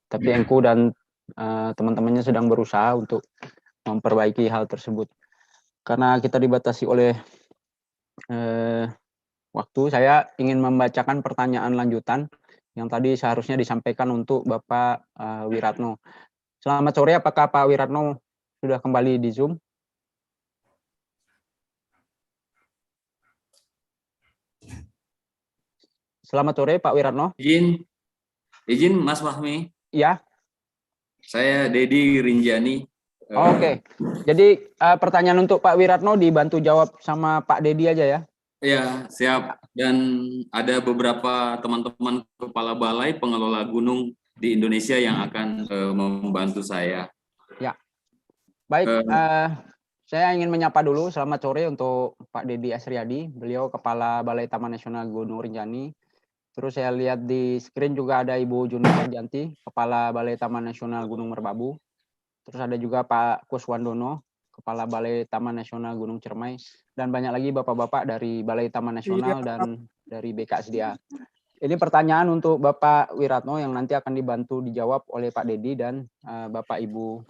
Tapi Engku dan teman-temannya sedang berusaha untuk memperbaiki hal tersebut. Karena kita dibatasi oleh waktu, saya ingin membacakan pertanyaan lanjutan yang tadi seharusnya disampaikan untuk Bapak Wiratno. Selamat sore, apakah Pak Wiratno sudah kembali di Zoom? Selamat sore, Pak Wiratno. Izin Mas Fahmi. Ya. Saya Dedi Rinjani. Oke. Jadi pertanyaan untuk Pak Wiratno dibantu jawab sama Pak Dedi aja ya. Ya, siap. Dan ada beberapa teman-teman kepala balai pengelola gunung di Indonesia yang akan membantu saya. Ya. Baik, saya ingin menyapa dulu. Selamat sore untuk Pak Dedi Asriadi. Beliau Kepala Balai Taman Nasional Gunung Rinjani. Terus saya lihat di screen juga ada Ibu Juni Janti, Kepala Balai Taman Nasional Gunung Merbabu. Terus ada juga Pak Kuswandono, Kepala Balai Taman Nasional Gunung Cermai, dan banyak lagi bapak-bapak dari Balai Taman Nasional dan dari BKSDA. Ini pertanyaan untuk Bapak Wiratno yang nanti akan dibantu dijawab oleh Pak Dedi dan Bapak Ibu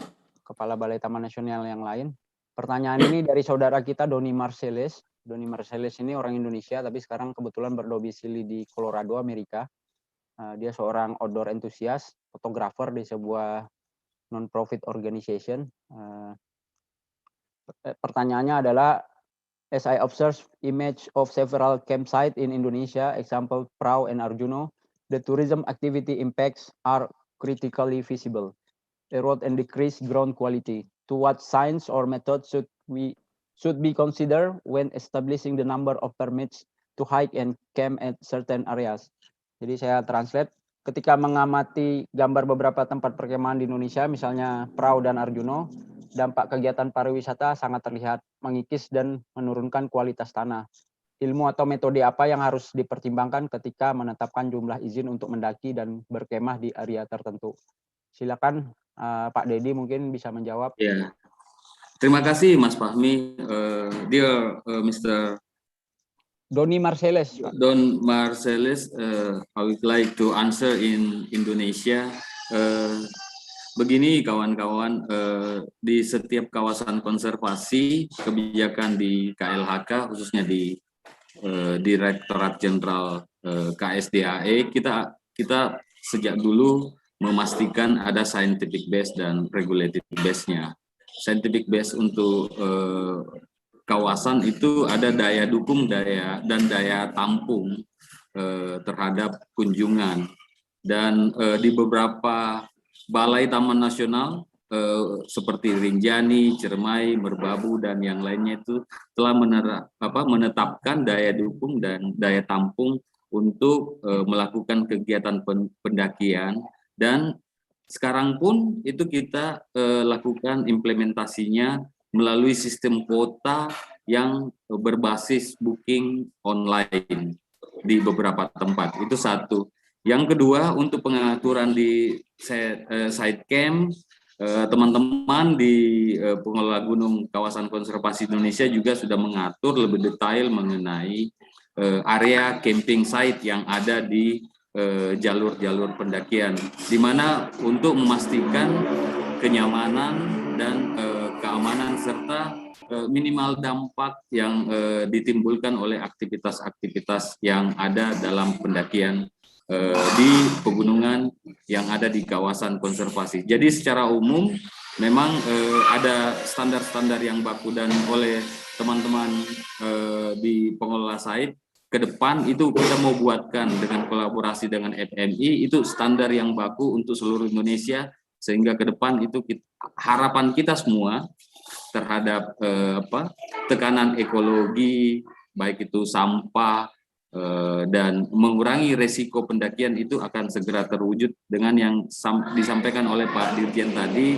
Kepala Balai Taman Nasional yang lain. Pertanyaan ini dari saudara kita Doni Marcellus. Doni Marcellus ini orang Indonesia tapi sekarang kebetulan berdomisili di Colorado, Amerika. Dia seorang outdoor enthusiast, fotografer di sebuah non-profit organization. Pertanyaannya adalah, as I observe image of several campsites in Indonesia, example Prau and Arjuno, the tourism activity impacts are critically visible. Erode and decrease ground quality. To what signs or methods should be considered when establishing the number of permits to hike and camp at certain areas? Jadi saya translate, ketika mengamati gambar beberapa tempat perkemahan di Indonesia, misalnya Prau dan Arjuno, dampak kegiatan pariwisata sangat terlihat mengikis dan menurunkan kualitas tanah. Ilmu atau metode apa yang harus dipertimbangkan ketika menetapkan jumlah izin untuk mendaki dan berkemah di area tertentu? Silakan Pak Dedi mungkin bisa menjawab. Ya. Terima kasih Mas Fahmi. Dear Mr. Doni Marcellus. Don Marcellus, I would like to answer in Indonesia. Begini kawan-kawan, di setiap kawasan konservasi, kebijakan di KLHK, khususnya di Direktorat Jenderal KSDAE, kita sejak dulu memastikan ada scientific base dan regulated base-nya. Scientific base untuk kawasan itu ada daya dukung dan daya tampung terhadap kunjungan. Dan di beberapa balai taman nasional seperti Rinjani, Cermai, Merbabu dan yang lainnya itu telah menetapkan daya dukung dan daya tampung untuk melakukan kegiatan pendakian, dan sekarang pun itu kita lakukan implementasinya melalui sistem kuota yang berbasis booking online di beberapa tempat. Itu satu. Yang kedua, untuk pengaturan di site camp, teman-teman di pengelola gunung kawasan konservasi Indonesia juga sudah mengatur lebih detail mengenai area camping site yang ada di jalur-jalur pendakian, di mana untuk memastikan kenyamanan dan keamanan serta minimal dampak yang ditimbulkan oleh aktivitas-aktivitas yang ada dalam pendakian di pegunungan yang ada di kawasan konservasi. Jadi secara umum memang ada standar-standar yang baku, dan oleh teman-teman di pengelola site ke depan itu kita mau buatkan dengan kolaborasi dengan FMI itu standar yang baku untuk seluruh Indonesia, sehingga ke depan itu harapan kita semua terhadap tekanan ekologi, baik itu sampah dan mengurangi resiko pendakian itu akan segera terwujud dengan yang disampaikan oleh Pak Dirjen tadi.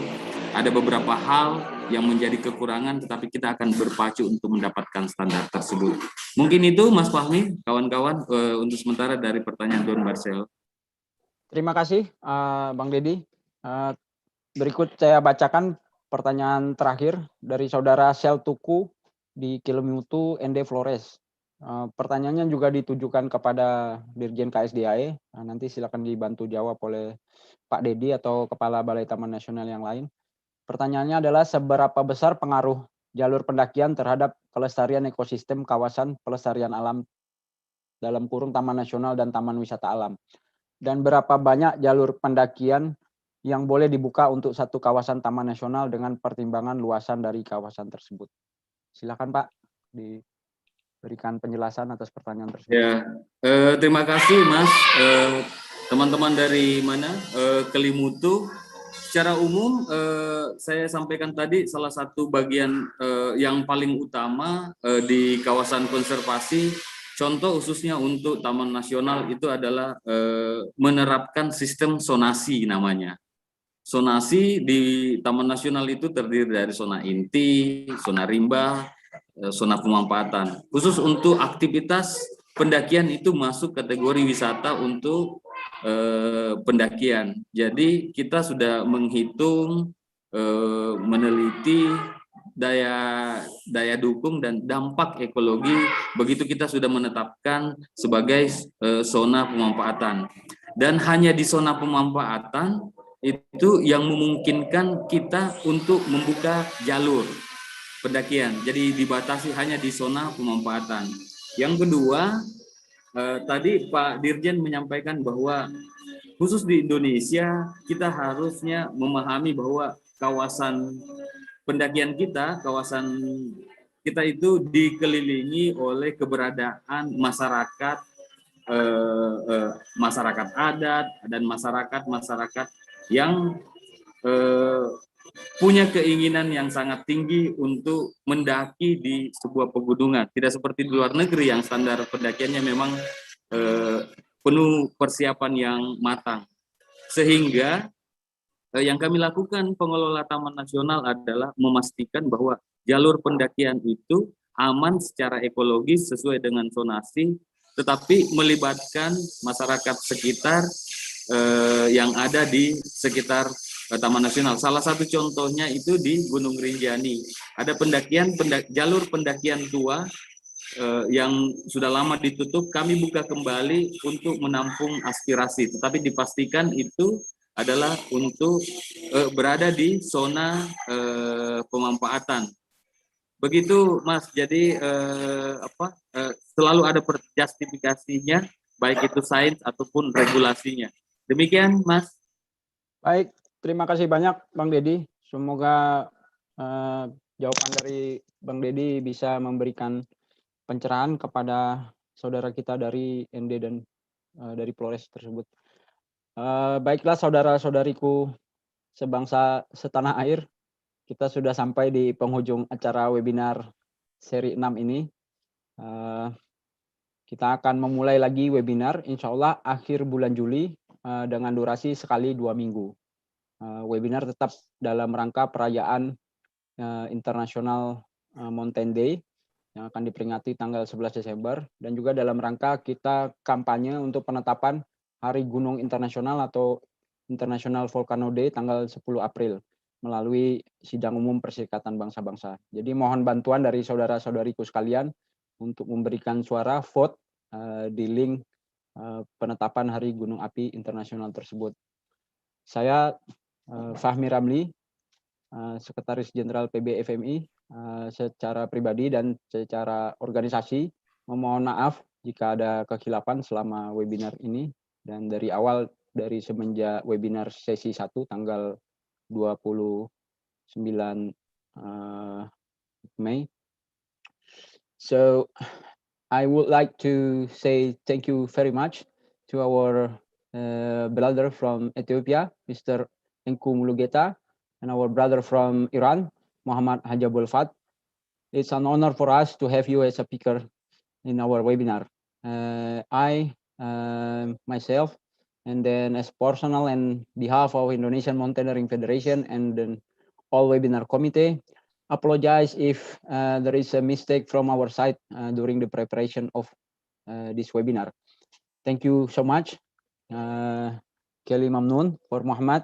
Ada beberapa hal yang menjadi kekurangan, tetapi kita akan berpacu untuk mendapatkan standar tersebut. Mungkin itu Mas Fahmi, kawan-kawan, untuk sementara dari pertanyaan Don Marcel. Terima kasih Bang Dedi. Berikut saya bacakan pertanyaan terakhir dari saudara Sel Tuku di Kilomutu ND Flores. Pertanyaannya juga ditujukan kepada Dirjen KSDAE. Nanti silakan dibantu jawab oleh Pak Dedi atau Kepala Balai Taman Nasional yang lain. Pertanyaannya adalah seberapa besar pengaruh jalur pendakian terhadap kelestarian ekosistem kawasan pelestarian alam dalam kurung Taman Nasional dan Taman Wisata Alam, dan berapa banyak jalur pendakian yang boleh dibuka untuk satu kawasan Taman Nasional dengan pertimbangan luasan dari kawasan tersebut. Silakan Pak, diberikan penjelasan atas pertanyaan tersebut. Ya, terima kasih Mas. Teman-teman dari mana? Kelimutu. Secara umum saya sampaikan tadi salah satu bagian yang paling utama di kawasan konservasi, contoh khususnya untuk Taman Nasional itu adalah menerapkan sistem zonasi namanya. Zonasi di Taman Nasional itu terdiri dari zona inti, zona rimba, zona pemanfaatan. Khusus untuk aktivitas pendakian itu masuk kategori wisata untuk pendakian. Jadi kita sudah menghitung, meneliti daya dukung dan dampak ekologi begitu kita sudah menetapkan sebagai zona pemanfaatan. Dan hanya di zona pemanfaatan itu yang memungkinkan kita untuk membuka jalur pendakian. Jadi dibatasi hanya di zona pemanfaatan. Yang kedua, tadi Pak Dirjen menyampaikan bahwa khusus di Indonesia kita harusnya memahami bahwa kawasan pendakian kita, kawasan kita itu dikelilingi oleh keberadaan masyarakat, masyarakat adat dan masyarakat yang punya keinginan yang sangat tinggi untuk mendaki di sebuah pegunungan. Tidak seperti di luar negeri yang standar pendakiannya memang penuh persiapan yang matang. Sehingga yang kami lakukan pengelola Taman Nasional adalah memastikan bahwa jalur pendakian itu aman secara ekologis sesuai dengan zonasi, tetapi melibatkan masyarakat sekitar yang ada di sekitar Taman Nasional. Salah satu contohnya itu di Gunung Rinjani. Ada jalur pendakian tua yang sudah lama ditutup, kami buka kembali untuk menampung aspirasi. Tetapi dipastikan itu adalah untuk berada di zona pemanfaatan. Begitu Mas. Jadi selalu ada justifikasinya, baik itu sains ataupun regulasinya. Demikian Mas. Baik, terima kasih banyak Bang Dedi. Semoga jawaban dari Bang Dedi bisa memberikan pencerahan kepada saudara kita dari ND dan dari Flores tersebut. Baiklah saudara-saudariku sebangsa setanah air, kita sudah sampai di penghujung acara webinar seri 6 ini. Kita akan memulai lagi webinar insya Allah akhir bulan Juli dengan durasi sekali 2 minggu. Webinar tetap dalam rangka perayaan International Mountain Day yang akan diperingati tanggal 11 Desember, dan juga dalam rangka kita kampanye untuk penetapan Hari Gunung Internasional atau International Volcano Day tanggal 10 April melalui Sidang Umum Perserikatan Bangsa-Bangsa. Jadi mohon bantuan dari saudara-saudariku sekalian untuk memberikan suara vote di link penetapan Hari Gunung Api Internasional tersebut. Saya Fahmi Ramli, Sekretaris Jenderal PB FMI, secara pribadi dan secara organisasi memohon maaf jika ada kekhilafan selama webinar ini, dan dari awal dari semenjak webinar sesi 1 tanggal 20 9 Mei. So I would like to say thank you very much to our brother from Ethiopia, Mr. Enku Mulugeta, and our brother from Iran, Muhammad Hajabul Fat. It's an honor for us to have you as a speaker in our webinar. I myself, and then as personal and behalf of Indonesian Mountaineering Federation and then all webinar committee, apologize if there is a mistake from our side during the preparation of this webinar. Thank you so much, Kelly Mamnoon, for Muhammad.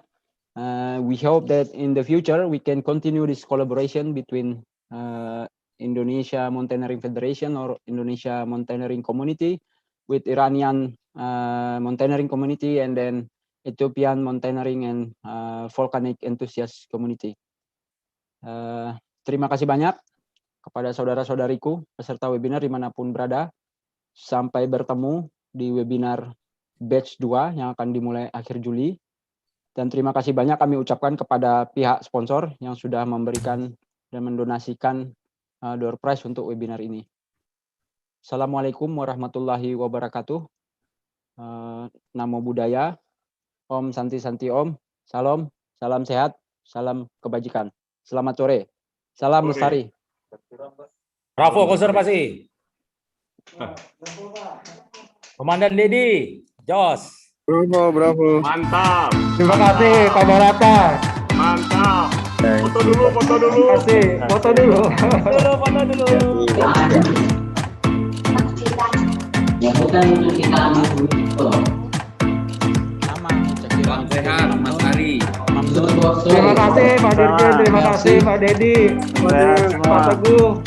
We hope that in the future we can continue this collaboration between Indonesia Mountaineering Federation or Indonesia Mountaineering Community with Iranian Mountaineering Community and then Ethiopian Mountaineering and Volcanic Enthusiast Community. Terima kasih banyak kepada saudara-saudariku peserta webinar dimanapun berada. Sampai bertemu di webinar batch 2 yang akan dimulai akhir Juli. Dan terima kasih banyak kami ucapkan kepada pihak sponsor yang sudah memberikan dan mendonasikan door prize untuk webinar ini. Assalamualaikum warahmatullahi wabarakatuh. Namo Buddhaya, Om Santi Santi Om, Salam, salam sehat, salam kebajikan. Selamat sore, salam lestari. Bravo konservasi. Komandan Dedi, Jos. Bravo, bravo. Mantap. Terima kasih, Pak Barata. Mantap. Foto dulu, foto dulu. Terima kasih, foto dulu. Foto dulu. Yang bukan untuk kita ambil dulu. Salam sehat, Mas Ari. Terima kasih, Pak Dirjen. Terima kasih, Pak Dedi. Pak Teguh.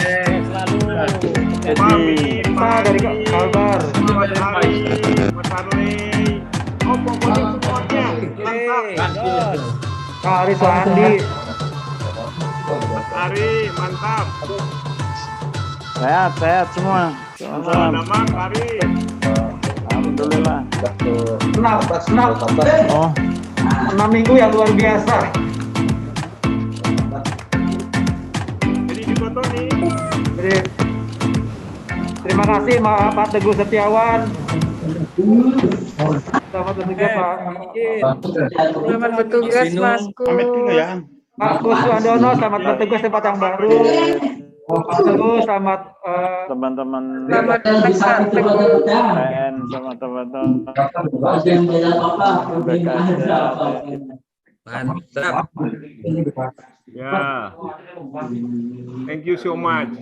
Selalu. Pak dari Kalbar. Pak Aris Andi. Ari, mantap. Sehat semua. Selamat, Ari. Alhamdulillah. Senang. Oh, 6 minggu yang luar biasa. Jadi di foto nih. Jadi, terima kasih Pak Teguh Setiawan. Selamat bertugas Pak. Selamat bertugas Masku. Pak Kuswandono, selamat bertugas tempat yang baru. Pak Teguh, selamat teman-teman. Selamat datang Pak Teguh. PN sama teman-teman. Mantap. Ya. Thank you so much.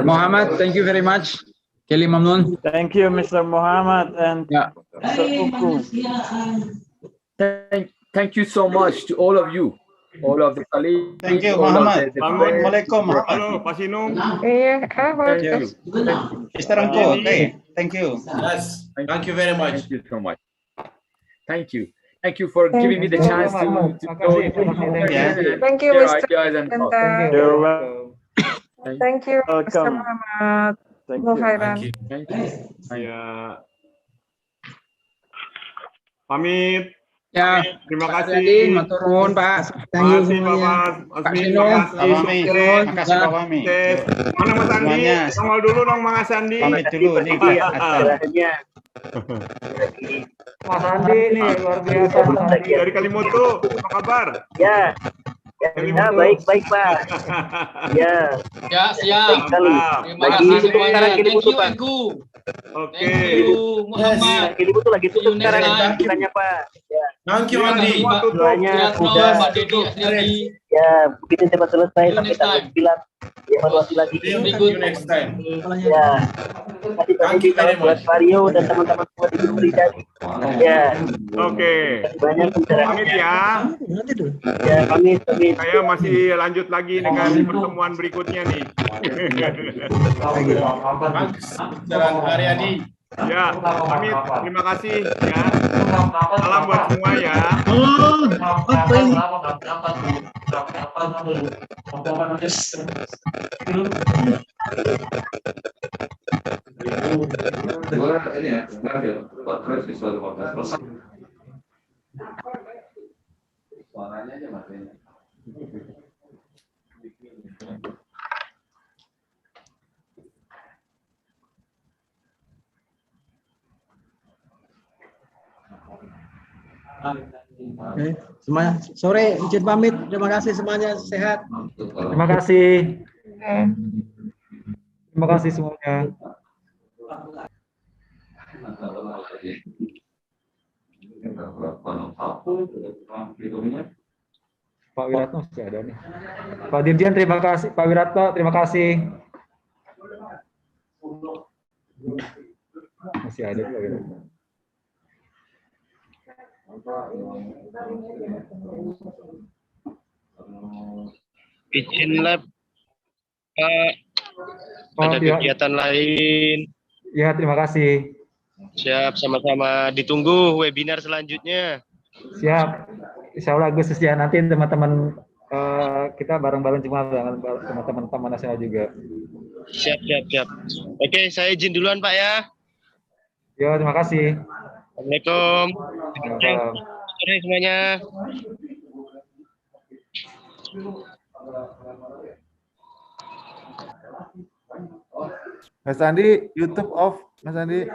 Muhammad, thank you very much. Kelly Mamnoon. Thank you, Mr. Muhammad and Mr. Uku. Thank you so much to all of you, all of the colleagues. Thank you, all Muhammad. of the Assalamualaikum, Muhammad. Halo, Pak Sinung. Iya, Thank you. Mr. Angko, okay. Thank you. Yes, thank you very much. Thank you so much. Thank you. Thank you for giving me the chance to go. Thank you, Mr. You're welcome. Thank you, Mr. Muhammad. Thank Bu you. Khairan. Thank you. Ya. Pamit. Ya, Terima kasih. Matur nuwun, Pak. Terima kasih, Bapak. Pak Sino. Makasih Pak Wami. Mana Mas Andi? Nongol dulu dong, Mas Andi. Pamit dulu nih. Mas Andi nih luar biasa. Dari Kalimantan, apa kabar? Ya. Ya, baik Pak. Ya. Ya, siap. Terima kasih semuanya. Thank you, Engku. Oke. Thank you, Muhammad. Ini tuh lagi tutup sekarang bukannya Pak. Ya. Thank you, Andi. Semuanya sudah. Pak Dedi, Asriadi. Ya, begitu cepat selesai sampai tanggal 9. Evaluasi lagi. See you next time. Ya. Thank you very much. Mario dan teman-teman semua di grup pribadi. Ya. Oke. Banyak Pamit ya. Ya, pamit. Saya masih lanjut lagi dengan pertemuan berikutnya nih. Jalan Haryadi. Ya, pamit. Terima kasih ya. Salam buat semua ya. Ini ya, Oke, semuanya sore izin pamit. Terima kasih semuanya, sehat. Terima kasih. Terima kasih semuanya. Pak Wiratno masih ada nih. Pak Dirjen terima kasih. Pak Wiratno terima kasih. Masih ada Pak Wiratno. Izin lab, Pak. Oh, Ada ya. kegiatan lain. Ya, terima kasih. Siap, sama-sama. Ditunggu webinar selanjutnya. Siap. Insya Allah Agustus ya. Nanti teman-teman kita bareng-bareng cuma dengan teman-teman nasional juga. Siap, siap, siap. Oke, saya izin duluan, Pak ya. Ya, terima kasih. Assalamualaikum. Waalaikumsalam. Sore semuanya. Mas Andi, YouTube off, Mas Andi.